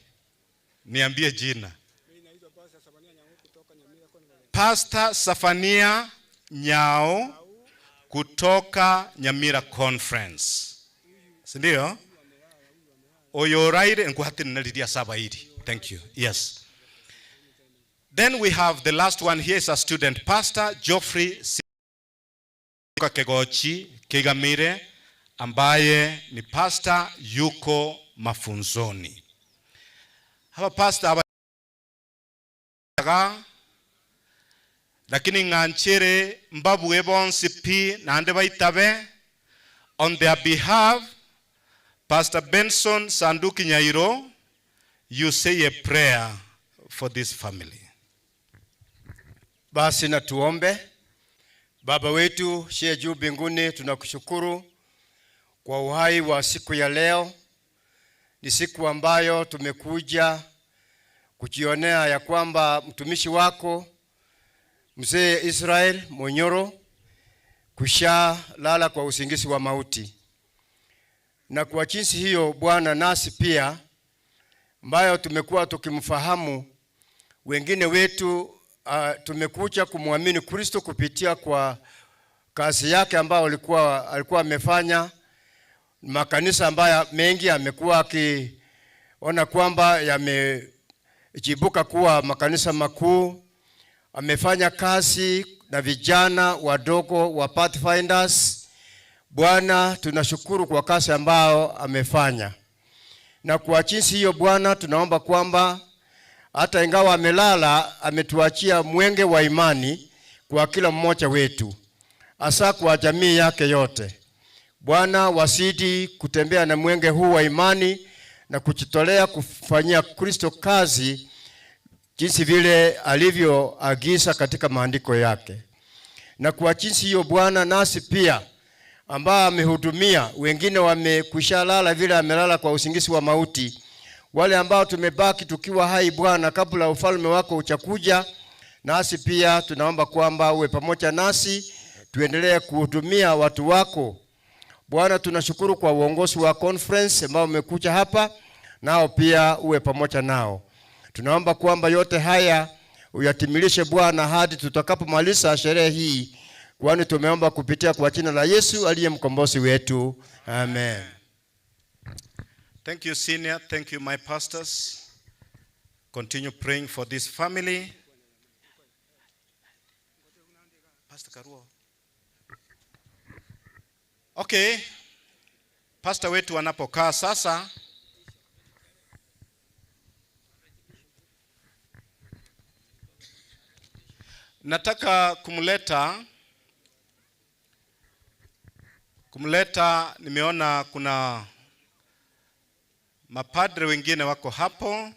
niambie jina. Pastor Safania Nyao kutoka Nyamira Conference. Sindio? Oyoraire nkuhati nalidia saba hili. Thank you. Yes. Then we have the last one here is a student pastor, Geoffrey Kegochi Kegamire, ambaye ni pastor yuko mafunzoni. Hapa pastor lakini nganchere mbabu ebonsi pi nande baitabe. On their behalf, Pastor Benson Sanduki Nyairo, you say a prayer for this family. Basi na tuombe. Baba wetu shiye juu mbinguni, tunakushukuru kwa uhai wa siku ya leo. Ni siku ambayo tumekuja kujionea ya kwamba mtumishi wako mzee Israel Monyoro kusha lala kwa usingizi wa mauti. Na kwa jinsi hiyo Bwana, nasi pia ambayo tumekuwa tukimfahamu, wengine wetu tumekuja kumwamini Kristo kupitia kwa kazi yake ambayo alikuwa amefanya. Makanisa ambayo mengi amekuwa akiona kwamba yamejibuka kuwa makanisa makuu. Amefanya kazi na vijana wadogo wa Pathfinders. Bwana, tunashukuru kwa kazi ambayo amefanya. Na kwa jinsi hiyo Bwana, tunaomba kwamba hata ingawa amelala, ametuachia mwenge wa imani kwa kila mmoja wetu, hasa kwa jamii yake yote. Bwana, wasidi kutembea na mwenge huu wa imani na kujitolea kufanyia Kristo kazi jinsi vile alivyoagiza katika maandiko yake. Na kwa jinsi hiyo Bwana, nasi pia ambao amehudumia, wengine wamekwishalala vile amelala kwa usingizi wa mauti, wale ambao tumebaki tukiwa hai Bwana, kabla ufalme wako uchakuja, nasi pia tunaomba kwamba uwe pamoja nasi, tuendelee kuhudumia watu wako. Bwana, tunashukuru kwa uongozi wa conference ambao umekuja hapa, nao pia uwe pamoja nao. Tunaomba kwamba yote haya uyatimilishe Bwana hadi tutakapomaliza sherehe hii, kwani tumeomba kupitia kwa jina la Yesu aliye mkombozi wetu. Amen. Thank you, senior. Thank you, my pastors. Continue praying for this family. Pastor Karuo. Okay. Pastor wetu wanapokaa sasa, nataka kumleta, nimeona kuna mapadre wengine wako hapo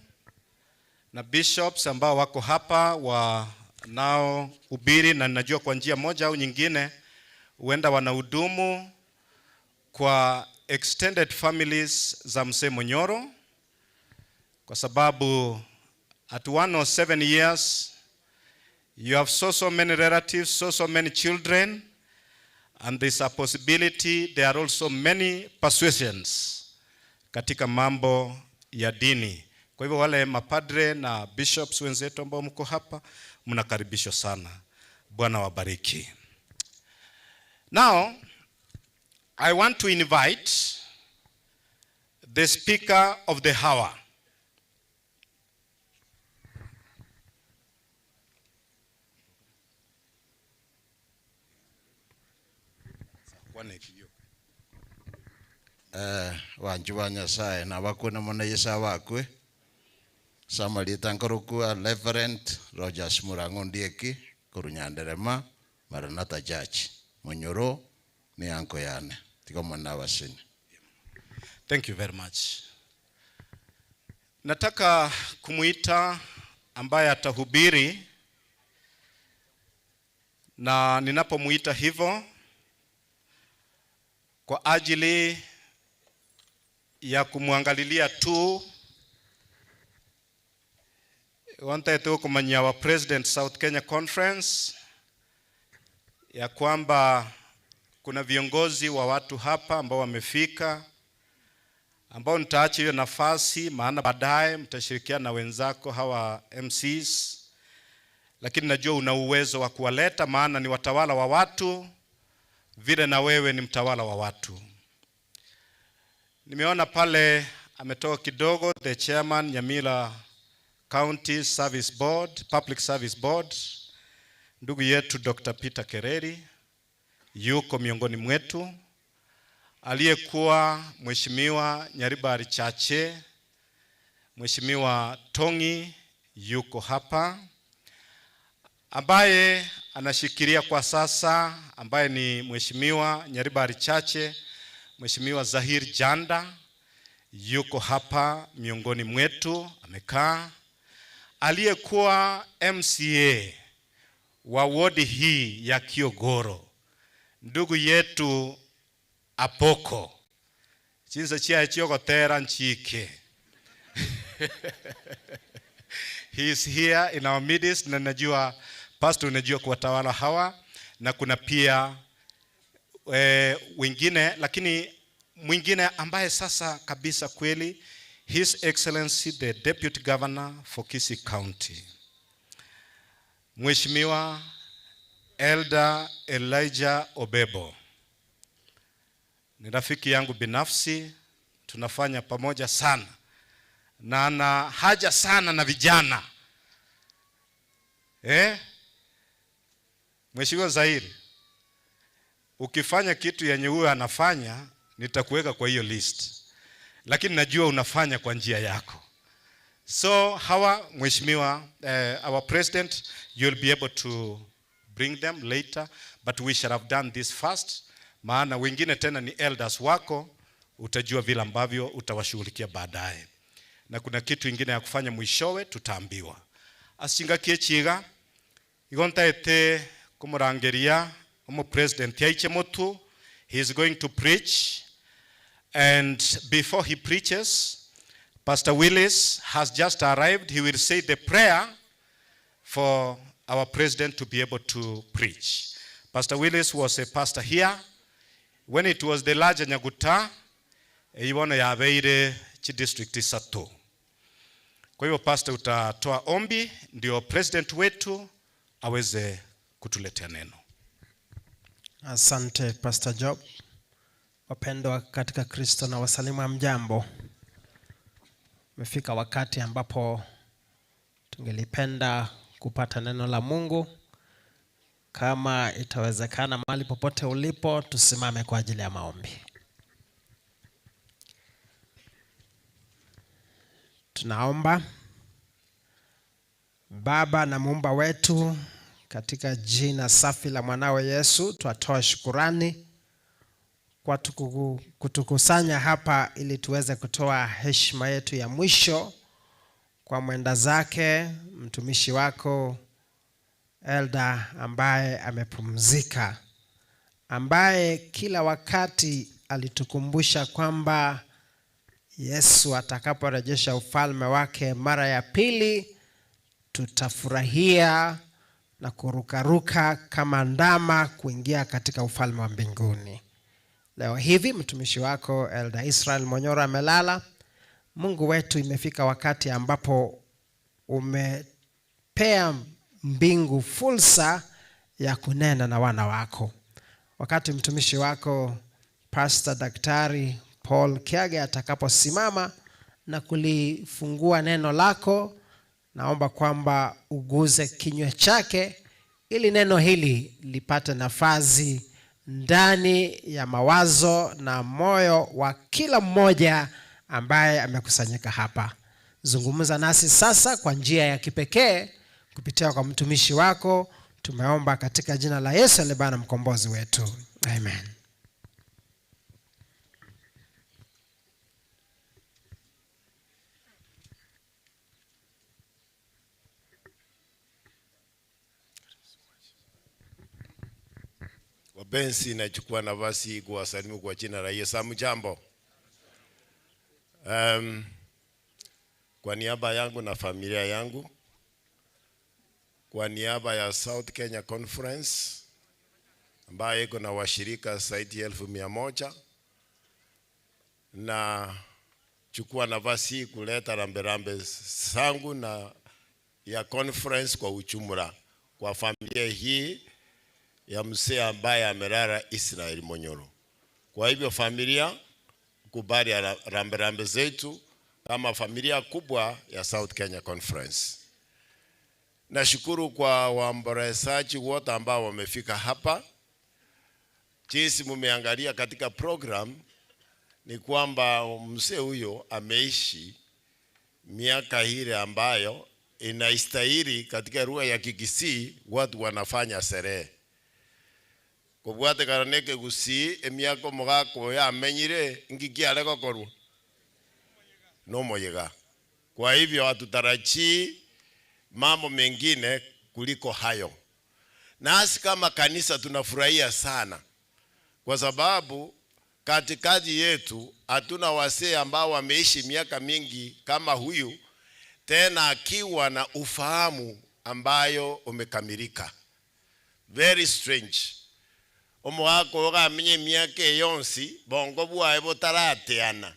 na bishops ambao wako hapa wanao ubiri, na ninajua kwa njia moja au nyingine huenda wanahudumu kwa extended families za mzee Monyoro, kwa sababu at 107 years you have so many relatives, so many children, and there's a possibility there are also many persuasions katika mambo ya dini. Kwa hivyo wale mapadre na bishops wenzetu ambao mko hapa, mnakaribishwa sana. Bwana wabariki. Now, I want to invite the speaker of the hour. Wanjuwa Nyasaye na wakuna mwana Yesa wakwe Samalita nkorokua Reverend Rogers Murango Ndieki Kurunyanderema Maranatha Church Monyoro ni anko yane tiko mwana wasini. Thank you very much. Nataka kumuita ambaye atahubiri, na ninapomuita hivyo kwa ajili ya kumwangalilia tu, wantaeto kumanya wa President South Kenya Conference ya kwamba kuna viongozi wa watu hapa ambao wamefika, ambao nitaacha hiyo nafasi, maana baadaye mtashirikiana na wenzako hawa MCs, lakini najua una uwezo wa kuwaleta, maana ni watawala wa watu vile na wewe ni mtawala wa watu. Nimeona pale ametoka kidogo the chairman Nyamira County Service Board, Public Service Board, ndugu yetu Dr. Peter Kereri yuko miongoni mwetu, aliyekuwa Mheshimiwa Nyaribari Chache, Mheshimiwa Tongi yuko hapa, ambaye anashikilia kwa sasa, ambaye ni Mheshimiwa Nyaribari Chache, Mheshimiwa Zahir Janda yuko hapa miongoni mwetu amekaa. Aliyekuwa MCA wa wodi hii ya Kiogoro, ndugu yetu Apoko chinza chia chiogotera nchike. He is here in our midst, na najua pastor unajua kuwatawala hawa, na kuna pia wengine, lakini mwingine ambaye sasa kabisa kweli, His Excellency the Deputy Governor for Kisii County, Mheshimiwa Elder Elijah Obebo. Ni rafiki yangu binafsi, tunafanya pamoja sana, na ana haja sana na vijana. Mheshimiwa Zahiri, ukifanya kitu yenye huyo anafanya, nitakuweka kwa hiyo list, lakini najua unafanya kwa njia yako. So hawa Mheshimiwa our president, you'll be able to bring them later, but we should have done this first, maana wengine tena ni elders wako, utajua vile ambavyo utawashughulikia baadaye, na kuna kitu ingine ya kufanya mwishowe tutaambiwa. Asinga kiechiga igontaete kumurangeria omo president yaiche motu. He is going to preach, and before he preaches, Pastor Willis has just arrived. He will say the prayer for our president to be able to preach. Pastor Willis was a pastor here when it was the large Nyaguta iwana ya Beire chi district isatu. Kwa hivyo pastor, utatoa ombi ndio president wetu aweze kutuletea neno. Asante Pastor Job. Wapendwa katika Kristo na wasalimu hamjambo. Umefika wakati ambapo tungelipenda kupata neno la Mungu. Kama itawezekana, mahali popote ulipo, tusimame kwa ajili ya maombi. Tunaomba. Baba na Muumba wetu, katika jina safi la mwanawe Yesu, twatoa shukurani kwa kutukusanya hapa ili tuweze kutoa heshima yetu ya mwisho kwa mwenda zake mtumishi wako Elder ambaye amepumzika, ambaye kila wakati alitukumbusha kwamba Yesu atakaporejesha ufalme wake mara ya pili, tutafurahia na kurukaruka kama ndama kuingia katika ufalme wa mbinguni. Leo hivi mtumishi wako Elder Israel Monyoro amelala. Mungu wetu, imefika wakati ambapo umepea mbingu fursa ya kunena na wana wako. Wakati mtumishi wako Pastor Daktari Paul Kiage atakaposimama na kulifungua neno lako, naomba kwamba uguze kinywa chake ili neno hili lipate nafasi ndani ya mawazo na moyo wa kila mmoja ambaye amekusanyika hapa. Zungumza nasi sasa kwa njia ya kipekee kupitia kwa mtumishi wako. Tumeomba katika jina la Yesu aliye Bwana mkombozi wetu. Amen. Wapenzi, nachukua nafasi kuwasalimu kwa jina la Yesu. Hamjambo. Kwa niaba yangu na familia yangu, kwa niaba ya South Kenya Conference ambayo iko na washirika zaidi ya 1,100, na chukua nafasi kuleta rambirambi zangu na ya conference kwa ujumla kwa familia hii ya mzee ambaye amelala Israel Monyoro. Kwa hivyo familia, kubali rambirambi zetu kama familia kubwa ya South Kenya Conference. Nashukuru kwa waombolezaji wote ambao wamefika hapa. Jinsi mumeangalia katika program ni kwamba mzee huyo ameishi miaka ile ambayo inaistahili katika lugha ya Kikisii watu wanafanya sherehe. Kubwate karaneke gusi emiako mugako ya menyire ngikiale gokorwa no moyega. Kwa hivyo hatutarajii mambo mengine kuliko hayo. Nasi kama kanisa tunafurahia sana kwa sababu katikati yetu hatuna wasee ambao wameishi miaka mingi kama huyu, tena akiwa na ufahamu ambayo umekamilika. Very strange. Omo wako gamenye miaka yonsi bongo bwae botarateana.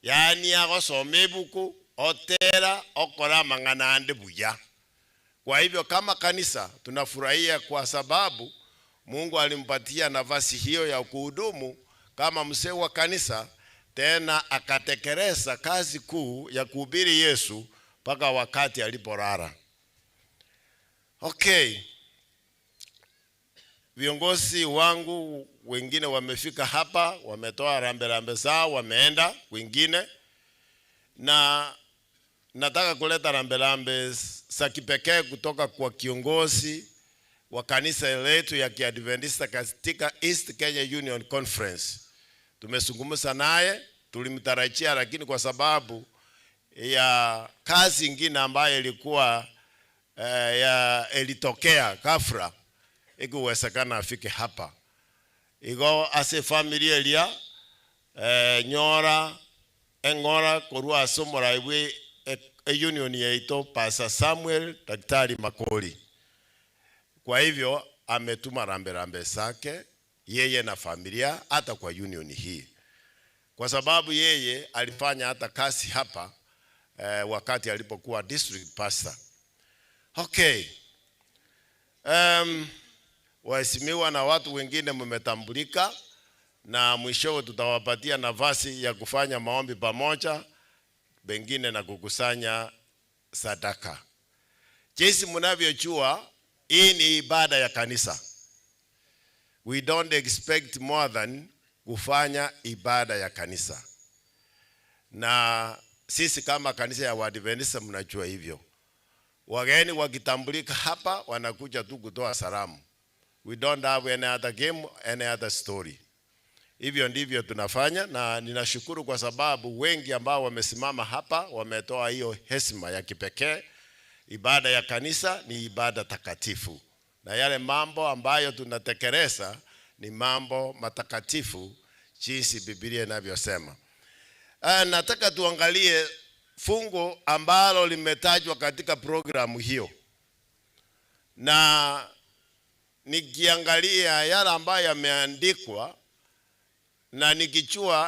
Yani agosoma ebuku otera okora mang'ana ande buya. Kwa hivyo kama kanisa tunafurahia kwa sababu Mungu alimpatia nafasi hiyo ya kuhudumu kama mzee wa kanisa, tena akatekeleza kazi kuu ya kuhubiri Yesu mpaka wakati aliporara. Okay. Viongozi wangu wengine wamefika hapa, wametoa rambe zao, wameenda kwingine, na nataka kuleta rambe za kipekee kutoka kwa kiongozi wa kanisa letu ya Kiadventista katika East Kenya Union Conference. Tumezungumza naye, tulimtarajia, lakini kwa sababu ya kazi nyingine ambayo ilikuwa ilitokea ghafla, ikuwezekana afike hapa. Igo ase familia elia nyora engora korwa asomora iwe union yeito Pastor Samuel Daktari Makoli. Kwa hivyo ametuma rambe zake yeye na familia hata kwa union hii, kwa sababu yeye alifanya hata kazi hapa wakati alipokuwa district pastor. Okay. Waheshimiwa na watu wengine mmetambulika, na mwishowe tutawapatia nafasi ya kufanya maombi pamoja, bengine na kukusanya sadaka. Jinsi mnavyojua, hii ni ibada ya kanisa. We don't expect more than kufanya ibada ya kanisa. Na sisi kama kanisa ya Waadventista mnajua hivyo. Wageni wakitambulika hapa wanakuja tu kutoa salamu. We don't have any other game, any other story. Hivyo ndivyo tunafanya, na ninashukuru kwa sababu wengi ambao wamesimama hapa wametoa hiyo heshima ya kipekee. Ibada ya kanisa ni ibada takatifu, na yale mambo ambayo tunatekeleza ni mambo matakatifu jinsi Biblia inavyosema. Nataka tuangalie fungu ambalo limetajwa katika programu hiyo, na nikiangalia yale ambayo yameandikwa na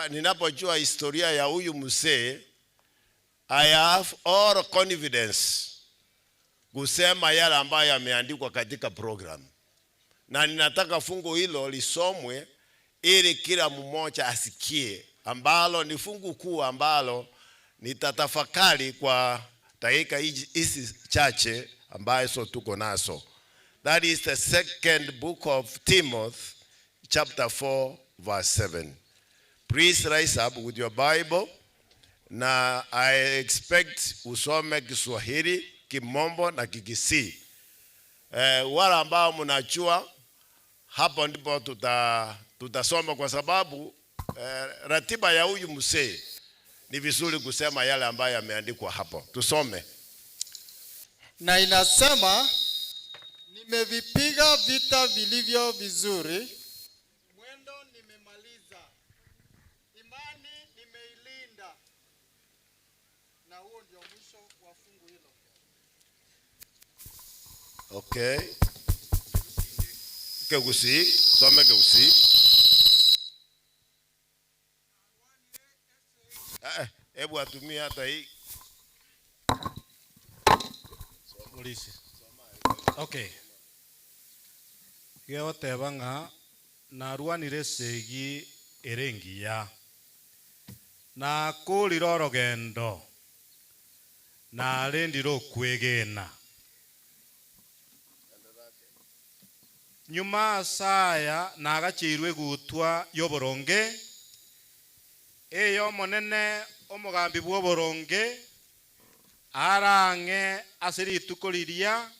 ninapojua historia ya huyu mzee, I have all confidence kusema yale ambayo yameandikwa katika program. Na ninataka fungu hilo lisomwe ili kila mmoja asikie, ambalo ni fungu kuu ambalo nitatafakari kwa dakika hizi chache ambazo tuko nazo. That is the second book of Timothy, chapter 4, verse 7. Please rise up with your Bible. Na I expect usome Kiswahili, Kimombo na Kikisii. Wale ambao mnajua, hapo ndipo tutasoma, kwa sababu ratiba ya huyu mzee ni vizuri kusema yale ambayo yameandikwa hapo. Tusome. Na inasema, nimevipiga vita vilivyo vizuri, mwendo nimemaliza, imani nimeilinda. Na huo ndio mwisho wa fungu hilo. Okay. Kegusii, some Kegusii. Hebu atumie hata hii. Polisi. Okay. Geo tebanga narwanire segi erengia na kuliro rogendo na rendiro kwegena nyuma saya nagachirwe gutwa yoboronge eyo monene omugambi bw'oboronge arange asirituko liria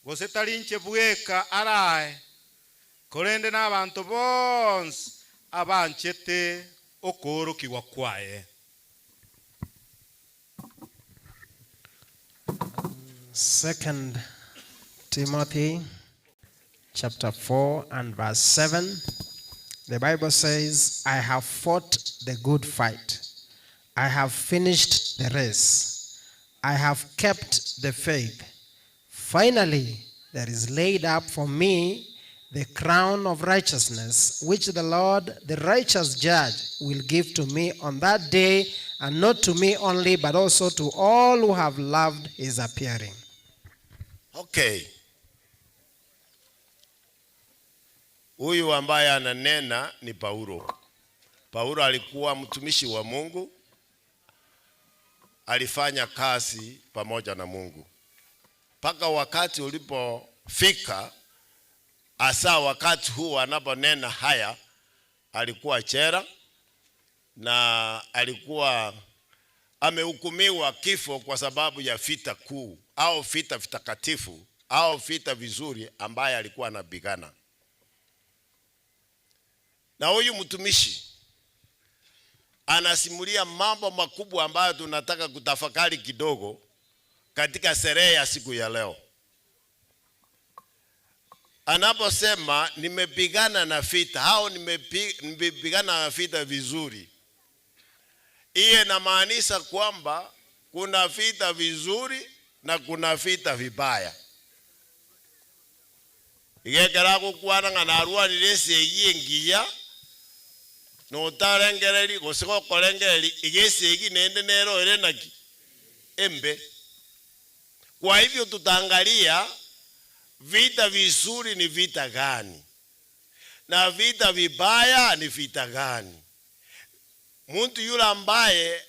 gose tarinche bweka arae korende n'abantu bonse abanchete okorokigwa kwaye. 2 Timothy chapter 4 and verse 7. The Bible says, I have fought the good fight. I have finished the race. I have kept the faith. Finally, there is laid up for me the crown of righteousness, which the Lord, the righteous judge, will give to me on that day, and not to me only, but also to all who have loved his appearing. Okay. Huyu ambaye ananena ni Paulo. Paulo alikuwa mtumishi wa Mungu. Alifanya kazi pamoja na Mungu. Paka wakati ulipofika, asa wakati huu anaponena haya, alikuwa chera na alikuwa amehukumiwa kifo kwa sababu ya vita kuu au vita vitakatifu au vita vizuri ambaye alikuwa anapigana. Na huyu mtumishi anasimulia mambo makubwa ambayo tunataka kutafakari kidogo katika sherehe ya siku ya leo. Anaposema nimepigana na vita au nimepigana na vita vizuri, iye inamaanisha kwamba kuna vita vizuri na kuna vita vibaya. Igekera gukwana ngana arwanire segi ngiya no tarengereri gosiko korengereri igesegi nende nero ere naki embe. Kwa hivyo tutaangalia vita vizuri ni vita gani na vita vibaya ni vita gani. Mtu yule ambaye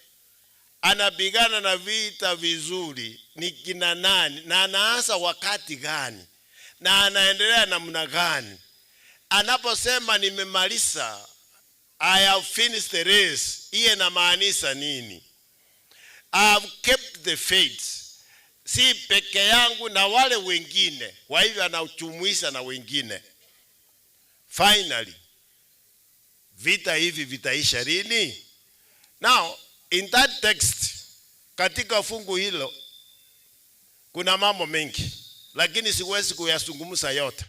anapigana na vita vizuri ni kina nani, na anaanza wakati gani, na anaendelea namna gani? Anaposema nimemaliza, I have finished the race, iye inamaanisha nini? I have kept the faith. Si peke yangu na wale wengine, kwa hivyo anachumuisha na wengine. Finally, vita hivi vitaisha lini? Now, in that text, katika fungu hilo, kuna mambo mengi, lakini siwezi kuyazungumza yote.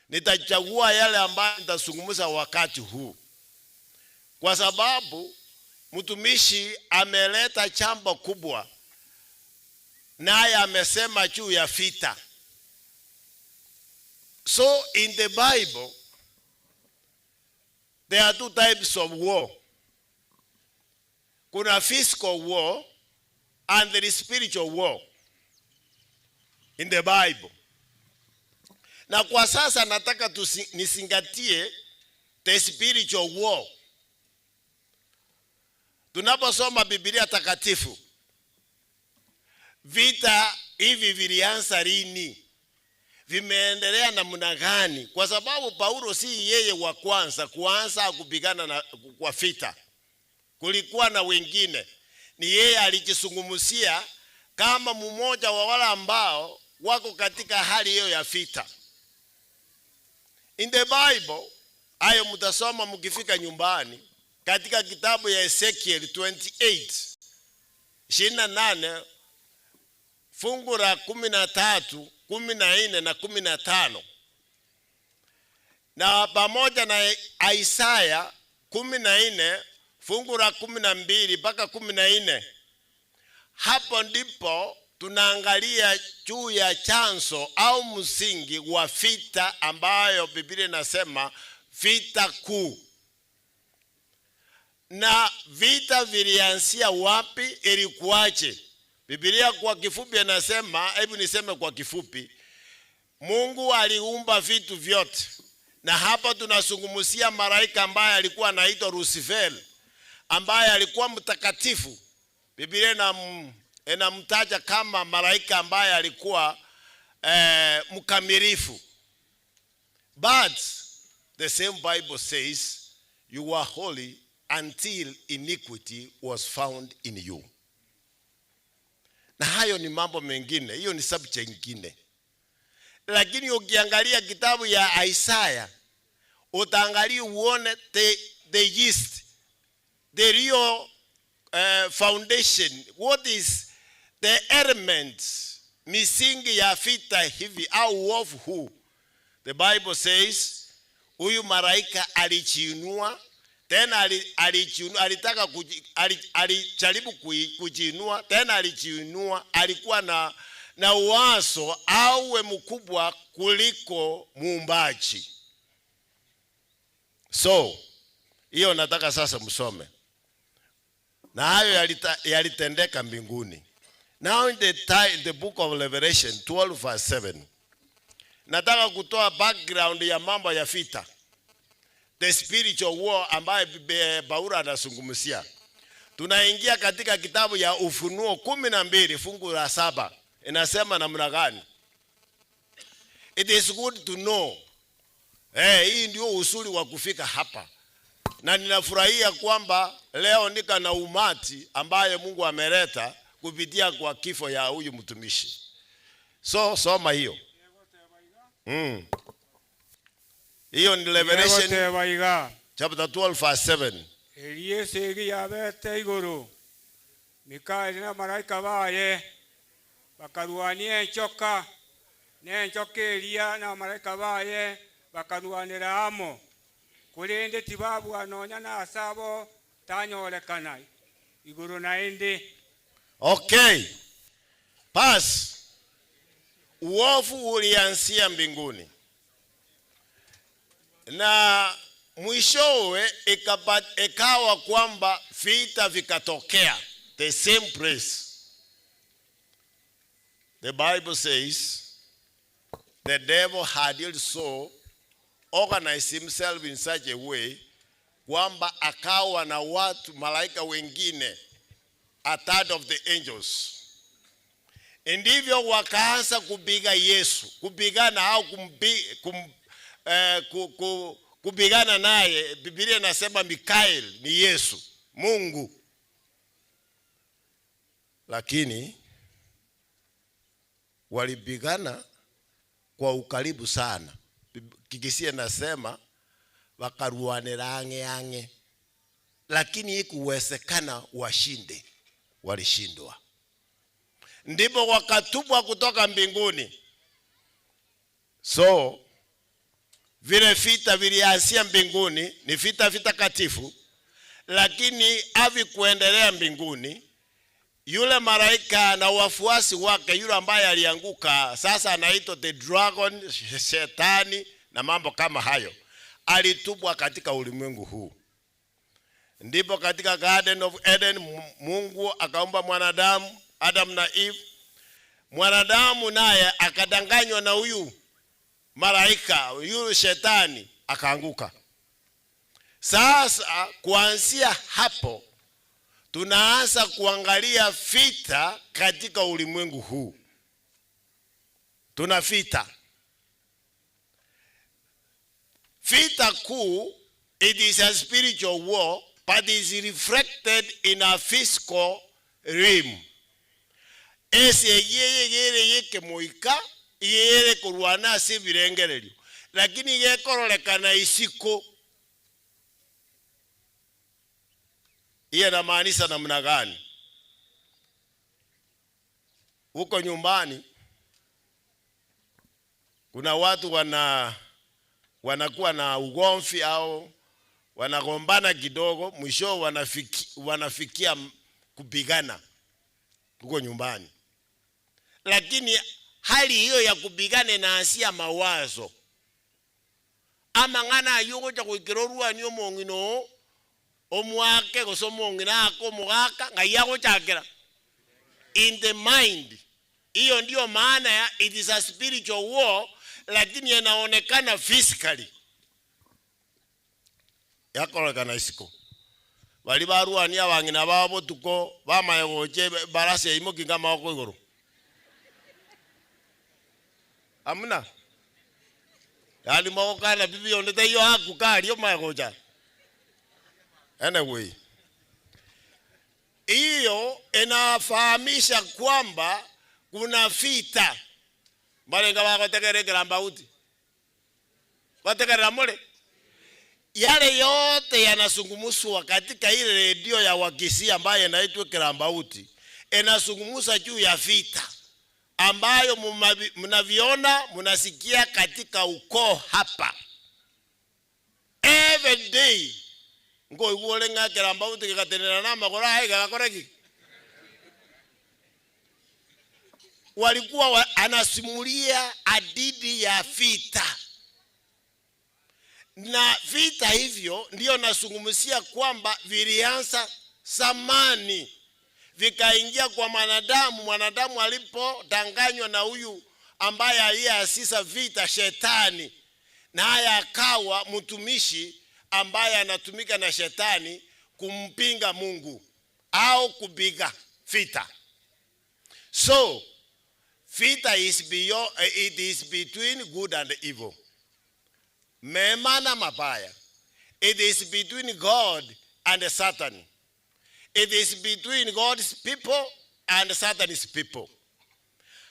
Nitachagua yale ambayo nitazungumza wakati huu. Kwa sababu, mtumishi ameleta jambo kubwa, naye amesema juu ya vita. So, in the Bible, there are two types of war. Kuna physical war and there is spiritual war in the Bible. Na kwa sasa nataka nisingatie the spiritual war. Tunaposoma Biblia takatifu, vita hivi vilianza lini? Vimeendelea namna gani? Kwa sababu Paulo si yeye wa kwanza kuanza kupigana kwa vita. Kulikuwa na wengine. Ni yeye alijisungumusia kama mmoja wa wale ambao wako katika hali hiyo ya vita. In the Bible, ayo mtasoma mkifika nyumbani, katika kitabu ya Ezekiel 28, 28, fungu la 13, 14 na 15. Na pamoja na Isaya 14, fungu la 12 mpaka 14. Hapo ndipo tunaangalia juu ya chanzo au msingi wa vita ambayo Biblia inasema vita kuu. Na vita vilianzia wapi, ilikuwaje? Biblia kwa kifupi inasema, hebu niseme kwa kifupi, Mungu aliumba vitu vyote. Na hapa tunazungumzia malaika ambaye alikuwa anaitwa Lucifer, ambaye alikuwa mtakatifu. Biblia inamtaja kama malaika ambaye alikuwa mkamilifu. But the same Bible says you were holy until iniquity was found in you. na hayo ni mambo mengine, hiyo ni subject nyingine. Lakini ukiangalia kitabu ya Isaiah, utaangalia uone the gist, the real foundation, what is the elements, misingi ya vita hivi au of who. The Bible says huyu malaika alijiinua, tena alitaka alijaribu kujiinua, tena alijiinua, alikuwa na uwazo awe mkubwa kuliko muumbaji. So hiyo nataka sasa msome, na hayo yalitendeka mbinguni. Now in the book of Revelation 12:7, nataka kutoa background ya mambo ya vita, the spiritual war ambaye Paulo anazungumzia. Tunaingia katika kitabu ya Ufunuo 12 fungu la 7. Inasema namna gani? It is good to know. Hii ndio usuli wa kufika hapa. Na ninafurahia kwamba leo nika na umati ambaye Mungu ameleta kupitia kwa kifo ya huyu mtumishi. So soma hiyo. Hiyo ni Revelation chapter 12:7. Eliesegi yabete iguru. Mikaeli na malaika baye bakaruania enchoka. Nenchoka Elia na malaika baye bakaruanira amo. Kulinde tibabu anonya na asabo tanyorekana. Iguru na indi. Okay. Pass. Uovu ulianzia mbinguni, na mwishowe ikawa kwamba vita vikatokea the same place. The Bible says the devil had also organized himself in such a way kwamba akawa na watu malaika wengine, a third of the angels. Ndivyo wakaanza kupiga Yesu, kupigana au kupigana naye. Biblia inasema Mikael ni Yesu, Mungu. Lakini walipigana kwa ukaribu sana. Kikisia nasema wakaruanira ange, lakini ikuwezekana washinde, walishindwa. Ndipo wakatupwa kutoka mbinguni. So vile vita vilianzia mbinguni ni vita vitakatifu, lakini havikuendelea mbinguni. Yule malaika na wafuasi wake, yule ambaye alianguka, sasa anaitwa the dragon, shetani na mambo kama hayo, alitupwa katika ulimwengu huu. Ndipo katika Garden of Eden Mungu akaumba mwanadamu, Adam na Eve. Mwanadamu naye akadanganywa na huyu malaika, huyu shetani, akaanguka. Sasa kuanzia hapo tunaanza kuangalia vita katika ulimwengu huu. Tuna vita. Vita kuu, it is a spiritual war, but is reflected in a physical realm. Ese yeye yeke moika yeye kurwana si birengerelio, lakini yekorolekana isiko. Iye na maanisha namna gani? Huko nyumbani kuna watu wanakuwa na ugomvi au wanagombana kidogo, mwisho wanafikia kupigana huko nyumbani. Lakini hali hiyo ya kupigana inaanzia mawazo. Ama ngana yuko cha kuikirorua niyo mongino omwake gosomongina ako mugaka ngayako chakera in the mind. Hiyo ndio maana ya it is a spiritual war, lakini yanaonekana physically. Yakolekana isiko. Bali baruani abangina babo tuko bamayogoche barase imo kingama wako igoro. Amuna. Yali mawaka na bibi ondete hiyo hakukali yo mayogocha. Anyway. hiyo inafahamisha kwamba kuna vita. Malenga wako tegeregera mbauti. Wategerera mole. Yale yote yanazungumzwa katika ile redio ya Wakisii ambayo inaitwa Kirambauti. Inazungumza juu ya vita ambayo mnaviona, mnasikia katika ukoo hapa. Every day ngo iwole nga Kirambauti kikatenena na magora haiga gakoreki. Walikuwa anasimulia hadithi ya vita. Na vita hivyo ndio nasungumzia kwamba vilianza zamani, vikaingia kwa mwanadamu. Mwanadamu alipodanganywa na huyu ambaye aliyeasisa vita, Shetani, naye akawa mtumishi ambaye anatumika na Shetani kumpinga Mungu au kupiga vita. So vita is beyond, it is between good and evil. Mema na mabaya. It is between God and Satan. It is between God's people and Satan's people.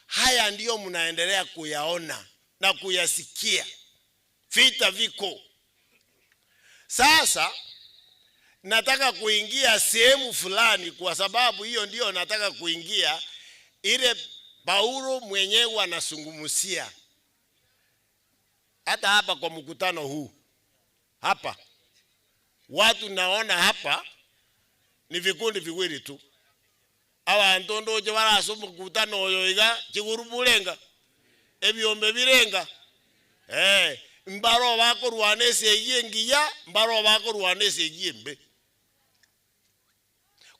Haya ndiyo mnaendelea kuyaona na kuyasikia. Vita viko. Sasa nataka kuingia sehemu fulani, kwa sababu hiyo ndiyo nataka kuingia, ile Paulo mwenyewe anazungumzia. Hata hapa kwa mkutano huu hapa, watu naona hapa ni vikundi viwili tu. Abantu ndoje barasoma mkutano oyo iga kigurubulenga ebyombe birenga mbaro bako rwanese yengiya, mbaro bako rwanese yembe.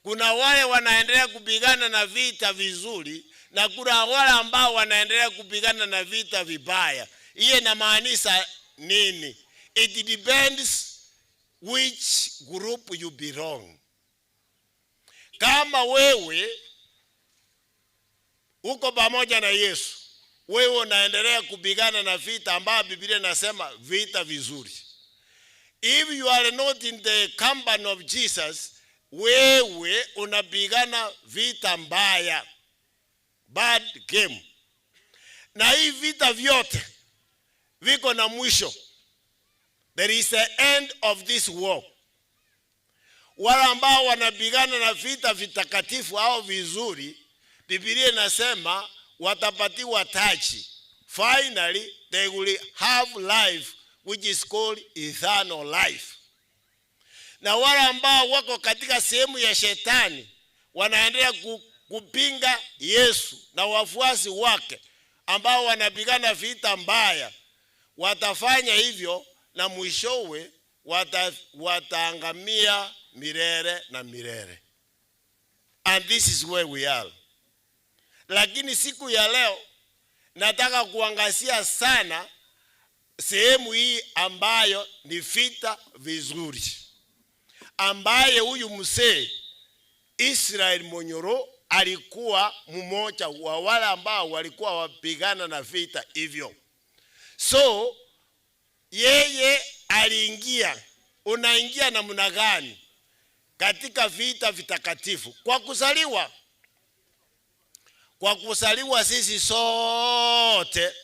Kuna wale wanaendelea kupigana na vita vizuri na kuna wale ambao wanaendelea kupigana na vita vibaya. Iye na maanisha nini? It depends which group you belong. Kama wewe uko pamoja na Yesu, wewe unaendelea kupigana na vita ambayo Biblia inasema vita vizuri. If you are not in the company of Jesus, wewe unapigana vita mbaya, bad game. Na hii vita vyote viko na mwisho. There is an end of this war. Wale ambao wanapigana na vita vitakatifu au vizuri, Biblia inasema watapatiwa taji. Finally, they will have life which is called eternal life. Na wale ambao wako katika sehemu ya Shetani, wanaendelea kupinga Yesu na wafuasi wake ambao wanapigana vita mbaya, watafanya hivyo na mwishowe wataangamia milele na milele. And this is where we are. Lakini siku ya leo nataka kuangazia sana sehemu hii ambayo ni vita vizuri, ambaye huyu mzee Israel Monyoro alikuwa mmoja wa wale ambao walikuwa wapigana na vita hivyo. So yeye aliingia. Unaingia namna gani katika vita vitakatifu? Kwa kuzaliwa. Kwa kuzaliwa sisi sote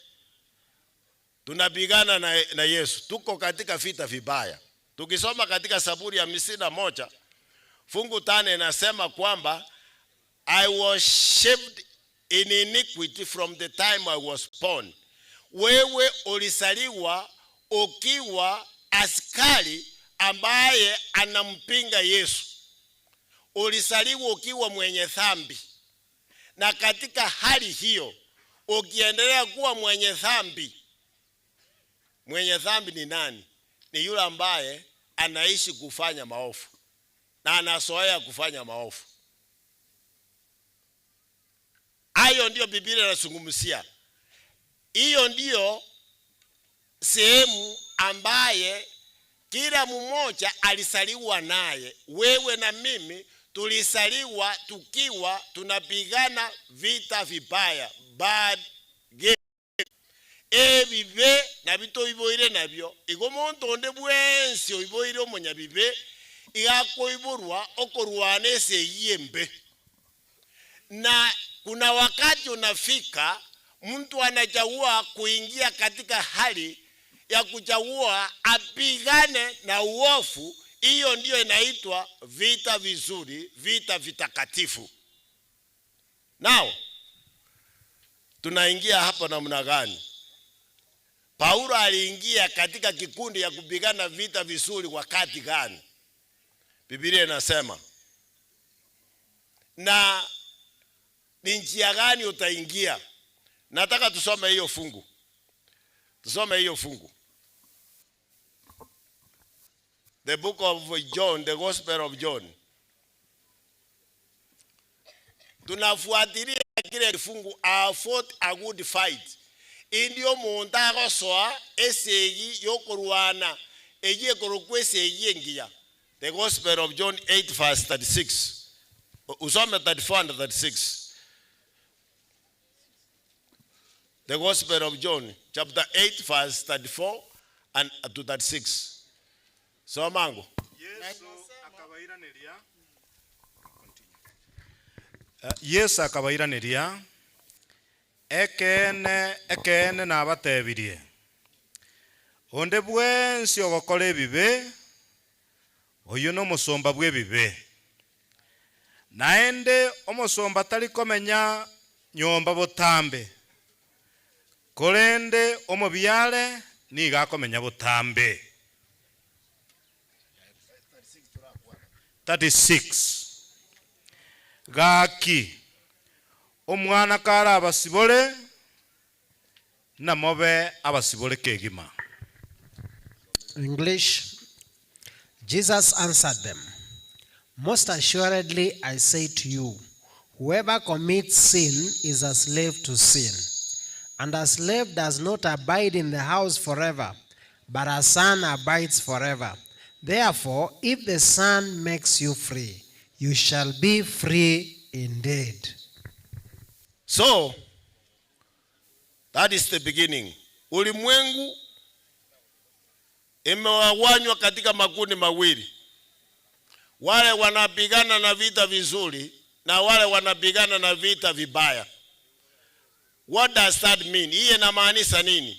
tunapigana na Yesu. Tuko katika vita vibaya. Tukisoma katika Zaburi ya 51 fungu 5 inasema kwamba I was shaped in iniquity from the time I was born. Wewe ulisaliwa ukiwa askari ambaye anampinga Yesu. Ulisaliwa ukiwa mwenye dhambi. Na katika hali hiyo ukiendelea kuwa mwenye dhambi. Mwenye dhambi ni nani? Ni yule ambaye anaishi kufanya maovu na anazoea kufanya maovu. Hayo ndio Biblia inazungumzia. Hiyo ndio sehemu ambaye kila mmoja alisaliwa naye. Wewe na mimi tulisaliwa tukiwa tunapigana vita vibaya, bad game. Bibe na bito iboire nabyo. Igo monto onde bwensi iboire omunya bibe igakoiburwa okorwane seyembe. Na kuna wakati unafika mtu anachagua kuingia katika hali ya kuchagua apigane na uofu. Hiyo ndio inaitwa vita vizuri, vita vitakatifu. Now tunaingia hapa namna gani? Paulo aliingia katika kikundi ya kupigana vita vizuri wakati gani? Biblia inasema, na ni njia gani utaingia? Nataka tusome hiyo fungu. Tusome hiyo fungu. The book of John, the Gospel of John. Tunafuatilia kile kifungu, I fought a good fight. Indio montago soa esegi yokorwana eje korokwese yengia. The Gospel of John 8 verse 36. Usome 34 and 36. The Gospel of John chapter 8 verse 34 and to 36. So mango. Yesu akabairaniria ekene na abatebirie onde bwensi ogokora ebibe oyo no musomba bw'ebibe naende omusomba tari komenya nyomba botambe korende omubyale niga komenya botambe. 36 gaki omwana kara abasibore na mobe abasibore kegima. English. Jesus answered them, "Most assuredly I say to you, whoever commits sin is a slave to sin. And a slave does not abide in the house forever, but a son abides forever. Therefore, if the Son makes you free, you shall be free indeed." So, that is the beginning. Ulimwengu imewagawanywa katika makundi mawili. Wale wanapigana na vita vizuri na wale wanapigana na vita vibaya. What does that mean? Hii inamaanisha nini?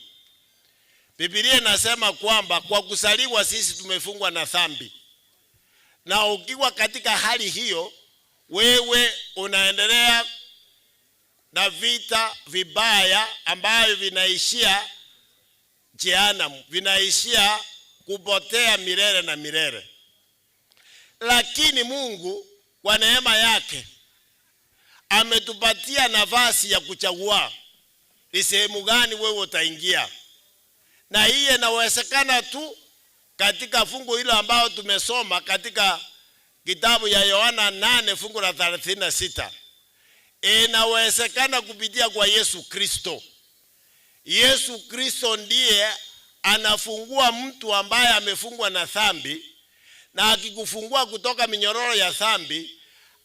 Biblia inasema kwamba kwa kusaliwa sisi tumefungwa na dhambi. Na ukiwa katika hali hiyo, wewe unaendelea na vita vibaya ambayo vinaishia jehanamu, vinaishia kupotea milele na milele. Lakini Mungu kwa neema yake ametupatia nafasi ya kuchagua ni sehemu gani wewe utaingia. Na hii inawezekana tu katika fungu hilo ambao tumesoma katika kitabu ya Yohana 8 fungu la 36. Inawezekana kupitia kwa Yesu Kristo. Yesu Kristo ndiye anafungua mtu ambaye amefungwa na dhambi, na akikufungua kutoka minyororo ya dhambi,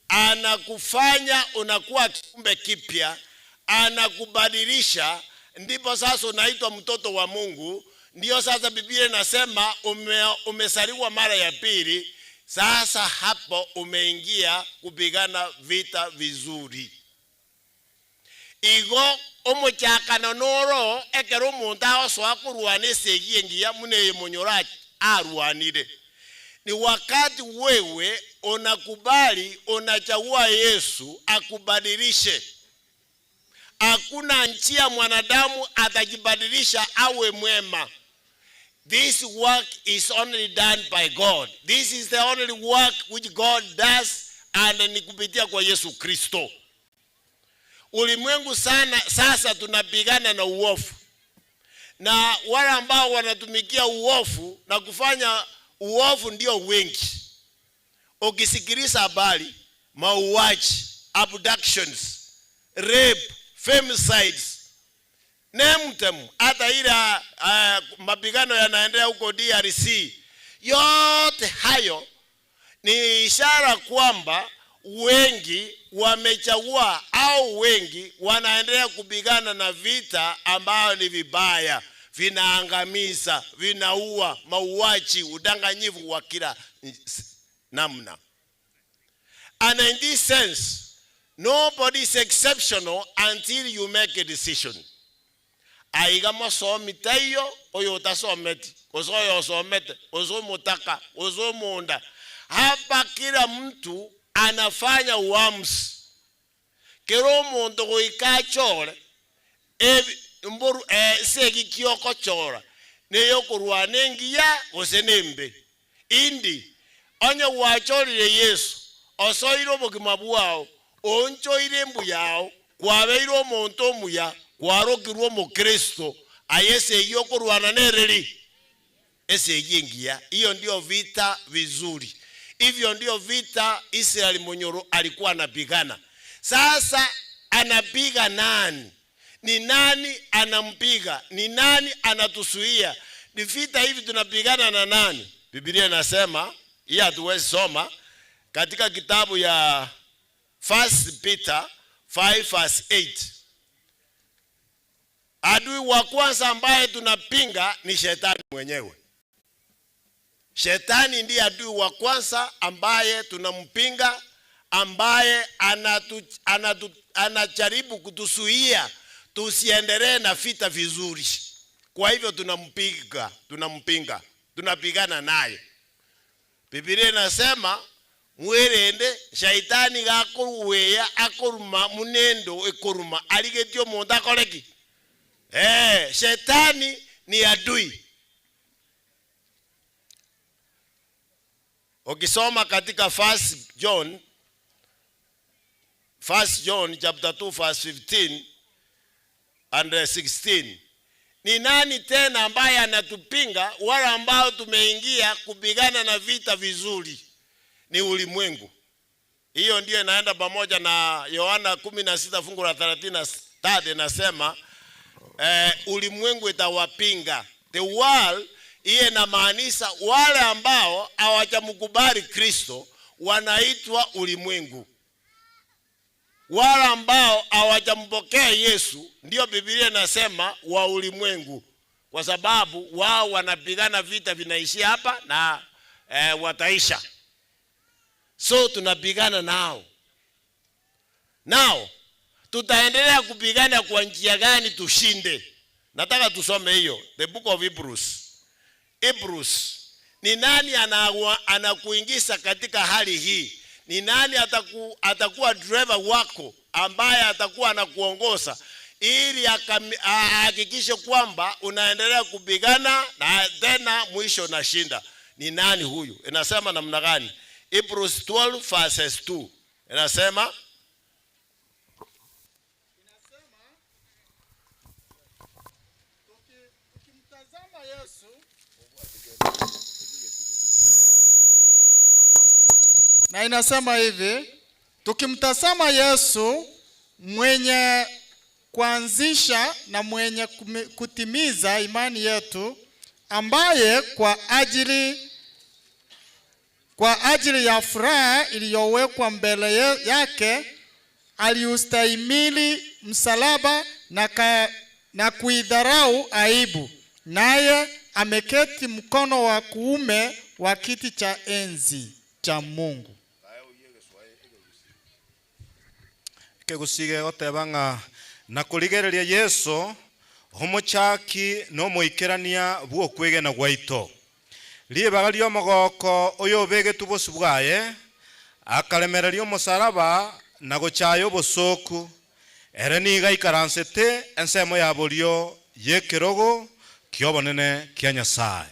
anakufanya unakuwa kiumbe kipya, anakubadilisha, ndipo sasa unaitwa mtoto wa Mungu. Ndio sasa Biblia inasema umesaliwa mara ya pili. Sasa hapo umeingia kupigana vita vizuri. Igo omuchakano noro ekero omuntu agosoa kurwana esegi engiya muneye monyora arwanire. Ni wakati wewe unakubali, unachagua Yesu akubadilishe. Hakuna njia mwanadamu atajibadilisha awe mwema. This work is only done by God. This is the only work which God does, and ni kupitia kwa Yesu Kristo. Ulimwengu sasa tunapigana na uofu. Na wale ambao wanatumikia uofu na kufanya uofu ndio wengi. Ukisikiliza habari, mauaji, abductions, rape, femicides, nemtemu, hata ile mapigano yanaendelea huko DRC, yote hayo ni ishara kwamba wengi wamechagua au wengi wanaendelea kupigana na vita ambayo ni vibaya, vinaangamiza, vinaua, mauaji, udanganyifu wa kila namna. And in this sense, nobody is exceptional until you make a decision. Aiga masomi tayo oyo utasometi, oyo somete, ozo mutaka, ozo munda. Hapa kila mtu anafanya uamuzi. Kero muntu goikachore mboru segi kioko chora neyo kurwanengia osenembe indi onye wachorire Yesu osoiro bogima bwao onchoire mbu yao kwabeiro omuntu omuya kwarokirwo mu Kristo ayese yokurwana nereri ese yengia. Hiyo ndio vita vizuri, hivyo ndio vita Israeli Munyoro alikuwa anapigana. Sasa anapiga nani? Ni nani anampiga? Ni nani anatusuia? Ni vita hivi tunapigana na nani? Biblia inasema, hii hatuwezi soma, katika kitabu ya 1 Peter 5:8. Adui wa kwanza ambaye tunapinga ni shetani mwenyewe. Shetani ndiye adui wa kwanza ambaye tunampinga, ambaye anajaribu kutusuia tusiendelee na vita vizuri. Kwa hivyo tunampinga, tunapigana naye. Biblia inasema mwerende shaitani gakuruweya akuruma munendo ekuruma aligetio muntu akoreki. Shetani ni adui. Ukisoma katika 1 John chapter 2 verse 15 and 16. Ni nani tena ambaye anatupinga? Wale ambao tumeingia kupigana na vita vizuri ni ulimwengu. Hiyo ndio inaenda pamoja na Yohana 16 fungu la 33 nasema ulimwengu itawapinga. The world iye inamaanisha wale ambao hawajamkubali Kristo wanaitwa ulimwengu. Wale ambao hawajampokea Yesu ndio Biblia inasema wa ulimwengu, kwa sababu wao wanapigana vita vinaishia hapa na wataisha. So tunapigana nao. Nao tutaendelea kupigana kwa njia gani tushinde? Nataka tusome hiyo, the book of Hebrews. Ni nani anakuingiza katika hali hii? Ni nani atakuwa driver wako ambaye atakuwa anakuongoza ili ahakikishe kwamba unaendelea kupigana na tena mwisho unashinda? Ni nani huyu? Inasema namna gani? Hebrews 12 verses 2. Inasema tukimtazama Yesu na inasema hivi, tukimtazama Yesu mwenye kuanzisha na mwenye kutimiza imani yetu, ambaye kwa ajili ya furaha iliyowekwa mbele yake aliustahimili msalaba na kuidharau aibu, naye ameketi mkono wa kuume wa kiti cha enzi cha Mungu. Kegusige gotebanga na kuligereria Yesu homochaki no moikerania bwo kwegena gwaito libaga lyo mogoko oyo bege tubosu bwaye akalemererio musaraba na gochayo bosoku ere niga ikaransete ensemo ya bolio yekerogo kiobonene kia Nyasaye.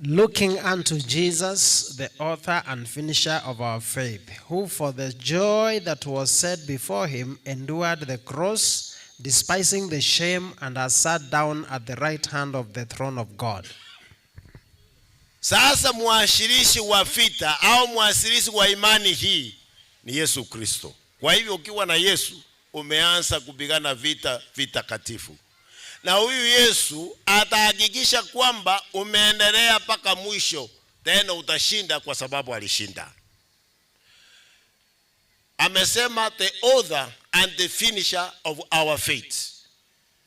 Looking unto Jesus, the author and finisher of our faith, who for the joy that was set before him endured the cross, despising the shame, and has sat down at the right hand of the throne of God. Sasa mwashirishi wa vita au mwasirishi wa imani hii ni Yesu Kristo. Kwa hivyo ukiwa na Yesu umeanza kupigana vita vitakatifu. Na huyu Yesu atahakikisha kwamba umeendelea mpaka mwisho, tena utashinda kwa sababu alishinda. Amesema the author and the finisher of our faith.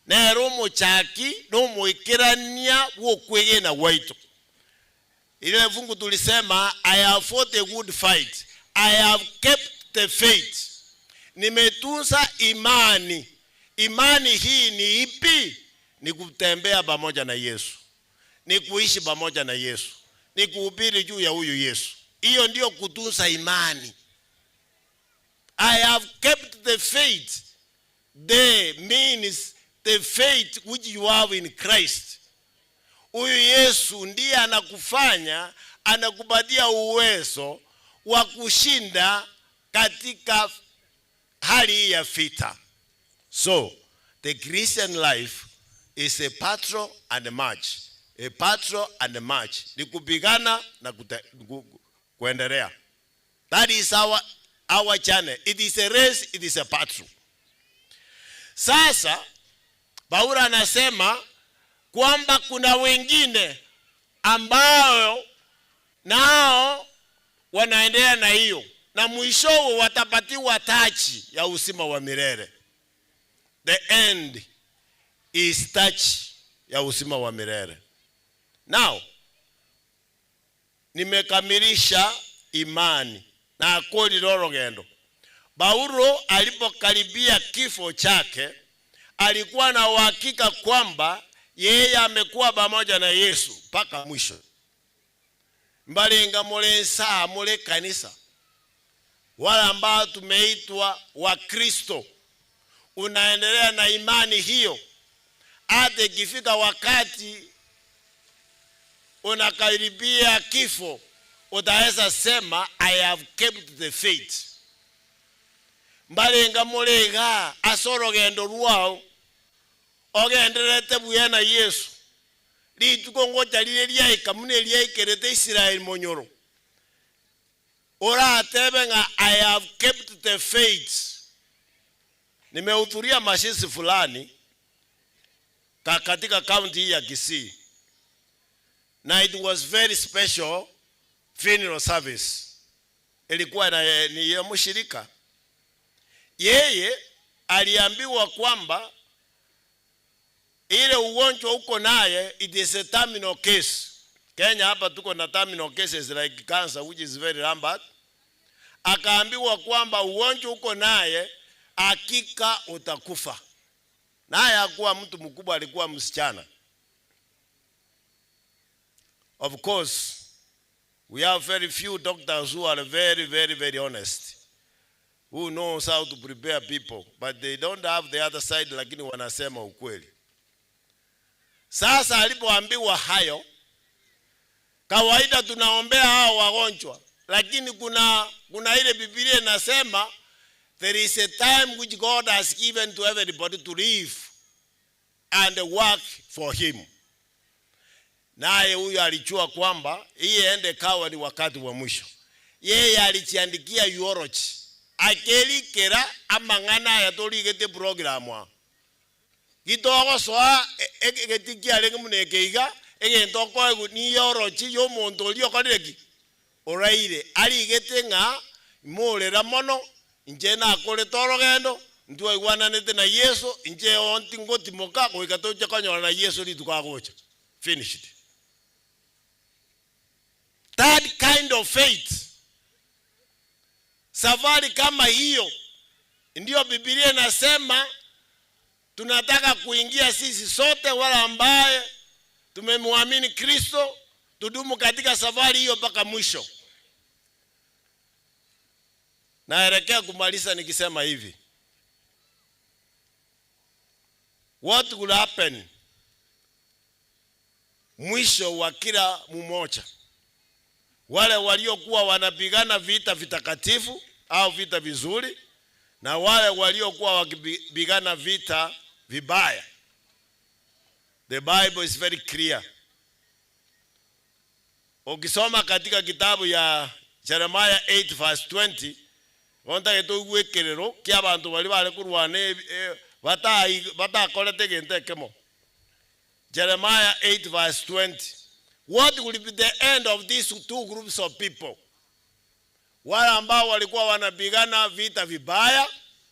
Nero mochaki no moikirania wo kwegena waito. Ile fungu tulisema I have fought a good fight. I have kept the faith. Nimetunza imani. Imani hii ni ipi? Ni kutembea pamoja na Yesu. Ni kuishi pamoja na Yesu. Ni kuhubiri juu ya huyu Yesu. Hiyo ndio kutunza imani. I have kept the faith. The means the faith which you have in Christ. Huyu Yesu ndiye anakufanya, anakupatia uwezo wa kushinda katika hali ya vita. So, the Christian life is a patrol and a march. A patrol and a march. Ni kupigana na kuendelea. That is our channel. It is a race, it is a patrol. Sasa, Paulo anasema kwamba kuna wengine ambao nao wanaendelea na hiyo. Na mwishowe watapatiwa taji ya uzima wa milele. The end is touch ya uzima wa milele. Now, nimekamilisha imani na akoli lorogendo. Paulo alipokaribia kifo chake, alikuwa na uhakika kwamba yeye amekuwa pamoja na Yesu mpaka mwisho. Mbalenga mulensa mule kanisa. Wala ambao tumeitwa wa Kristo. Unaendelea na imani hiyo. Hata ikifika wakati unakaribia kifo, utaweza sema I have kept the faith. Mbalenga mulega asorogendo rwao ogenderete buya na Yesu. Lituko ngoja lile lyaika mune lyaikerete Israeli monyoro. Ora atebenga I have kept the faith. Nimehudhuria mashisi fulani katika county ya Kisii. Na it was very special funeral service. Ilikuwa ni ya mshirika. Yeye aliambiwa kwamba ile ugonjwa uko naye it is a terminal case. Kenya hapa tuko na terminal cases like cancer which is very rampant. Akaambiwa kwamba ugonjwa uko naye hakika utakufa. Naye hakuwa mtu mkubwa, alikuwa msichana. Of course, we have very few doctors who are very, very, very honest, who knows how to prepare people, but they don't have the other side, lakini wanasema ukweli. Sasa alipoambiwa hayo, kawaida tunaombea hao wagonjwa, lakini kuna ile Biblia inasema there is a time which God has given to everybody to live and work for him. Naye huyo alijua kwamba hii ende kawa ni wakati wa mwisho. Yeye alijiandikia urology. Akelikera amangana ya toligete programu. Gitogo soa egetikia lenge munekeiga egentoko ni urology yo muntu lyo kaleki. Oraire aligete nga molera mono nje na kole torogendo ntwa igwananete na Yesu nje onti ngoti moka ko ikatoja kanyola na Yesu litukagocha. Finished. That kind of faith. Safari kama hiyo ndio Biblia inasema tunataka kuingia sisi sote wale ambaye tumemwamini Kristo, tudumu katika safari hiyo mpaka mwisho. Naelekea kumaliza nikisema hivi. What will happen mwisho wa kila mmoja? Wale waliokuwa wanapigana vita vitakatifu au vita vizuri, na wale waliokuwa wakipigana vita vibaya. The Bible is very clear. Ukisoma katika kitabu ya Jeremiah 8 verse 20, wonta yeto wekerero kya abantu bali kurwane batakolete gente kemo. Jeremiah 8 verse 20. What will be the end of these two groups of people? Wale ambao walikuwa wanapigana vita vibaya.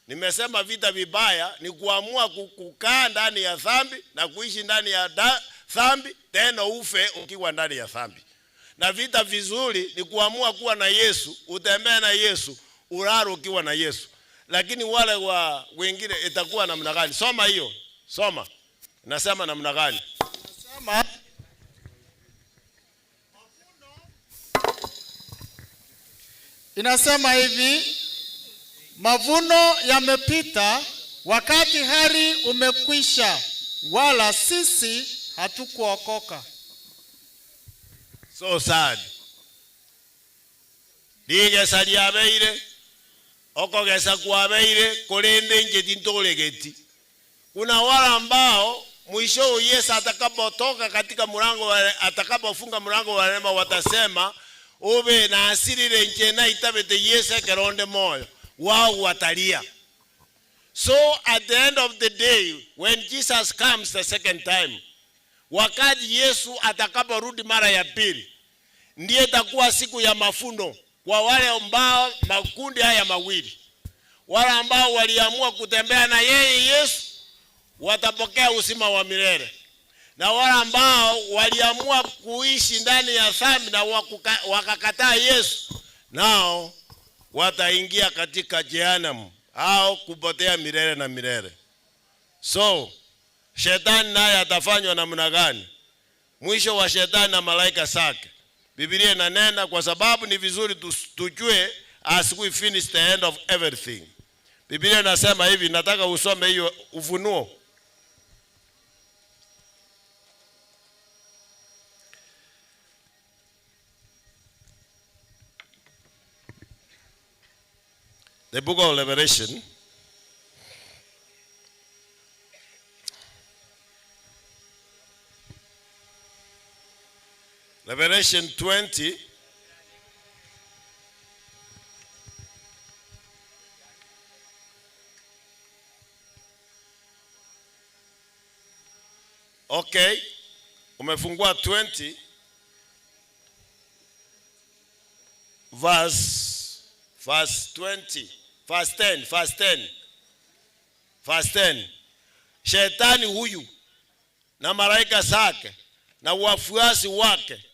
Nimesema vita vibaya ni kuamua kukaa ndani ya dhambi na kuishi ndani ya dhambi, tena ufe ukiwa ndani ya dhambi. Na vita vizuri ni kuamua kuwa na Yesu, utembee na Yesu, ulale ukiwa na Yesu. Lakini wale wa wengine itakuwa namna gani? Soma hiyo. Soma. Nasema namna gani? Nasema inasema hivi, mavuno yamepita, wakati hari umekwisha, wala sisi hatukuokoka. So sad. Digesa liabeire, okogesa kuabeire, kolende njeti ntolegeti. Kuna wale ambao mwisho Yesu atakapotoka katika mlango, atakapofunga mlango wa rehema, watasema ube na asiri renje na itabete Yesu keronde moyo. Wao watalia. So at the end of the day, when Jesus comes the second time, wakati Yesu atakaporudi mara ya pili, ndiye itakuwa siku ya mafuno kwa wale ambao makundi haya mawili. Wale ambao waliamua kutembea na yeye Yesu watapokea uzima wa milele. Na wale ambao waliamua kuishi ndani ya dhambi na wakakataa Yesu, nao wataingia katika jehanamu au kupotea milele na milele. So shetani naye atafanywa namna gani? Mwisho wa shetani na malaika zake, Biblia inanena, kwa sababu ni vizuri tujue as we finish the end of everything. Biblia inasema hivi, nataka usome hiyo Ufunuo. The book of Revelation. Revelation 20. Okay. Umefungua 20. Verse 20. Verse 10. Shetani huyu na malaika zake na wafuasi wake,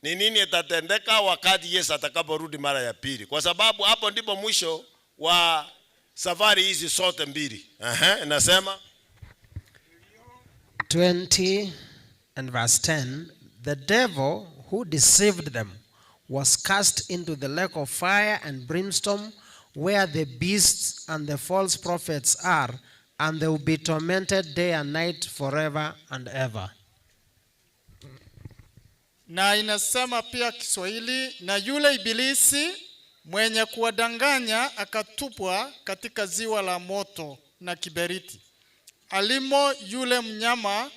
ni nini itatendeka wakati Yesu atakaporudi mara ya pili? Kwa sababu hapo ndipo mwisho wa safari hizi sote mbili. Inasema 20 and verse 10, the devil who deceived them was cast into the lake of fire and brimstone, where the beasts and the false prophets are, and they will be tormented day and night forever and ever. Na inasema pia Kiswahili, na yule ibilisi mwenye kuwadanganya akatupwa katika ziwa la moto na kiberiti, alimo yule mnyama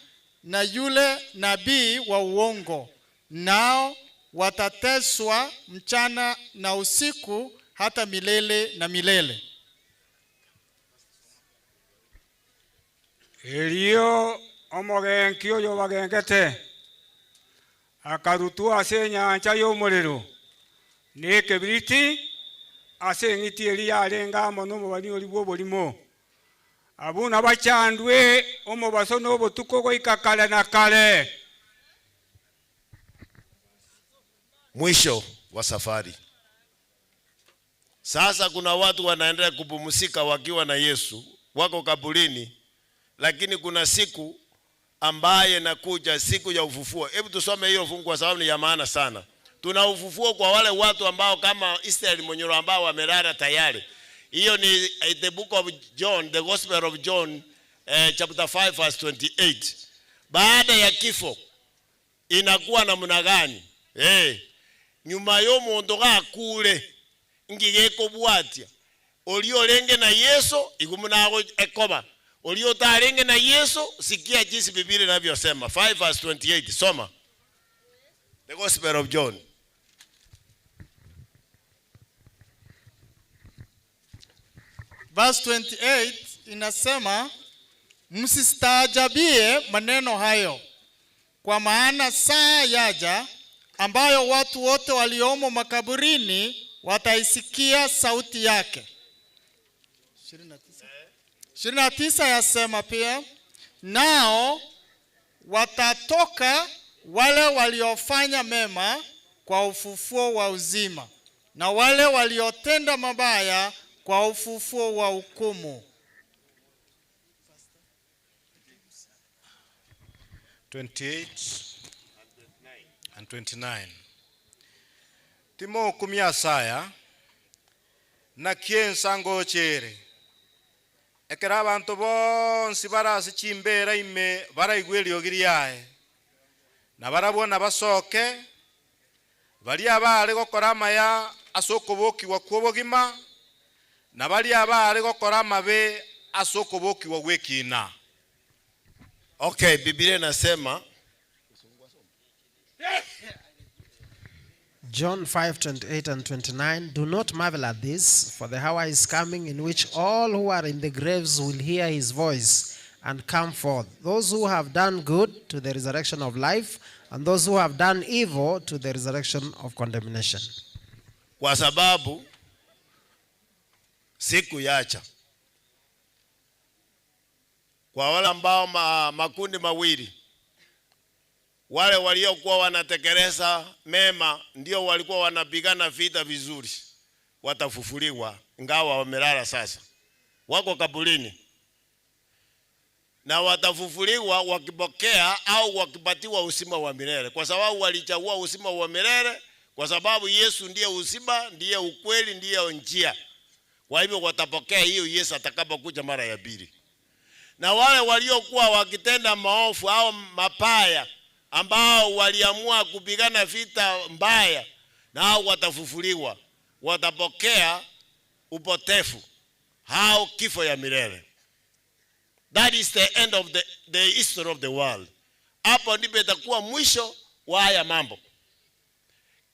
na yule nabii wa uongo, nao watateswa mchana na usiku hata milele na milele. Elio omogenkio yo bagengete akarutu ase nyanja y'omuliro n'ekibiriti ase eng'iti eria arenga mono omubani oli bw'obolimo abuna bachandwe omubaso n'obutuko goika kale na kale. mwisho wa safari. Sasa kuna watu wanaendelea kupumzika wakiwa na Yesu, wako kaburini, lakini kuna siku ambaye nakuja, siku ya ufufuo. Hebu tusome hiyo fungu kwa sababu ni ya maana sana. Tuna ufufuo kwa wale watu ambao kama Israeli mwenyoro ambao wamelala tayari. Hiyo ni the book of John, the Gospel of John, chapter 5 verse 28. Baada ya kifo inakuwa namna gani? Nyuma yo muntu gakure ngigeko bwatia olio lenge na Yesu igumunago ekoba, olio tarenge na Yesu. Sikia jinsi Biblia inavyosema. 5 verse 28. Soma the Gospel of John. Verse 28 inasema, msistaajabie maneno hayo, kwa maana saa yaja ambayo watu wote waliomo makaburini wataisikia sauti yake. 29 yasema pia, nao watatoka wale waliofanya mema kwa ufufuo wa uzima, na wale waliotenda mabaya kwa ufufuo wa hukumu. 28 and 29. Timo kumia saya na kiensango chere. Ekera abantu bonsi barasi chimbera ime baraigweli ogiriae. Na barabona basoke bali abale gokora maya asokoboki wa kwobogima na bali abale gokora mabe asokoboki wa gwekina. Okay, Biblia inasema John 5:28 and 29, do not marvel at this, for the hour is coming in which all who are in the graves will hear his voice and come forth. Those who have done good to the resurrection of life, and those who have done evil to the resurrection of condemnation. Kwa sababu siku yacha. Kwa wale ambao makundi mawili, wale waliokuwa wanatekeleza mema ndio walikuwa wanapigana vita vizuri, watafufuliwa ingawa wamelala sasa, wako kaburini, na watafufuliwa wakipokea au wakipatiwa uzima wa milele, kwa sababu walichagua uzima wa milele, kwa sababu Yesu ndiye uzima, ndiye ukweli, ndiye njia. Kwa hivyo watapokea hiyo Yesu atakapokuja mara ya pili. Na wale waliokuwa wakitenda maovu au mapaya, ambao waliamua kupigana vita mbaya, nao watafufuliwa, watapokea upotefu au kifo ya milele. That is the end of the history of the world. Hapo ndipo itakuwa mwisho wa haya mambo.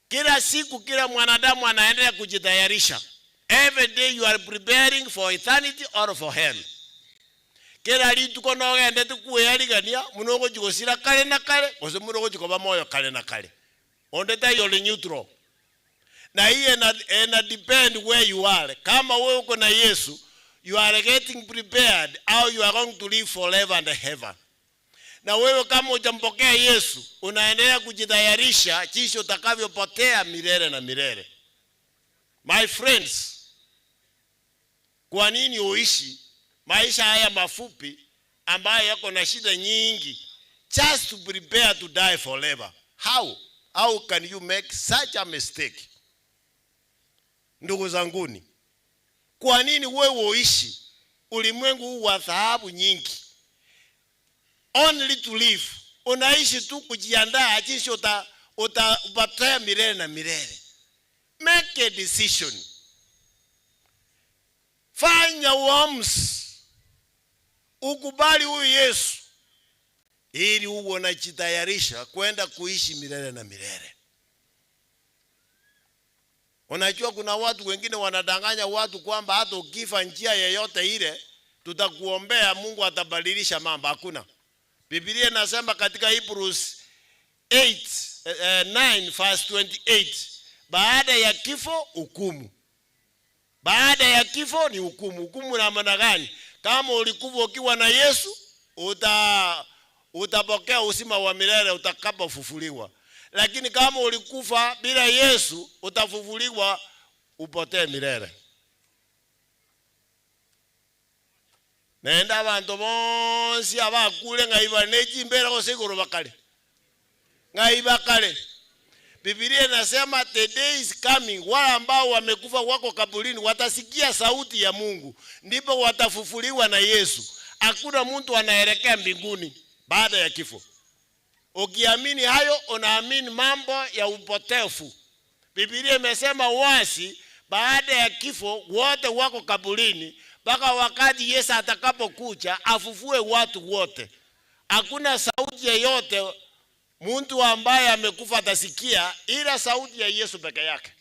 Kila siku kila mwanadamu anaendelea kujitayarisha. Every day you are preparing for eternity or for hell. Kera litu kono gende tukuyaligania munongo jigosira kale na kale ose munongo jikoba moyo kale na kale ondeta yole neutral na hii na depend where you are. Kama wewe uko na Yesu, you are getting prepared how you are going to live forever and ever. Na wewe kama hujampokea Yesu, unaendelea kujitayarisha jinsi utakavyopotea milele na milele. My friends, kwa nini uishi maisha haya mafupi ambayo yako na shida nyingi just to prepare to die forever? How can you make such a mistake? Ndugu zanguni, kwa nini wewe uishi ulimwengu huu wa dhahabu nyingi only to live? Unaishi tu kujiandaa jinsi utapotea milele na milele. Make a decision. Fanya uamuzi. Ukubali huyu Yesu ili uwe unajitayarisha kwenda kuishi milele na milele. Unajua kuna watu wengine wanadanganya watu kwamba hata ukifa njia yoyote ile tutakuombea Mungu atabadilisha mambo. Hakuna. Biblia inasema katika Hebrews 9 verse 28, baada ya kifo hukumu. Baada ya kifo ni hukumu. Hukumu na maana gani? Kama ulikufa ukiwa na Yesu, utapokea uzima wa milele utakapofufuliwa. Lakini kama ulikufa bila Yesu, utafufuliwa upotee milele. Nenda abantu bonsi abakule ngaiba neji mbera kosekoro bakale. Ngaiba kale. Biblia inasema the day is coming, wale ambao wamekufa wako kaburini watasikia sauti ya Mungu, ndipo watafufuliwa na Yesu. Hakuna mtu anaelekea mbinguni baada ya kifo. Ukiamini hayo, unaamini mambo ya upotefu. Biblia imesema wazi, baada ya kifo wote wako kaburini mpaka wakati Yesu atakapokuja afufue watu wote. Hakuna sauti yoyote mtu ambaye amekufa atasikia ila sauti ya Yesu peke yake.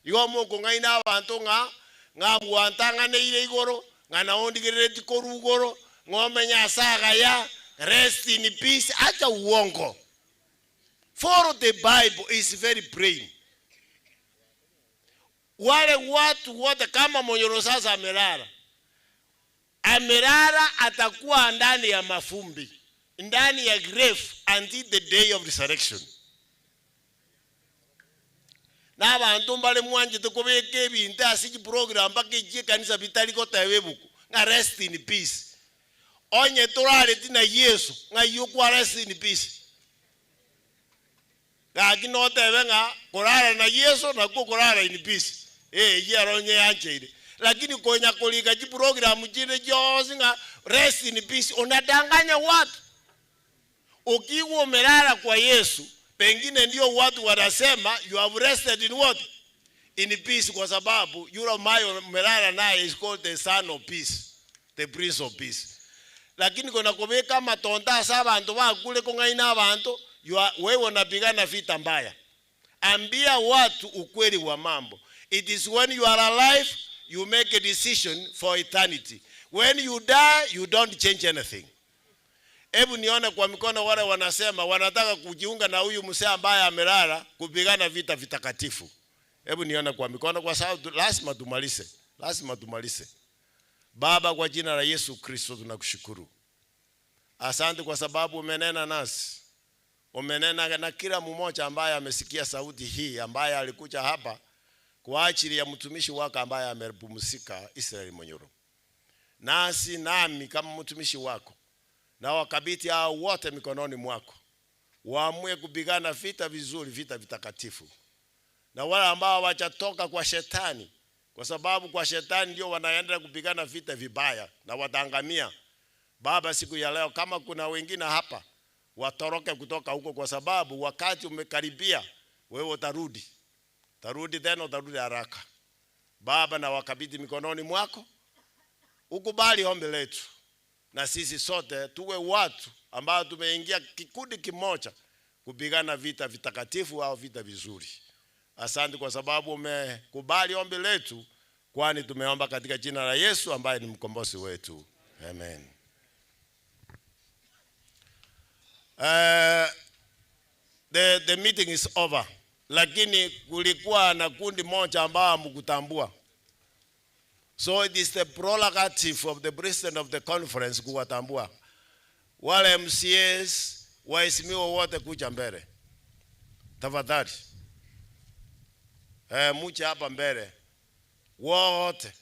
Yo Mungu ngaina abantu nga mwantanga ile igoro ngana ondigere tikoru igoro ngomenya saga ya rest in peace. Acha uongo. Follow the Bible is very plain. Wale watu wote kama Monyoro sasa amelala atakuwa ndani ya mafumbi. ndani ya grave until the day of resurrection. Na abantu mbale mwanje tukubeke ebintu asiki program pake kanisa bitali kotawebuku nga rest in peace. Onye turale tina Yesu nga yukwa rest in peace. Gaki no tebe nga kurara na Yesu na kurara in peace. Yeronye yancheire. Lakini konya kolika ji program jine jozi nga rest in peace. Unadanganya watu. Ukiwa umelala kwa Yesu, pengine ndio watu wanasema you have rested in what? In peace, kwa sababu yule mayo umelala naye is called the son of peace, the prince of peace. Lakini kuna kubeka matonda saba abantu bakule kongaina abantu wewe unapigana vita mbaya. Ambia watu ukweli wa mambo. It is when you are alive you make a decision for eternity. When you die you don't change anything. Hebu nione kwa mikono wale wanasema wanataka kujiunga na huyu mzee ambaye amelala kupigana vita vitakatifu. Hebu nione kwa mikono, kwa sababu lazima tumalize. Lazima tumalize. Baba, kwa jina la Yesu Kristo tunakushukuru. Asante kwa sababu umenena nasi. Umenena na kila mmoja ambaye amesikia sauti hii, ambaye alikuja hapa kwa ajili ya mtumishi wako ambaye amepumzika, Israeli Monyoro. Nasi nami kama mtumishi wako na wakabiti hao wote mikononi mwako, waamue kupigana vita vizuri, vita vitakatifu. Na wale ambao wachatoka kwa shetani, kwa sababu kwa shetani ndio wanaendelea kupigana vita vibaya na watangamia. Baba, siku ya leo kama kuna wengine hapa, watoroke kutoka huko, kwa sababu wakati umekaribia, wewe utarudi. Tarudi tena, utarudi haraka. Baba, na wakabiti mikononi mwako, ukubali ombi letu. Na sisi sote tuwe watu ambao tumeingia kikundi kimoja kupigana vita vitakatifu au vita vizuri. Asante kwa sababu umekubali ombi letu, kwani tumeomba katika jina la Yesu ambaye ni mkombozi wetu. Amen. The meeting is over. Lakini kulikuwa na kundi moja ambao mkutambua. So it is the prerogative of the president of the conference kuwatambua. Wale MCAs, waheshimiwa wote kuja mbele. Tafadhali. Mucha hapa mbele. Wote.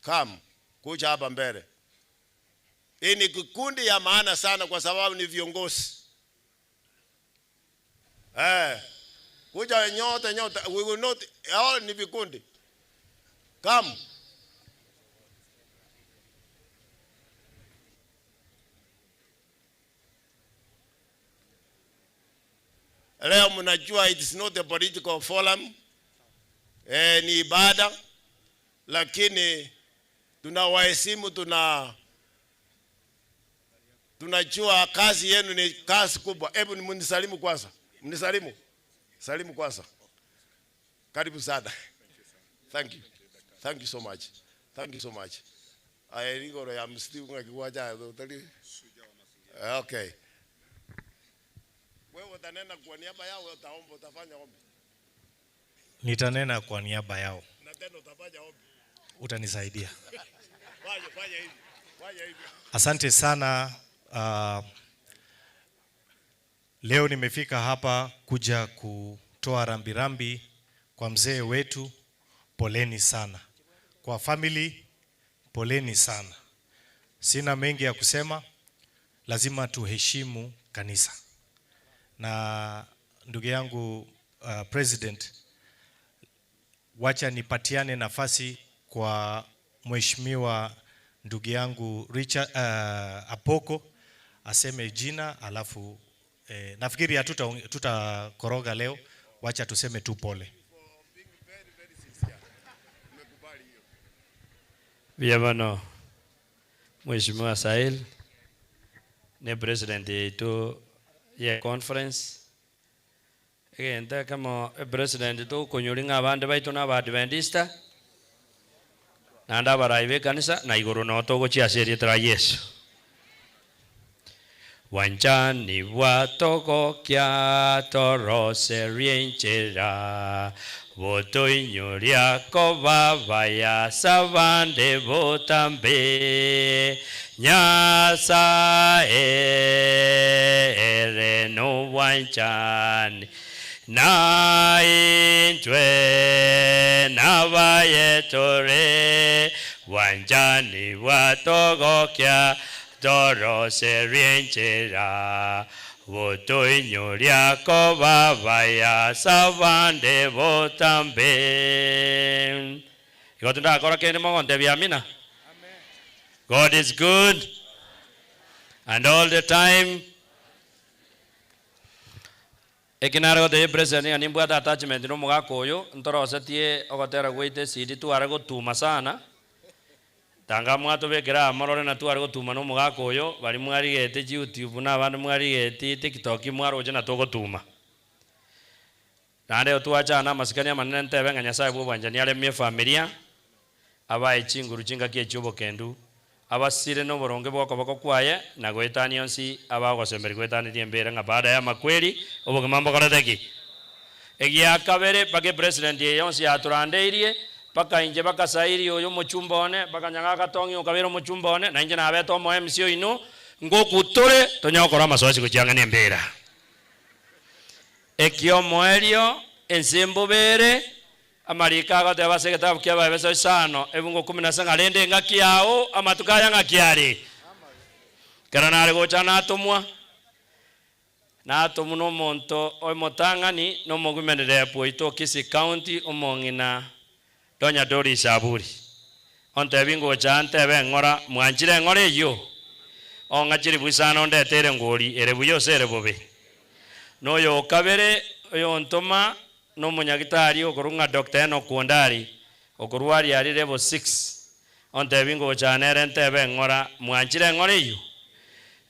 Come, kuja hapa mbele. Hii ni kikundi ya maana sana kwa sababu ni viongozi. Kuja nyote. We will not all ni vikundi. Come. Leo mnajua it is not a political forum. Ni ibada. Lakini tunawaheshimu, tunajua kazi yenu ni kazi kubwa. Hebu mnisalimu kwanza. Mnisalimu. Salimu kwanza. Karibu sana. Thank you. Thank you so much. Thank you so much. Aerigoro ya msitiunga kiwaja utali. Okay. Wewe utanena kwa niaba yao, utaomba, utafanya ombi. Nitanena kwa niaba yao. Na tena utafanya ombi. Utanisaidia. Fanya hivi. Fanya hivi. Asante sana. Leo nimefika hapa kuja kutoa rambirambi kwa mzee wetu. Poleni sana. Kwa family, poleni sana. Sina mengi ya kusema. Lazima tuheshimu kanisa. Na ndugu yangu president, wacha nipatiane nafasi kwa mheshimiwa ndugu yangu Richard Apoko aseme jina, alafu nafikiri hatutakoroga leo, wacha tuseme tu pole. Bienvenue, Mheshimiwa Sahil, ni president yetu ya conference. Egenda kama president to kunyolinga abande baitu na Adventista. Nanda baraibe kanisa na iguru no to gochi aseri tra Yesu. wanjani watogokia torose rienchera votoinyoria kovavaya savande votambe nyasa ere no wanjani na intwe na vayetore wanjani watogokia torose rienchera votoinyoria kovavaya savande votambe. Ikotunda kora kene mongonde biamina. God is good and all the time. Ekinaro de president ani mbwa attachment no mugakoyo ntorose tie ogotera gwite sidi twara gotuma sana. Tanga mwato bekera amarore na twara gotuma no mugakoyo bari mwari gete YouTube na abandu mwari gete TikTok mwaro je na togotuma. Nande otwacha na masikania manene ntebe nganya sae bwo banjani ale mie familia abaye chinguru chinga kie chubo kendu abasire no boronge bwako bako kwaye na gwetani yonsi abagosemberi gwetani diembere nga baada ya makweli oboge mambo karateki egia kabere pake president yonsi aturandeirie paka inje baka sairi oyo muchumbone baka nyanga katongi okabero muchumbone na inje na abeto mo MCO ino ngokutore tonyokora masosi kuchanga nembera ekio moerio ensembo bere amarika gote basegeta bukia babeso isano ebungo 17 alende ngakiao amatukaya ngakiari karanare gochana atomwa na atomuno monto oimotangani no mogumenere poito Kisi County omongina Donya Dori Saburi onte bingo chante bengora mwanjire ngore yo ongachiri busana onde tere ngori ere buyo sere bobe no yo kabere yo ntoma no munyagitari okurunga Dr. Eno Kuondari okurwari ari level 6 onte bingo chanere ntebe ngora mwanjire ngore yo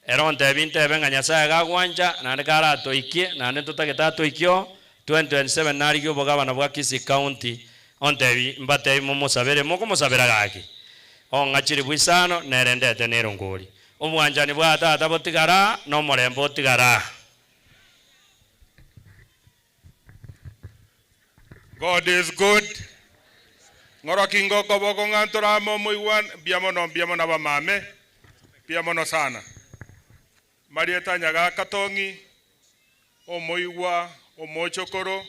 ero ntebe ntebe nganyasa gagwanja na ndikara toikie na ndutageta toikio 2027 nari gyo bogabana bwa Kisi County onte mbate mumusabere moko musabera gaki ongachiri bwisano nerendete nerongori omwanjani bwa tata botigara no morembo botigara. God is good. Ngoro kingo koboko ngantora mo muiwan biamono ba mame biamono sana. Marieta nyaga katongi o muiwa o mochokoro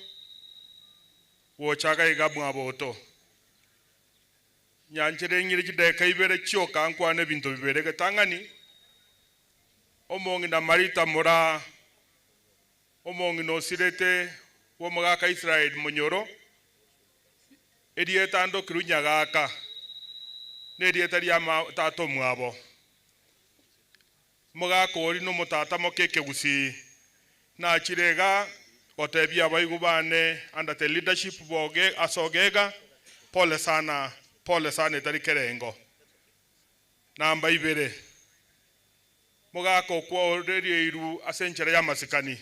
wo chaga igabu aboto. Nyanjire ngiri kide kaibere choka ankwane bintu bibere ketangani. Omongi na marita mora omongi no sirete wo magaka Israel munyoro edieta ando kirunya gaka ne edieta ria tato mwabo magaka ori no mutata mokeke gusi na chirega otebia baigubane under the leadership boge asogega pole sana tarikerengo namba ibere magaka okwo radio iru asenchere ya masikani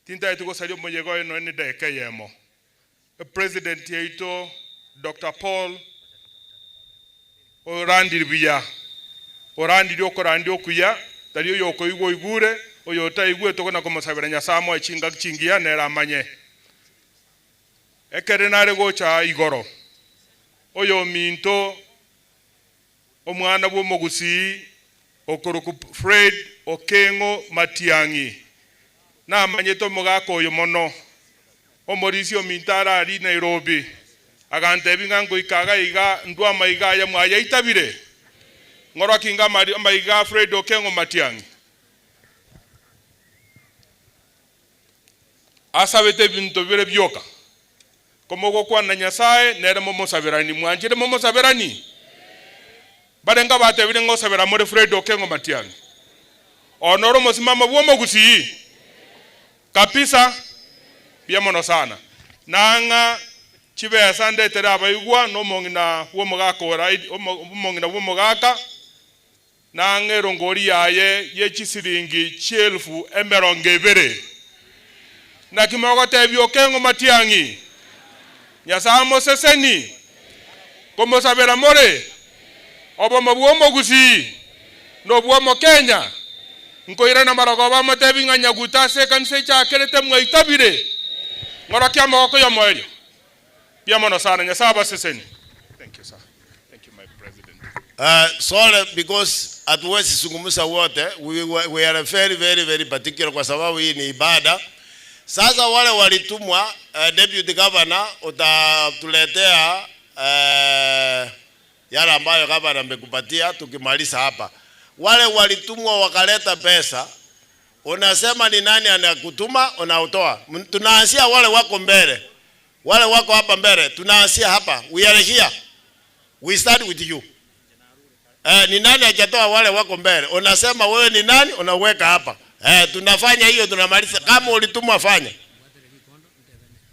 tinta etuko salio mojego eno ni deke yemo President yeito Dr. Paul orandi biya orandi okorandi okuya taliyo yoko igwo igure oyota igwe tokona komusabira nyasamo echinga chingia nera manye ekere nare gocha igoro oyo minto omwana bwo mogusi okuruku Fred Okengo Matiangi na manyeto mogako oyo mono omorisio mintara ari Nairobi agante bingango ikaga iga ndwa maiga ya mwaya itabire ngoro kinga maiga Fred Okengo Matiangi asabete binto bire byoka komogo kwa na Nyasaye nere momo sabirani mwanjire momo sabirani barenga bate bire ngo sabira more Fred Okengo Matiangi onoro mosimama bwo mogusi kapisa biamono sana nanga chibe asande tera baigwa no mongina wo mogaka oraidi mongina wo mogaka nange rongori yaye ye chisiringi chelfu emerongevere na kimogo tebyo Okengo Matiangi nyasamo seseni komo sabera more obo mabwo mogusi no bwo mo Kenya nkoira na maragoba matebi nga Nyaguta se kanse cha kerete mwaitabire ngorokia moko ya moyo pia mono sana nyasaba seseni. Thank you sir. Thank you my president. Sorry because hatuwezi zungumza wote. We are very particular kwa sababu hii ni ibada. Sasa wale walitumwa deputy governor utatuletea yale ambayo governor amekupatia tukimaliza hapa. Wale walitumwa wakaleta pesa. Unasema ni nani anakutuma unautoa. Tunaanzia wale wako mbele. Wale wako hapa mbele tunaanzia hapa. We are here. We start with you. Ni nani hajatoa wale wako mbele? Unasema wewe ni nani unaweka hapa. Tunafanya hiyo tunamaliza. Kama ulitumwa fanya.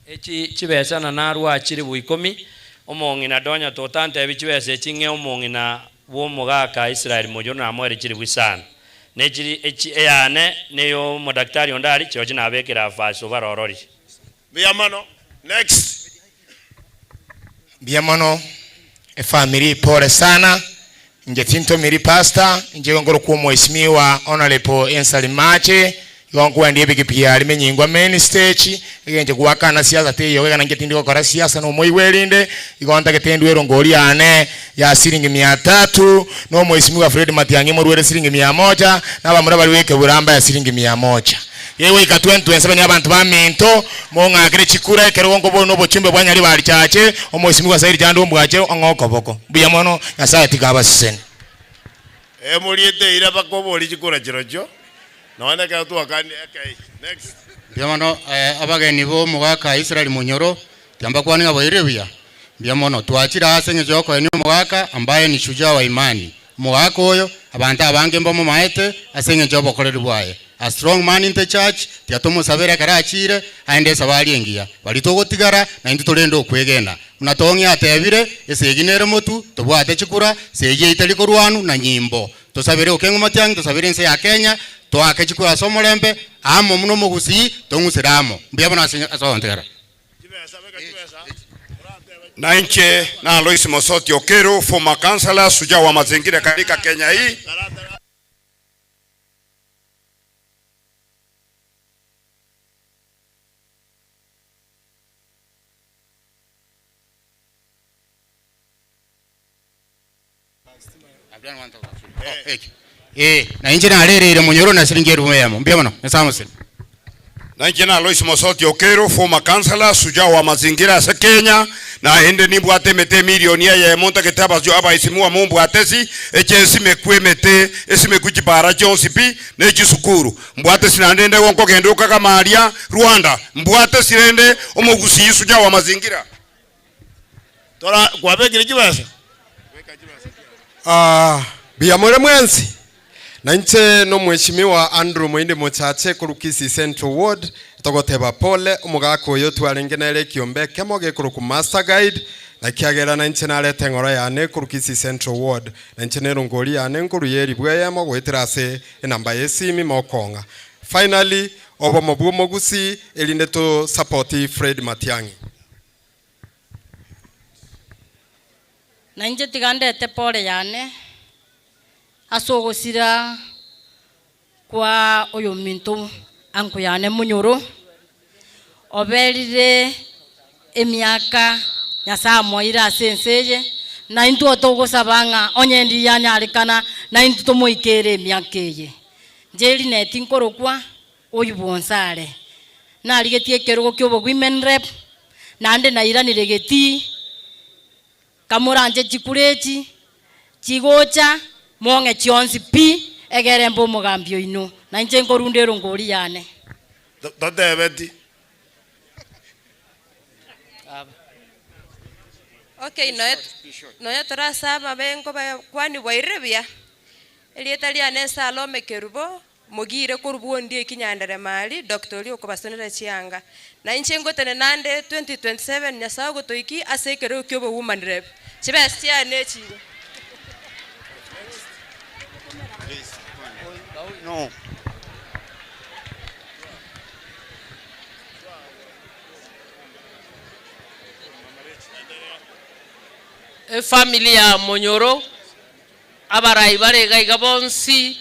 Echi chibesana narwa achiri buikomi omongi na donya totante bichibese chinge omongi na wo mogaka Israel mojo na mwere chiri bwisana. Nechiri echi eyane neyo modaktari ondari choje na bekera faso barorori. Biamano next. Biamano family pole sana. Nje tinto miri pastor nje ngoro ku mheshimiwa honorable Ensalimache yongo ndiye bikipia alimenyingwa main stage nje kuwakana siasa te yoga nje tindiko kora siasa no moiwelinde igonta ketendwe rongori ane ya shilingi 300 no mheshimiwa Fred Matiang'i morwere shilingi 100 na bamura bali weke buramba ya shilingi 100 yewe ikatwentu ensabanya abantu ba minto monga kire chikura ekerongo bono bochimbe bwanyali bali chache omwesimiwa sairi jando mbwache ongokoboko biyamono nyasaye tikaba siseni muliete ira bakobo oli chikura chirocho naona ka tu akani okay next biyamono abageni bo mugaka Israel Munyoro tamba kwani aboirebia biyamono twachira asenge joko ni mugaka ambaye ni shujaa wa imani mugaka oyo abantu abange mbomo maete asenge jobo koleri bwaye. A strong man in the church, tiatomo sabera karachire, aende sabali engia. Balitogo tigara, na indu tolendo kwegena. Unatongi atebire, eseginere motu, tobwate chikura, seje italiko ruanu na nyimbo. Tosabere okengo Matiang'i, tosabere nse ya Kenya, toake chikura somolembe, amo muno mogusi, tongusiramo. Mbiyabona asawantera. Na nche na Alois Mosoti Okero, former councillor, shujaa wa mazingira katika Kenya hii. Na inje na alere Munyoro na shilingi 1000 mbiyabona nsamuseni. Na nche na Alois Mosoti Okero, former councillor, shujaa wa mazingira ya Kenya na ende nimbu atemete milioni ya monta ketaba jo aba isimuwa mumbu atesi eche simekwe mete esimekujibara jonsi pi nechi sukuru mbwate sinandende wonko gendo kaka Maria Rwanda mbwate sirende omugusi shujaa wa mazingira tora kwa begire jibasa Biamore mwenzi na nche no mheshimiwa Andrew Moinde Mochache kurukisi Central Ward togoteba pole umugako yo twarengenere kiombe kemoge kuruku master guide na kiagera na nche nalete ngora yane kurukisi Central Ward na nche nerongori yane nkuru yeri bweye mo gwetirase enamba yesimi mokonga. Finally obo mobu mogusi elinde to support Fred Matiang'i. Na nje tigandete pole yane asogosira kwa oyo minto anko yane Munyoro oberire emiaka nyasa moira senseye na intu otogosabanga onyendi yanyarekana na intu tomoikere emiakeye njeri neti nkorokwa oyu bonsare na rigetie kerugo kyobo women rep na ande na iranire geti kamuranje chikurechi chigocha monge chionsi pi egere mbo mugambio ino na nje ngorundero ngori yane totebeti. Okay, noya turasaba bengo kwani bwairebia elieta liane Salome Kerubo mogire kurubuo ndie kinyandere mali Dr. Lio kubasonera chianga na nche ngotene nande 2027 nyasago gotoiki asekero kyobo woman rep chibestia nechi No. Familia Munyoro abarai barega igabonsi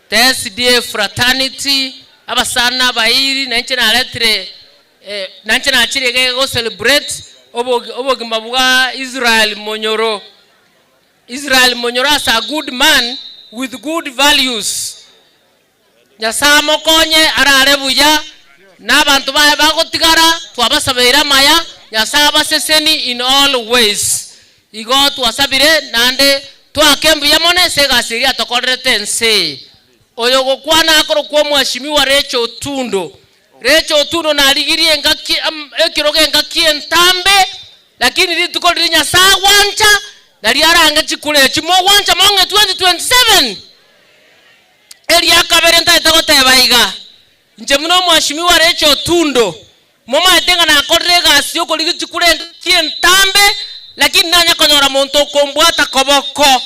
the SDA fraternity abasana bairi nanche na letre nanche na chirege go celebrate obogima bwa Israel Monyoro. Israel Monyoro is a good man with good values. Nyasamo konye arare buya n'abantu bahe bagotigara twabasabeira maya nyasaba seseni in all ways. Igo twasabire nande twakembuya mone segasiri atokorete nse. Oyo gokwana akoro kwa mwashimiwa Rachel Tundo naligirie ngaki ekiroge ngaki entambe lakini litukorire nyasa wancha nali aranga chikule chimo wancha monge 2027 elia kabere ntaita gotebaiga nje muno mwashimiwa Rachel Tundo moma etenga na akorire gasi okoligi chikule ngaki entambe lakini nanya konyora monto kombwata koboko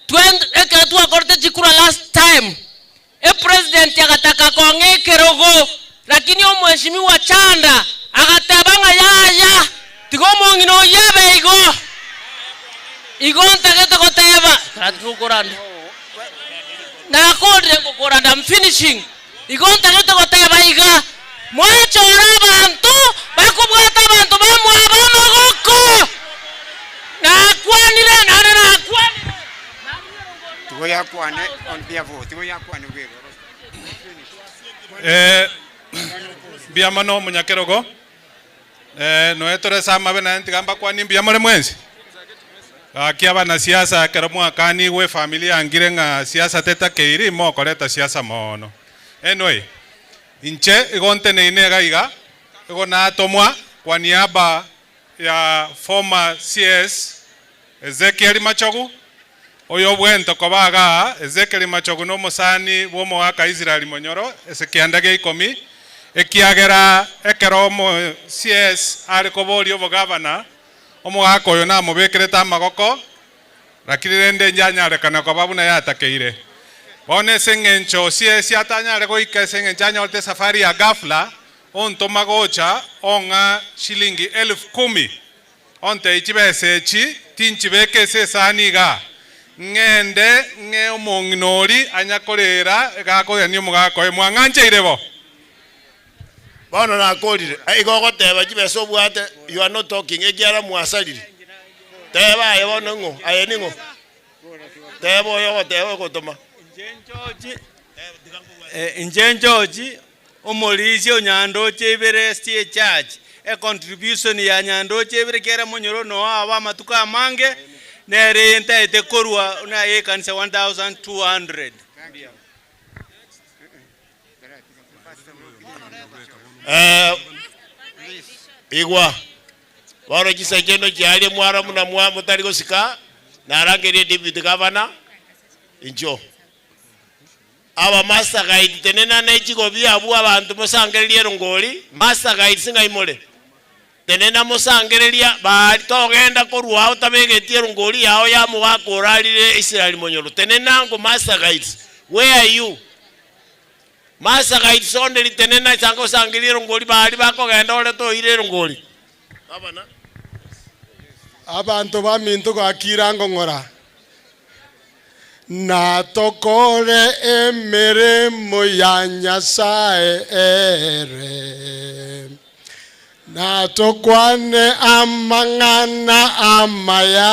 20 ekatu akorite chikura last time president yakataka konge kerogo lakini omweshimiwa Chanda akatabanga yaya tigomongino yabe igo ntageta koteba katukoranda na kodre kokoranda I'm finishing igo ntageta koteba iga mwachora bantu bakubwata bantu bamwabano goko na kwanire na kwanire tugoya kwane on biavo tugoya kwane wego biamano munyakerogo no etore sama bena ntigamba kwani biamore mwenzi akiaba na siasa kero mwakani we familia angirenga siasa teta keiri mo koleta siasa mono anyway inche igonte neinega iga igona tomwa kwa niaba ya former CS Ezekiel Machogu oyo bwento kobaga Ezekiel Machogu no musani bomo waka Israel Monyoro esekiandage ikomi ekiagera ekeromo CS ari kobori obo governor omugako yo na mubekereta magoko rakirende njanya kana kobabuna yatakeire bone sengencho CS atanya rego ikesenge njanya olte safari ya ghafla onto magocha onga shilingi 10,000 onte ichibesechi tinchibeke sesaniga ngende nge omonginori anyakorera gakoya ni omugako mwanganje irebo bono nakorire igogo teba jibeso bwate you are not talking egiara mwasaliri teba aye bono ngo aye ningo tebo yo tebo gotoma Njenjoji omolisi onyando chebere stie church a contribution ya nyando chebere kera Monyoro no aba matuka mange nere enta ete korwa na ye kanisa 1200 igwa waro kisageno cyari mwara muna mwa mutari gosika narangere deputy governor injo aba master guide tenena na ikigo byabu abantu musangererie rongoli master guide singa imole tenena musangereria bari togenda korwa utabegetie rongoli yao ya mugakorarire Israel Monyoro tenena ngo master guides where are you master guides only tenena chango sangererie rongoli bari bakogenda ole to ire rongoli abana abantu bamintu gakira ngongora na tokore emirimo ya Nyasaye ere na tokwane amang'ana amaya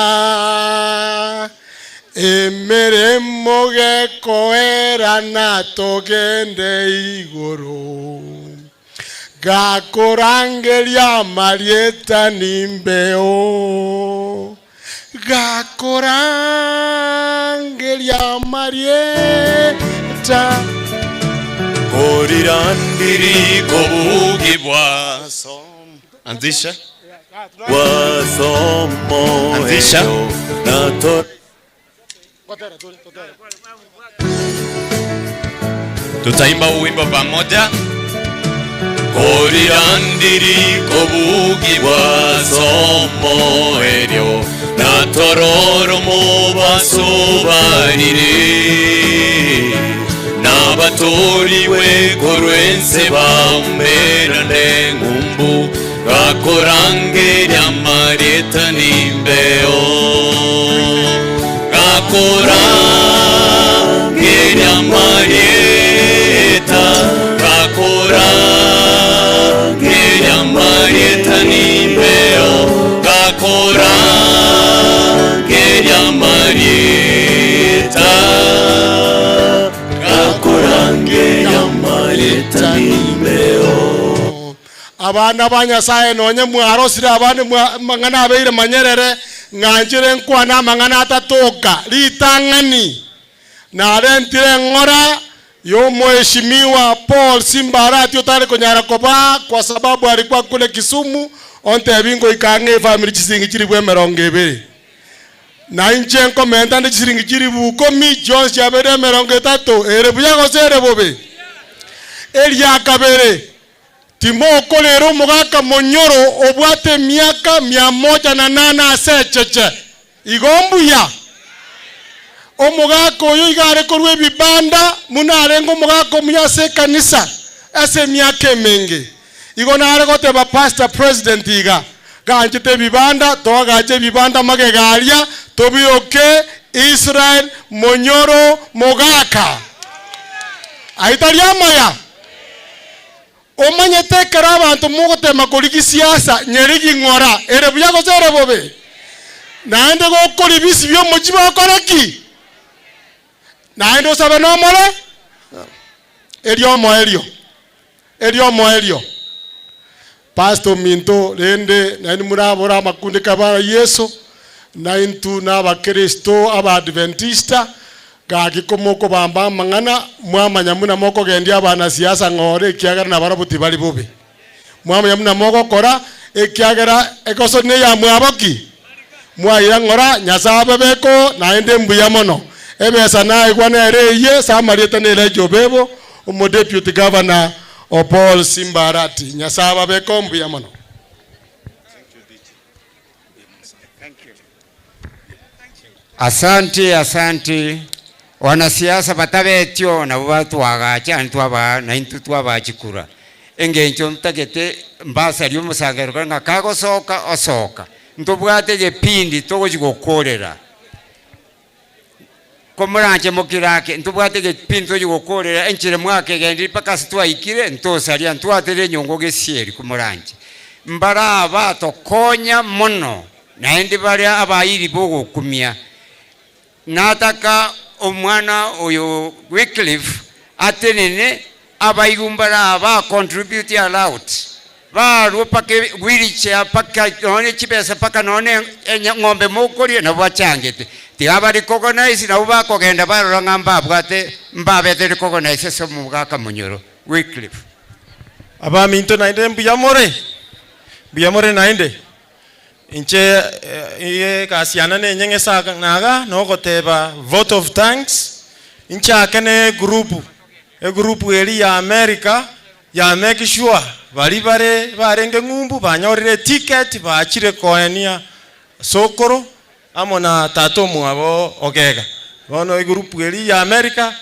emirimo gekoera na togende iguru gakorangeria marieta nimbeo gakorangeria marieta korirandiri kobugi bwasom anzisha wasomo anzisha nato tutaimba wimbo pamoja korirandiri kobugi bwasomo eryo natororo mubasobanire nabatoriwe korwense bamberane ngumbu gakorangeria marieta nimbeo gakorangeria marieta abana banyasaye nonye mwarosire abane mangana abeire manyerere nganjire nkwana mangana atatoka litangani na rentire ngora yo mheshimiwa Paul Simbarati utale konyara koba kwa sababu alikuwa kule Kisumu onte bingo ikange family chisingi chiri bwe merongebere na inche nkomenda ndi chisingi chiri bukomi Jones yabere merongetatu ere buya gosere bobe elia kabere timo kolero mugaka monyoro obwate miaka 108 asecheche igombuya omugaka oyo igare korwe bibanda munarengo mugaka munyase kanisa ase miaka emenge igona are goteba pastor president iga ganjete bibanda to gaje bibanda magegaria tobioke Israel monyoro mugaka aitalia maya omanyete kara abantu mugotema koliki siasa nyerigi ngora ere buya gozere bobe naende gokora ibisi byo mujiba koreki naende osabe nomole elio pastor minto rende nani murabora makundi kabara Yesu naintu n'abakristo abadventista gagikomoko bamba mangana mwamanya muna moko gendi abana siasa ngore kiagara na barabuti bali bobe mwamanya muna moko kora ekiagara ekoso ne ya mwaboki mwaya ngora nyasabe beko naende mbuya mono ebesa naye kwana ereye samarieta nele jobebo umo deputy governor Paul Simbarati nyasaba beko mbuya mono. Asante wanasiasa batabetyo na watu wagacha ntwaba na intutwaba chikura engencho mtagete mbasa lyo musagero nga kago soka osoka ntobwate je pindi togo chikokorera komuranje mokirake ntobwate je pindi togo chikokorera enchire mwake gendi paka sitwa ikire ntosalia ntwatele nyongo gesieri komuranje mbara abato konya mono naendi bali abayiri bogo kumia nataka omwana oyo Wycliffe atenene abayumbara aba contribute allowed baro pake wheelchair paka none chipesa paka none ngombe mokori na bachangete ti abari recognize na uba kogenda baro ngamba bwate mbabe te recognize so mugaka munyoro Wycliffe aba minto nainde buyamore nainde inche iye kasiana ne nyenge saka naga no goteba vote of thanks inche akene group eri ya America ya make sure bari barenge ngumbu banyorire ticket baachire koenia sokoro amona tato mwabo ogega bono group eri ya America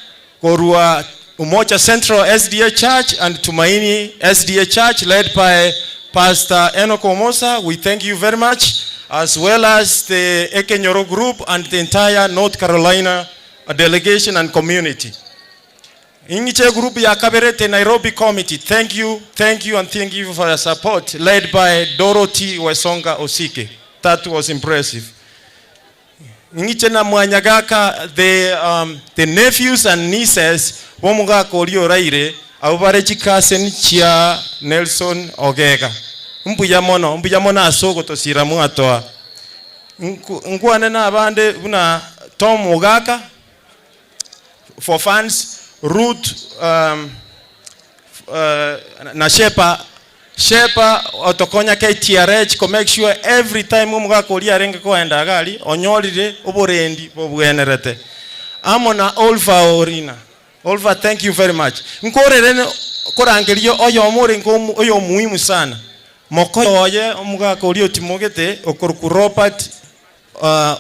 korua Umoja Central SDA Church and Tumaini SDA Church led by Pastor Enoch Omosa. We thank you very much, as well as the Ekenyoro group and the entire North Carolina delegation and community. Ingiche group ya Kaberete Nairobi committee, thank you and thank you for your support, led by Dorothy Wesonga Osike. That was impressive. Ingiche na Mwanyagaka, the nephews and nieces, womugaka olio raire, abare chikasen chia Nelson Ogega. Mbuya mono asoko tosira mwatoa. Ngwane na abande una Tom Ogaka for funds, Ruth na Shepa otokonya KTRH ko make sure every time umugaka oli arenge ko enda gali onyolire oborendi bobwenerete. Amona Olva, thank you very much. Nkorere korangerio oyo omore nko oyo muhimu sana. Mokoyo oye omugaka oli otimogete okoruku Robert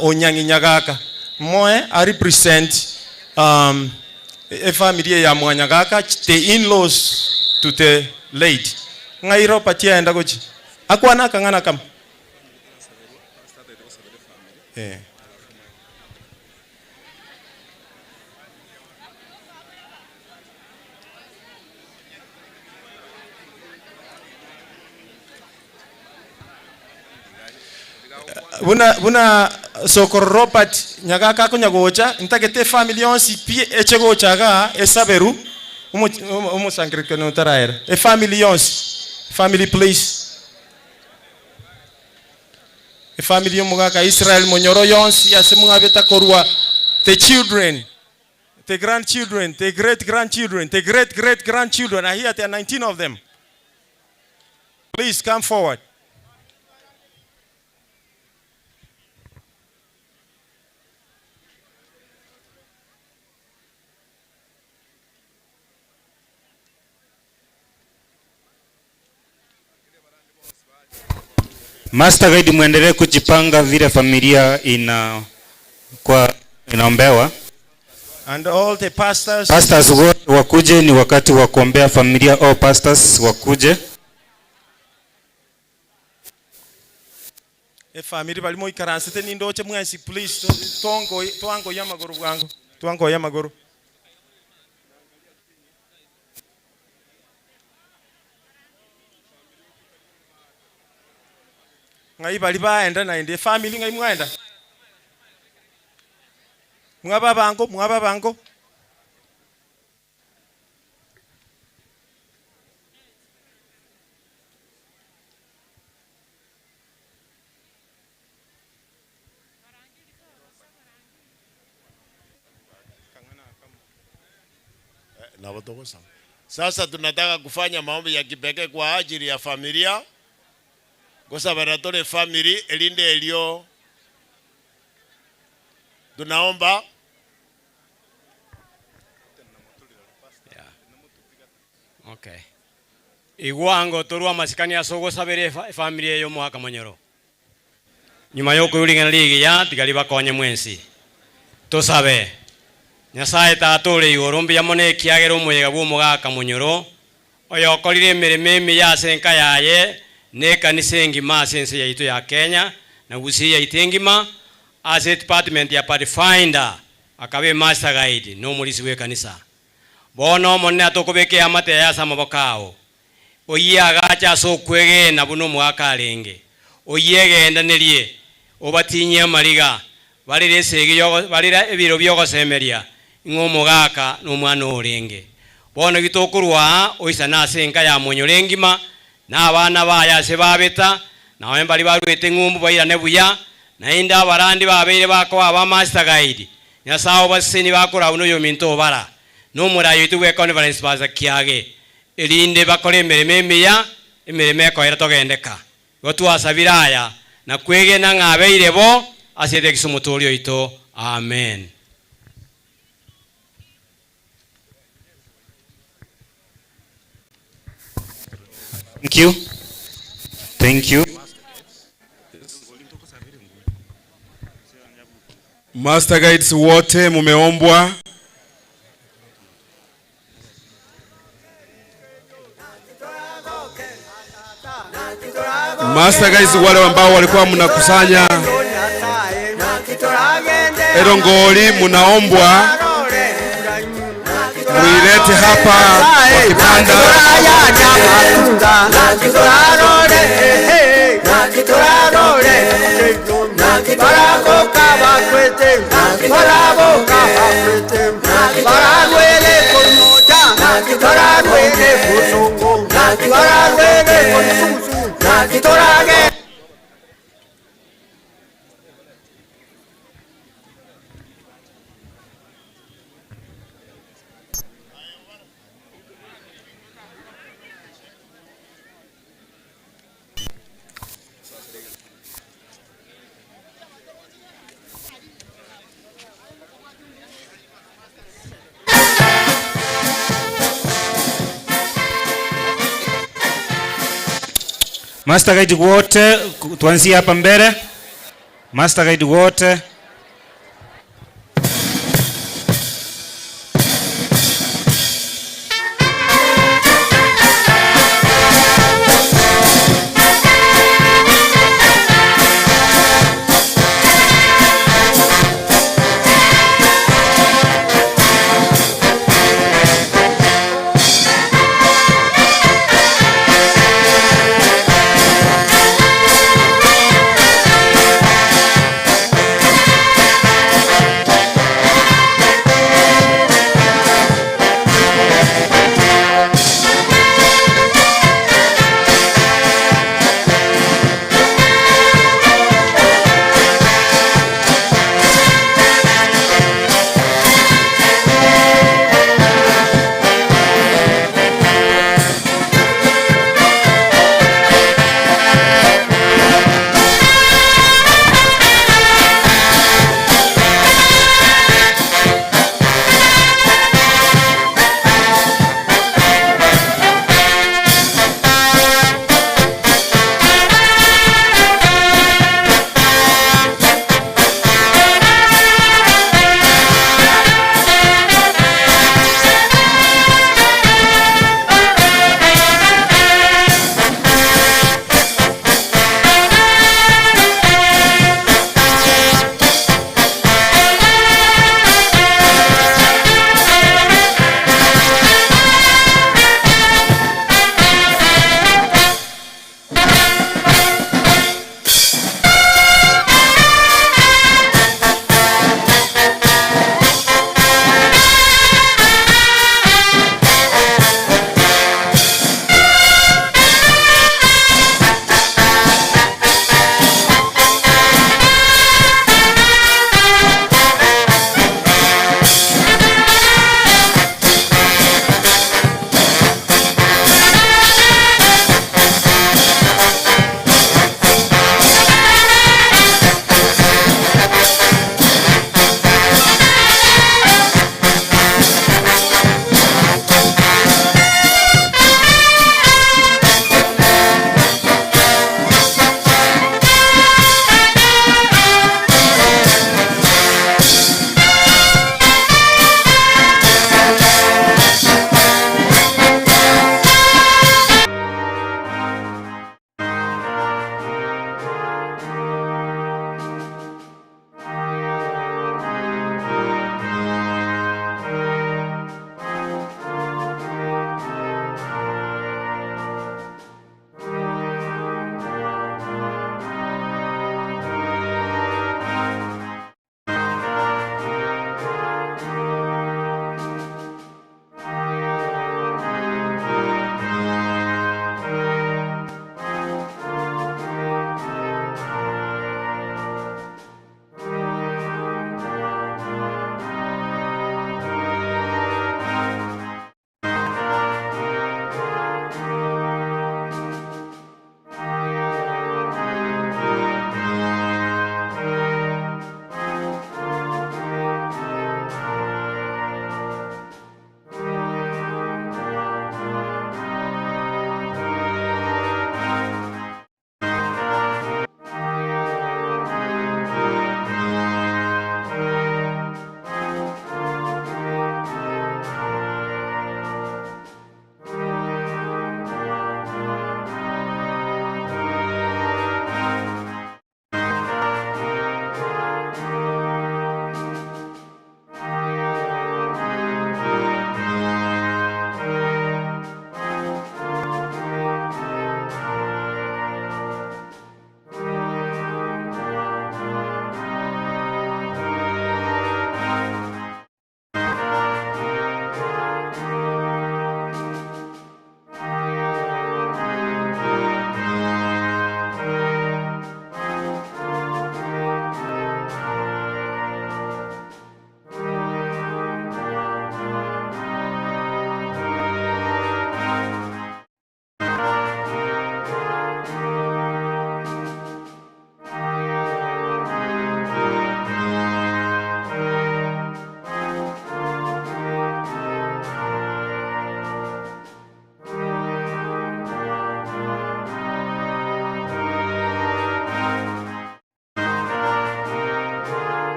Onyangi Nyagaka. Moe I represent a family ya Mwanyagaka, the in-laws to the lady. Ngai Robert ya enda gochi. Akwana kangana kam. Buna Sokoro Robert Nyagaka ko nyagocha intagete family onsi pie echegocha ga esaberu umusangirike no taraera e family onsi Family, please. A family yomugaka Israel Monyoro yonsi yasemunga beta korua. The children, the grandchildren, the great-grandchildren, the great-great-grandchildren are here. There are 19 of them. Please come forward. Master Guide, muendelee kujipanga vile familia inaombewa. And all the pastors. Pastors wote wakuje, ni wakati wa kuombea familia. All pastors wakuje. E family balimo ikaransete ni ndoche mwansi, please twango ya magoro bwangu. Twango ya magoro. Ngai bali baenda na inde family ngai mwenda. Mwaba bango. Sasa tunataka kufanya maombi ya kipekee kwa ajili ya familia. Kosa baratore family elinde elio. Tunaomba Okay. Igwango torwa masikani asogo sabere family yo mwaka Monyoro. Nyuma yoko yulinga ligi ya tigali bakonye mwensi. Tosabe. Nyasaye tatore yorombi yamone kiagero muyega bwo mugaka Monyoro. Oyo kolire merememe ya senka yaye ne kanisengi ma sense ya ito ya Kenya na gusi ya itengima as a department ya Pathfinder akabe Master Guide no mulisi we kanisa. Bono mone atokobeke amate ya samabokao. Oyi agacha so kwege na buno mwaka lenge. Oyege endanelie obatinye mariga balire sege yo balira ebiro byoko semeria ngomugaka no mwana olenge. Bono gitokurwa oisa na senka ya Monyorengima na abana baya se babeta na wembali balwete ngumbu bayira nebuya na inda abarandi babeire bako aba Master Guide nyasawo baseni bakora uno yo minto bara no murayo tuwe conference baza kiage elinde bakore emereme ya emereme ko era togendeka gotu asabiraya na kwege na ngabeire bo asete kisumutorio ito. Amen. Thank you. Master Guides wote mumeombwa. Master Guides wale ambao walikuwa mnakusanya erongoli munaombwa muilete hapa kwa kibanda. Master Guide wote tuanzie hapa mbele. Master Guide wote.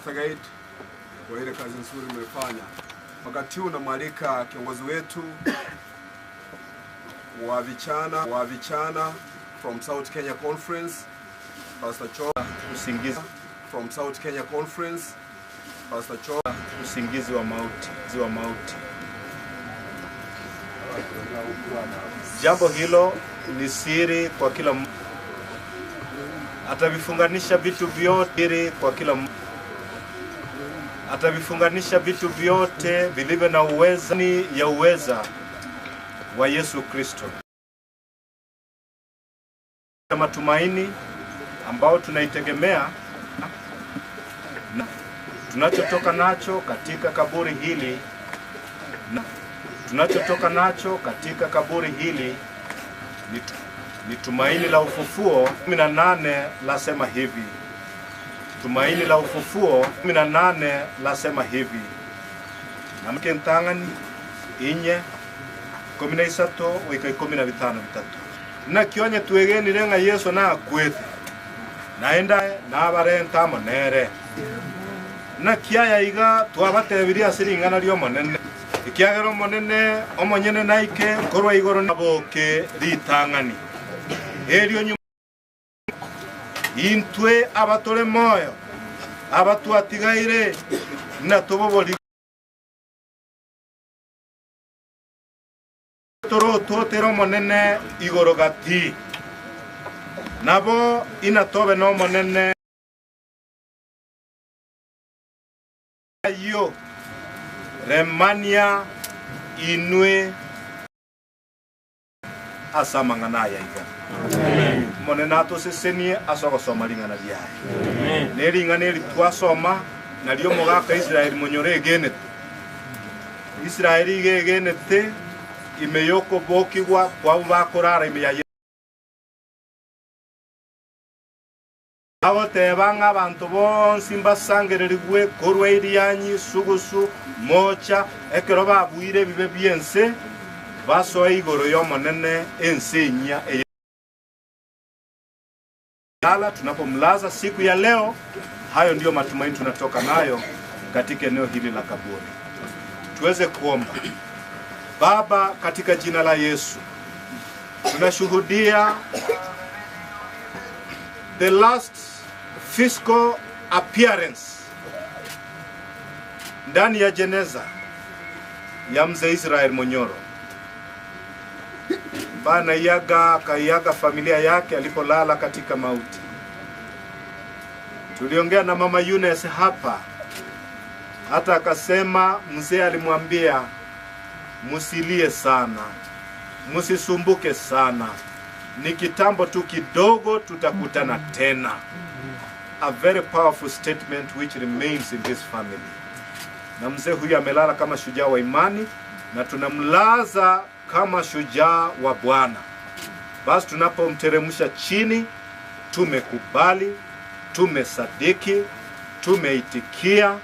Master Guide kwa ile kazi nzuri umefanya. Wakati huu namwalika kiongozi wetu wa vichana from South Kenya Conference, Pastor Chola usingizi from South Kenya Conference, Pastor Chola usingizi wa mauti. Jambo hilo ni siri kwa kila mtu. Atavifunganisha vitu vyote kwa kila mtu. Atavifunganisha vitu vyote vilivyo na uweza wa Yesu Kristo. Matumaini ambao tunaitegemea na tunachotoka nacho katika kaburi hili ni tumaini la ufufuo. 18 lasema hivi. Tumaini la ufufuo 18 lasema hivi. Namke ntangani inye 13 wika 15 na kionye tuegeni renga Yesu na akwete naenda na barenta monere na kiaya iga twabatebiria siringana ryo monene ikiagero monene omonyene naike korwa igoro naboke ritangani erio nyuma intwe abatore moyo abatuatigaire na tobobori toro totero monene igoro gati nabo inatobe no monene yo remania inwe asamangana yaiga monena to sesenie asoko somalingana byaye neringana eri twasoma nalyo mogaka Israeli monyore gene Israeli gegenete imeyoko bokigwa kwa bakorara imeya abotebanga abantu bonsi mbasangererigwe korwa irianyi sugusu mocha ekero babuire bibe byense basoa igoro yomonene ensenya ala tunapomlaza siku ya leo. Hayo ndio matumaini tunatoka nayo katika eneo hili la kaburi. Tuweze kuomba. Baba, katika jina la Yesu tunashuhudia the last physical appearance ndani ya jeneza ya mzee Israel Monyoro. Bana kayaga familia yake alipolala katika mauti. Tuliongea na mama Eunice hapa, hata akasema mzee alimwambia musilie sana, musisumbuke sana, ni kitambo tu kidogo tutakutana tena. A very powerful statement which remains in this family. Na mzee huyu amelala kama shujaa wa imani na tunamlaza kama shujaa wa Bwana. Basi tunapomteremsha chini, tumekubali, tumesadiki, tumeitikia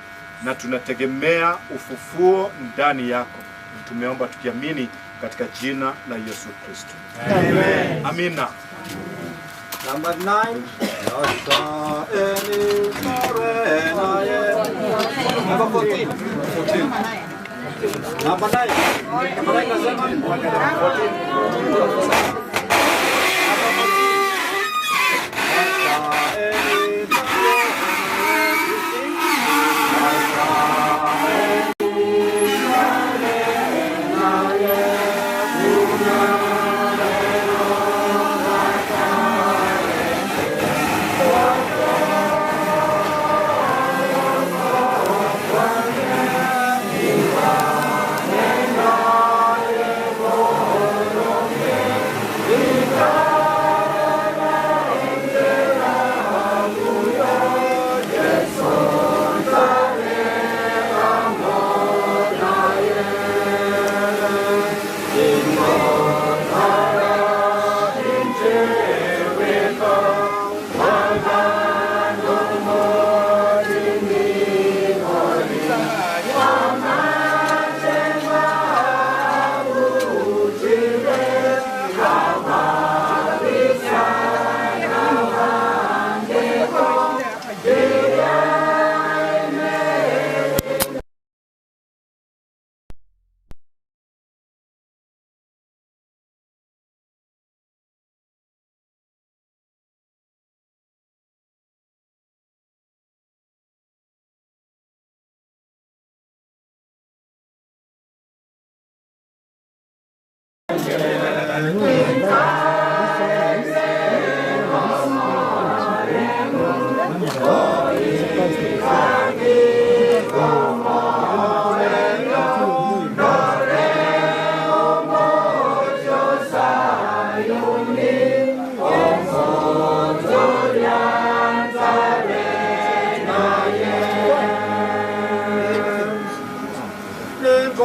na tunategemea ufufuo ndani yako. Tumeomba tukiamini katika jina la Yesu Kristo. Amen. Amina. Number 9. Number 14. Number 9.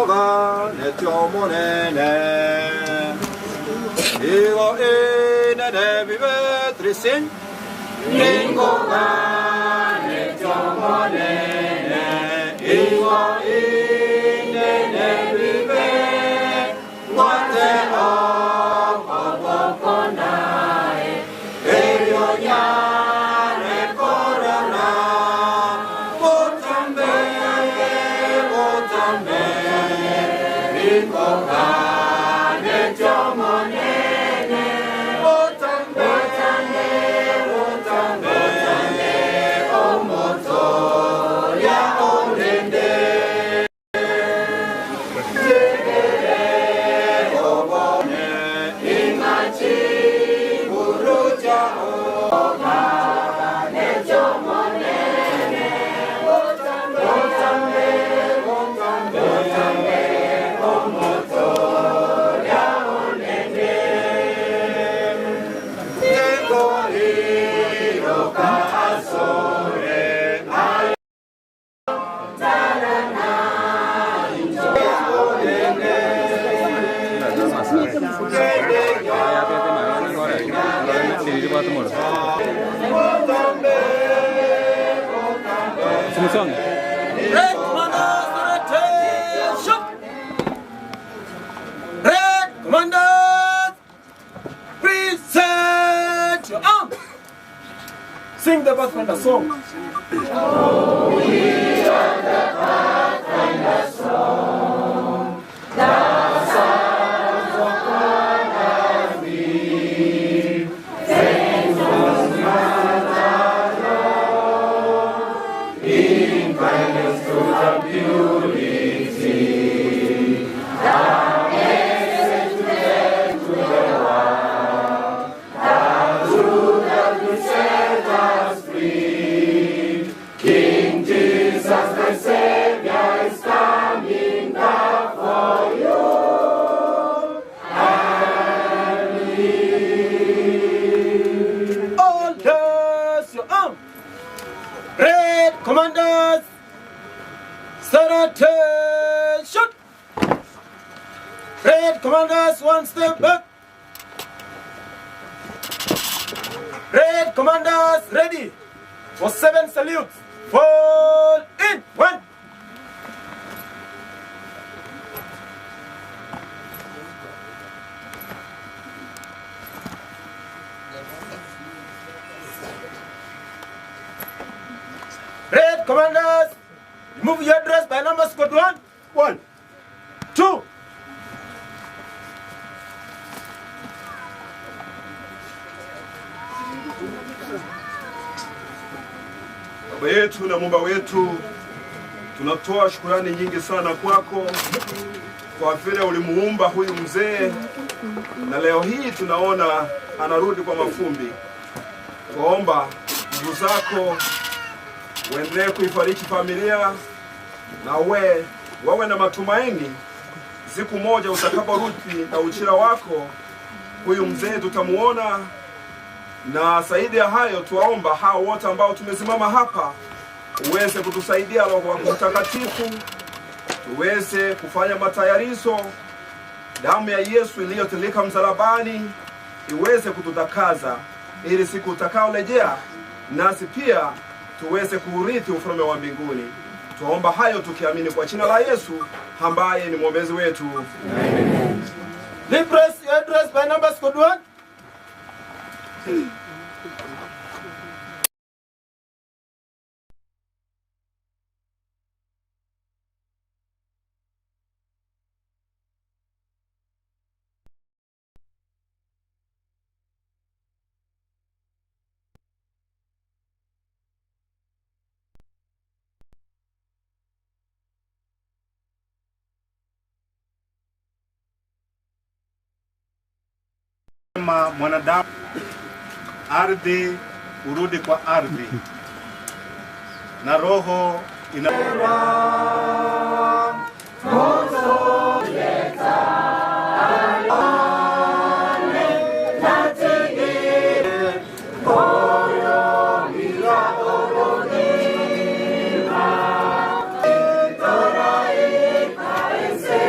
Ingoga netyomonene Igo inene vivetrisin Ingoga netyomonene Igo inene vive Wate okonae Erio nyane korona Botambe Ingoga netyomonene Botambe Omoto ya onende Tegere obone Ingachi buruja oga netyomonene Botambe Omoto ya onende Tengo iroka asore ay tarana injo ya onende Red Commanders, present your arms. Sing the Pathfinder song. Oh, we are the Pathfinder song. The sons of God have been. Saints of Lord, in kindness to the purity. King Jesus the Savior is coming back for you and me. All raise your arm. Red Commanders, stand attention. Red Commanders, one step back. Red Commanders, ready for 7 salutes. Fall in. 1. Red Commanders, remove your dress by numbers code 1. 1, 2. Baba yetu na Muumba wetu, tunatoa shukrani nyingi sana kwako kwa vile ulimuumba huyu mzee, na leo hii tunaona anarudi kwa mafumbi. Tuomba nguvu zako uendelee kuifariji familia, na wawe na matumaini siku moja utakaporudi na ujira wako, huyu mzee tutamuona. Na zaidi ya hayo, tuwaomba hao wote ambao tumesimama hapa uweze kutusaidia Roho wako Mtakatifu, tuweze kufanya matayarisho, damu ya Yesu iliyotilika msalabani iweze kututakaza, ili siku utakaorejea nasi pia tuweze kuurithi ufalme wa mbinguni. Tuomba hayo tukiamini kwa jina la Yesu ambaye ni mwombezi wetu. Amen. Libres your address by numbers code 1. Mwanadamu, ardhi urudi kwa ardhi, na roho ina Say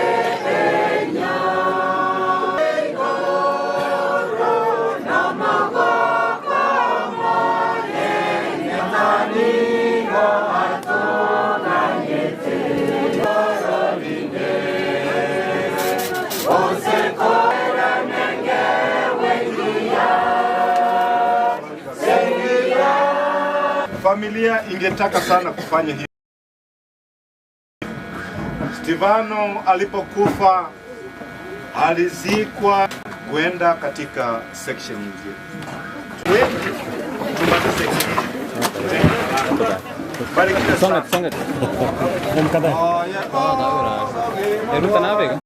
Biblia ingetaka sana kufanya hivi. Stefano alipokufa alizikwa kwenda katika section nyingine. Songa. Eruta navega.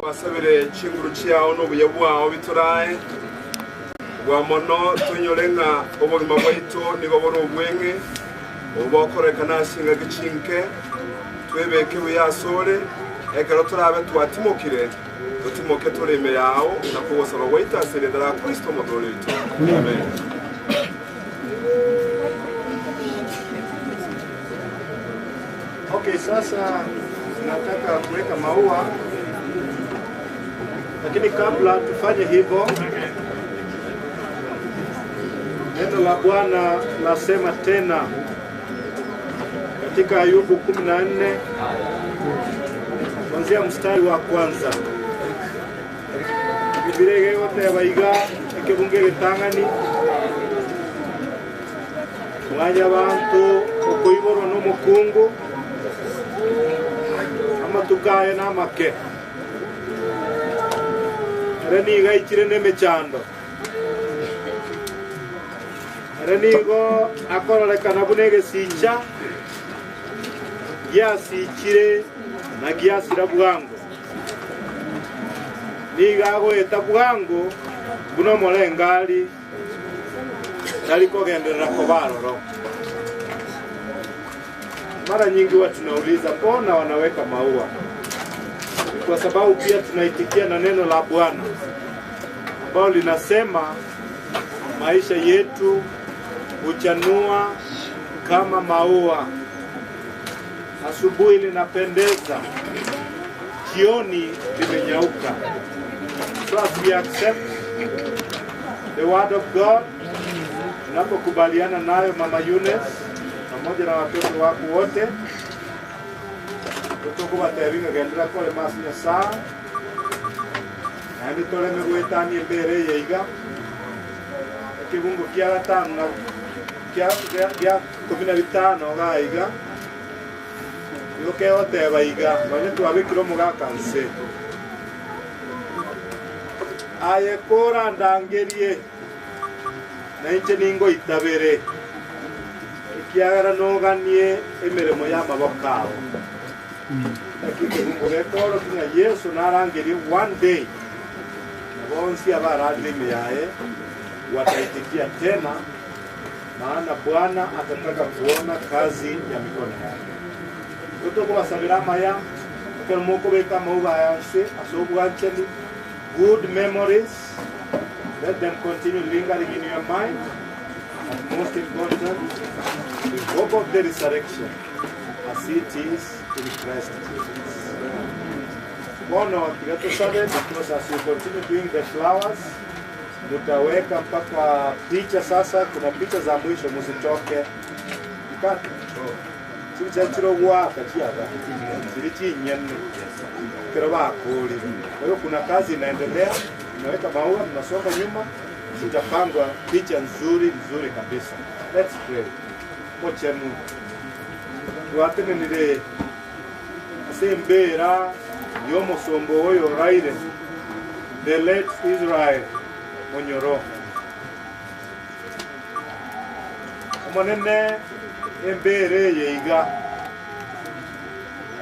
basabire chinguru chiao n'obuye bwao bituraye bwamono tunyolenga obugima bwaitu nigo buri obwenge obukoreka nashinga gichinke twebeke buyasore ekero turabe twatimukire tutimoke tureme yao na kubosaba waita seredara Kristo motoro wetu. Amen. Okay, sasa tunataka kuweka maua, lakini kabla tufanye hivyo, neno la Bwana lasema tena katika Ayubu 14 kuanzia mstari wa kwanza. Biblia yote ya baiga ikibunge bitangani mwanya bantu okuiboro n'umukungu amatukaye n'amake araniga ikire n'emechando aranigo akorolekana bunege sicha yasikire na giasira bwango nigago eta bwango buno molengali taliko genderera kobaroro. Mara nyingi watu tunauliza mbona wanaweka maua? Ni kwa sababu pia tunaitikia na neno la Bwana ambalo linasema maisha yetu huchanua kama maua. Asubuhi linapendeza, jioni limenyauka. So as we accept the word of God, tunapokubaliana nayo Mama Eunice pamoja na watoto wako wote, kutoka watavinga gendera kole masinya saa nani tole megwetani mbere yeiga kibungo kia gatano na kia 15 gaiga yoke yote baiga bane twabikiro mugakanse aye kora ndangerie na inche ningo itabere ikiagara noganie emirimo y'amabokao lakini ngubetoro kinya Yesu narangerie one day bonsi abaradimi yae wataitikia tena, maana Bwana atataka kuona kazi ya mikono yake. Kutoka wasabira maya kwa moko beka mauba yanse asobwancheli good memories, let them continue lingering in your mind, and most important, the hope of the resurrection as it is in Christ Jesus. Bono, because as you continue doing the flowers, mutaweka mpaka picha. Sasa kuna picha za mwisho, msichoke. Ikati chiro waka chiaga chirichi nyenne kiraba kuli. Kwa hiyo kuna kazi inaendelea, tunaweka maua, tunasonga nyuma, zitapangwa picha nzuri kabisa. Let's pray. Mocha Mungu tuatene nile asembera yomo sombo oyo raire the late Israel Monyoro omonene embere yeiga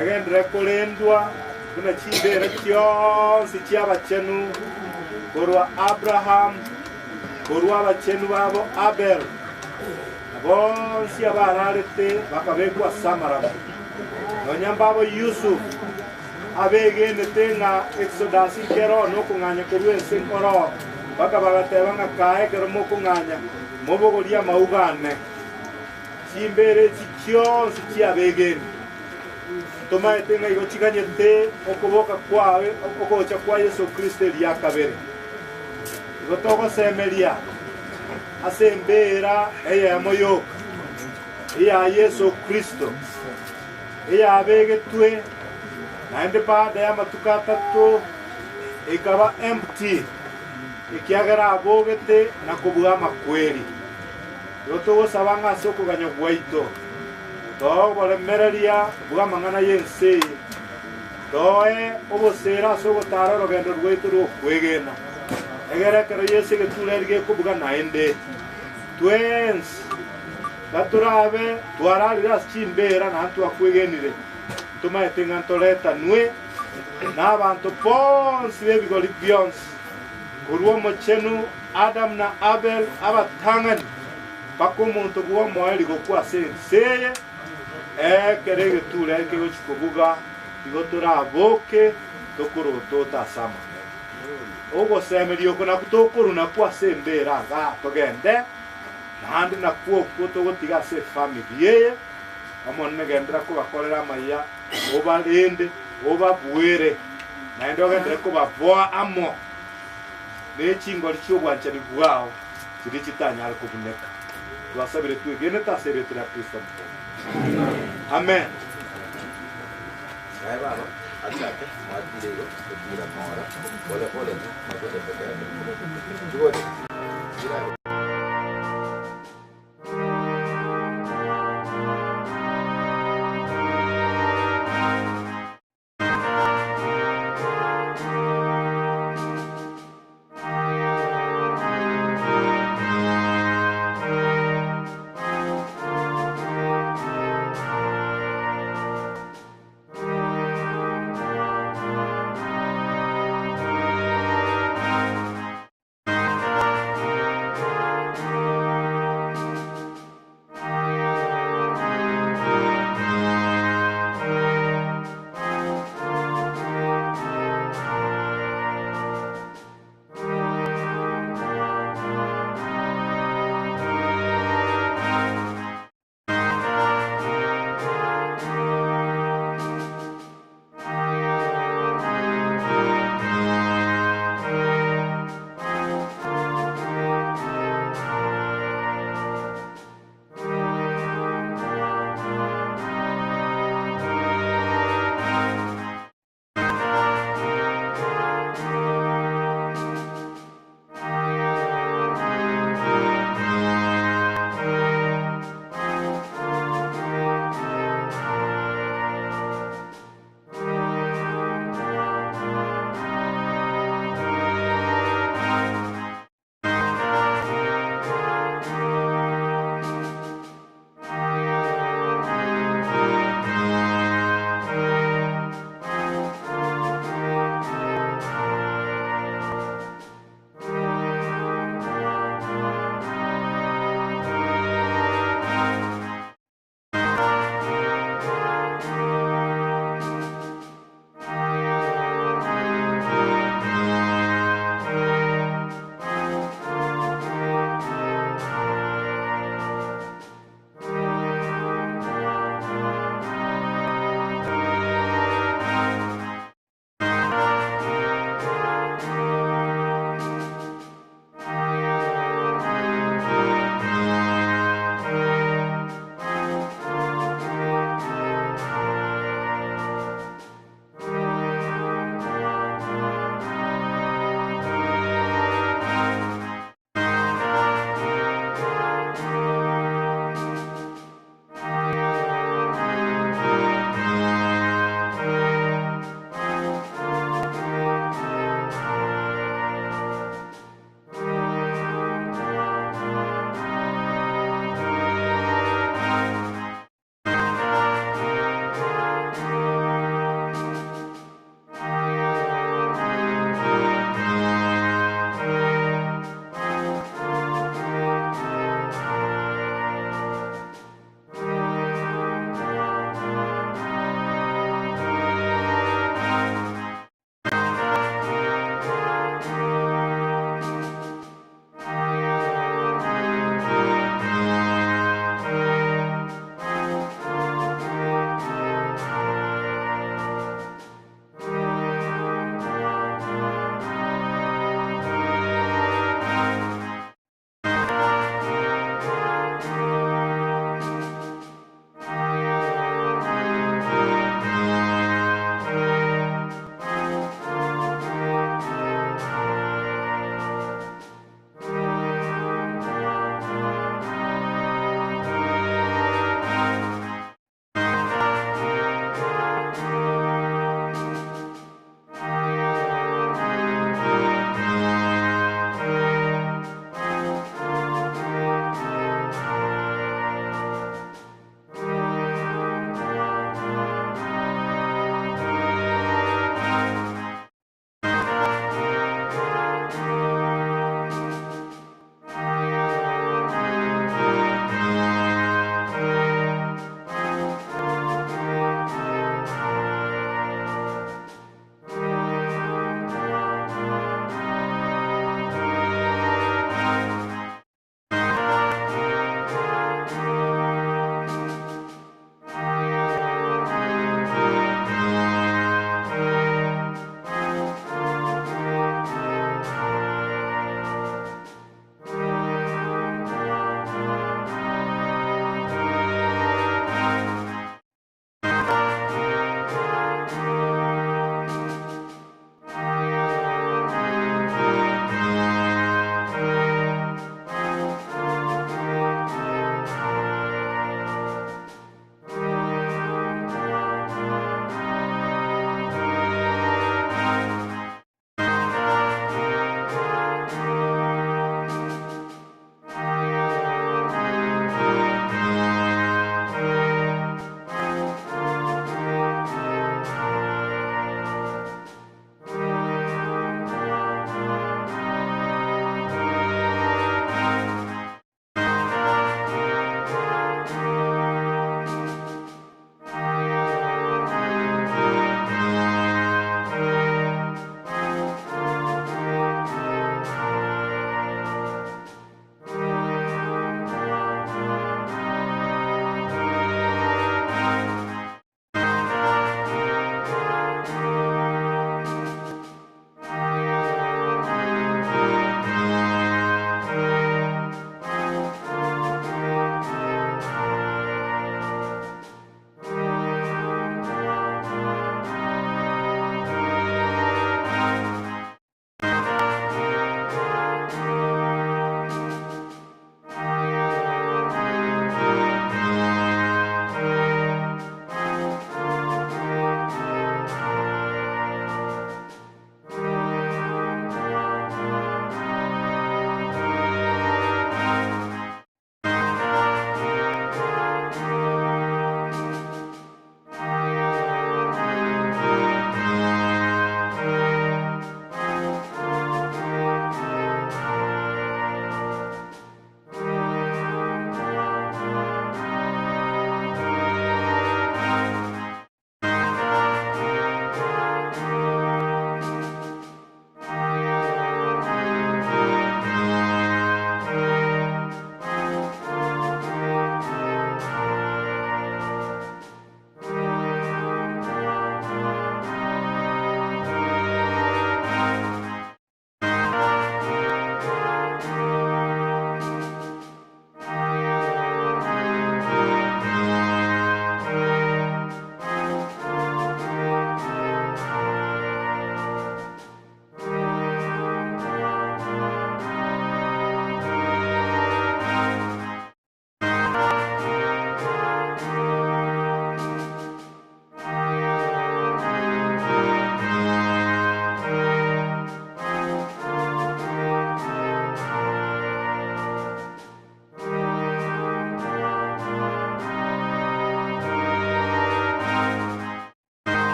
agendra kolendwa kuna chibera kyonsi kyabachenu korwa Abraham korwa abachenu babo Abel bonsi abararete bakabekwa Samara nonyambabo Yusuf abegene tenga Exodus kero no kunganya kurwe senkoro baka bagatebanga kae kero mo kunganya mobogoria maugane chimbere chikyonsi kyabegene toma tenga igo chiganyete okuboka kwawe okocha kwa Yesu Kristo lyakabere gotogo semeria asembera eya moyo eya Yesu Kristo eya abegetwe naende baada ya matuka tatu ikaba empty ikiagera abogete na kubuga makweli yoto sabanga soko ganyo gwaito to bole mereria buga mangana yense toe obosera soko tara rogendo gwaito ro kwegena egera kero Yesu ke tulerige kubuga naende twens baturabe twararira chimbera na antu akwegenire tumaete ngantoleta nwe n'abantu bonsi b'ebigori byonsi kurwo mochenu Adam na Abel abatangani pako omuntu gwo moeri gokwa senseye kerege tule ke gochikubuga igotora aboke tokurotota sama ogo semerio kuna kutokuru na kwa sembera ga togende nandi na kuo kuto gotiga se family yeye amone gendera ko bakorera maya obalende obabuere na ndo gendera ko bavoa amo nechingo licho bwanchani bwao kirichitanya ariko buneka twasabire twegene taseretera Kristo amen. Hai baba, achate, mati lego, kira mora, pole pole, mago de pekara.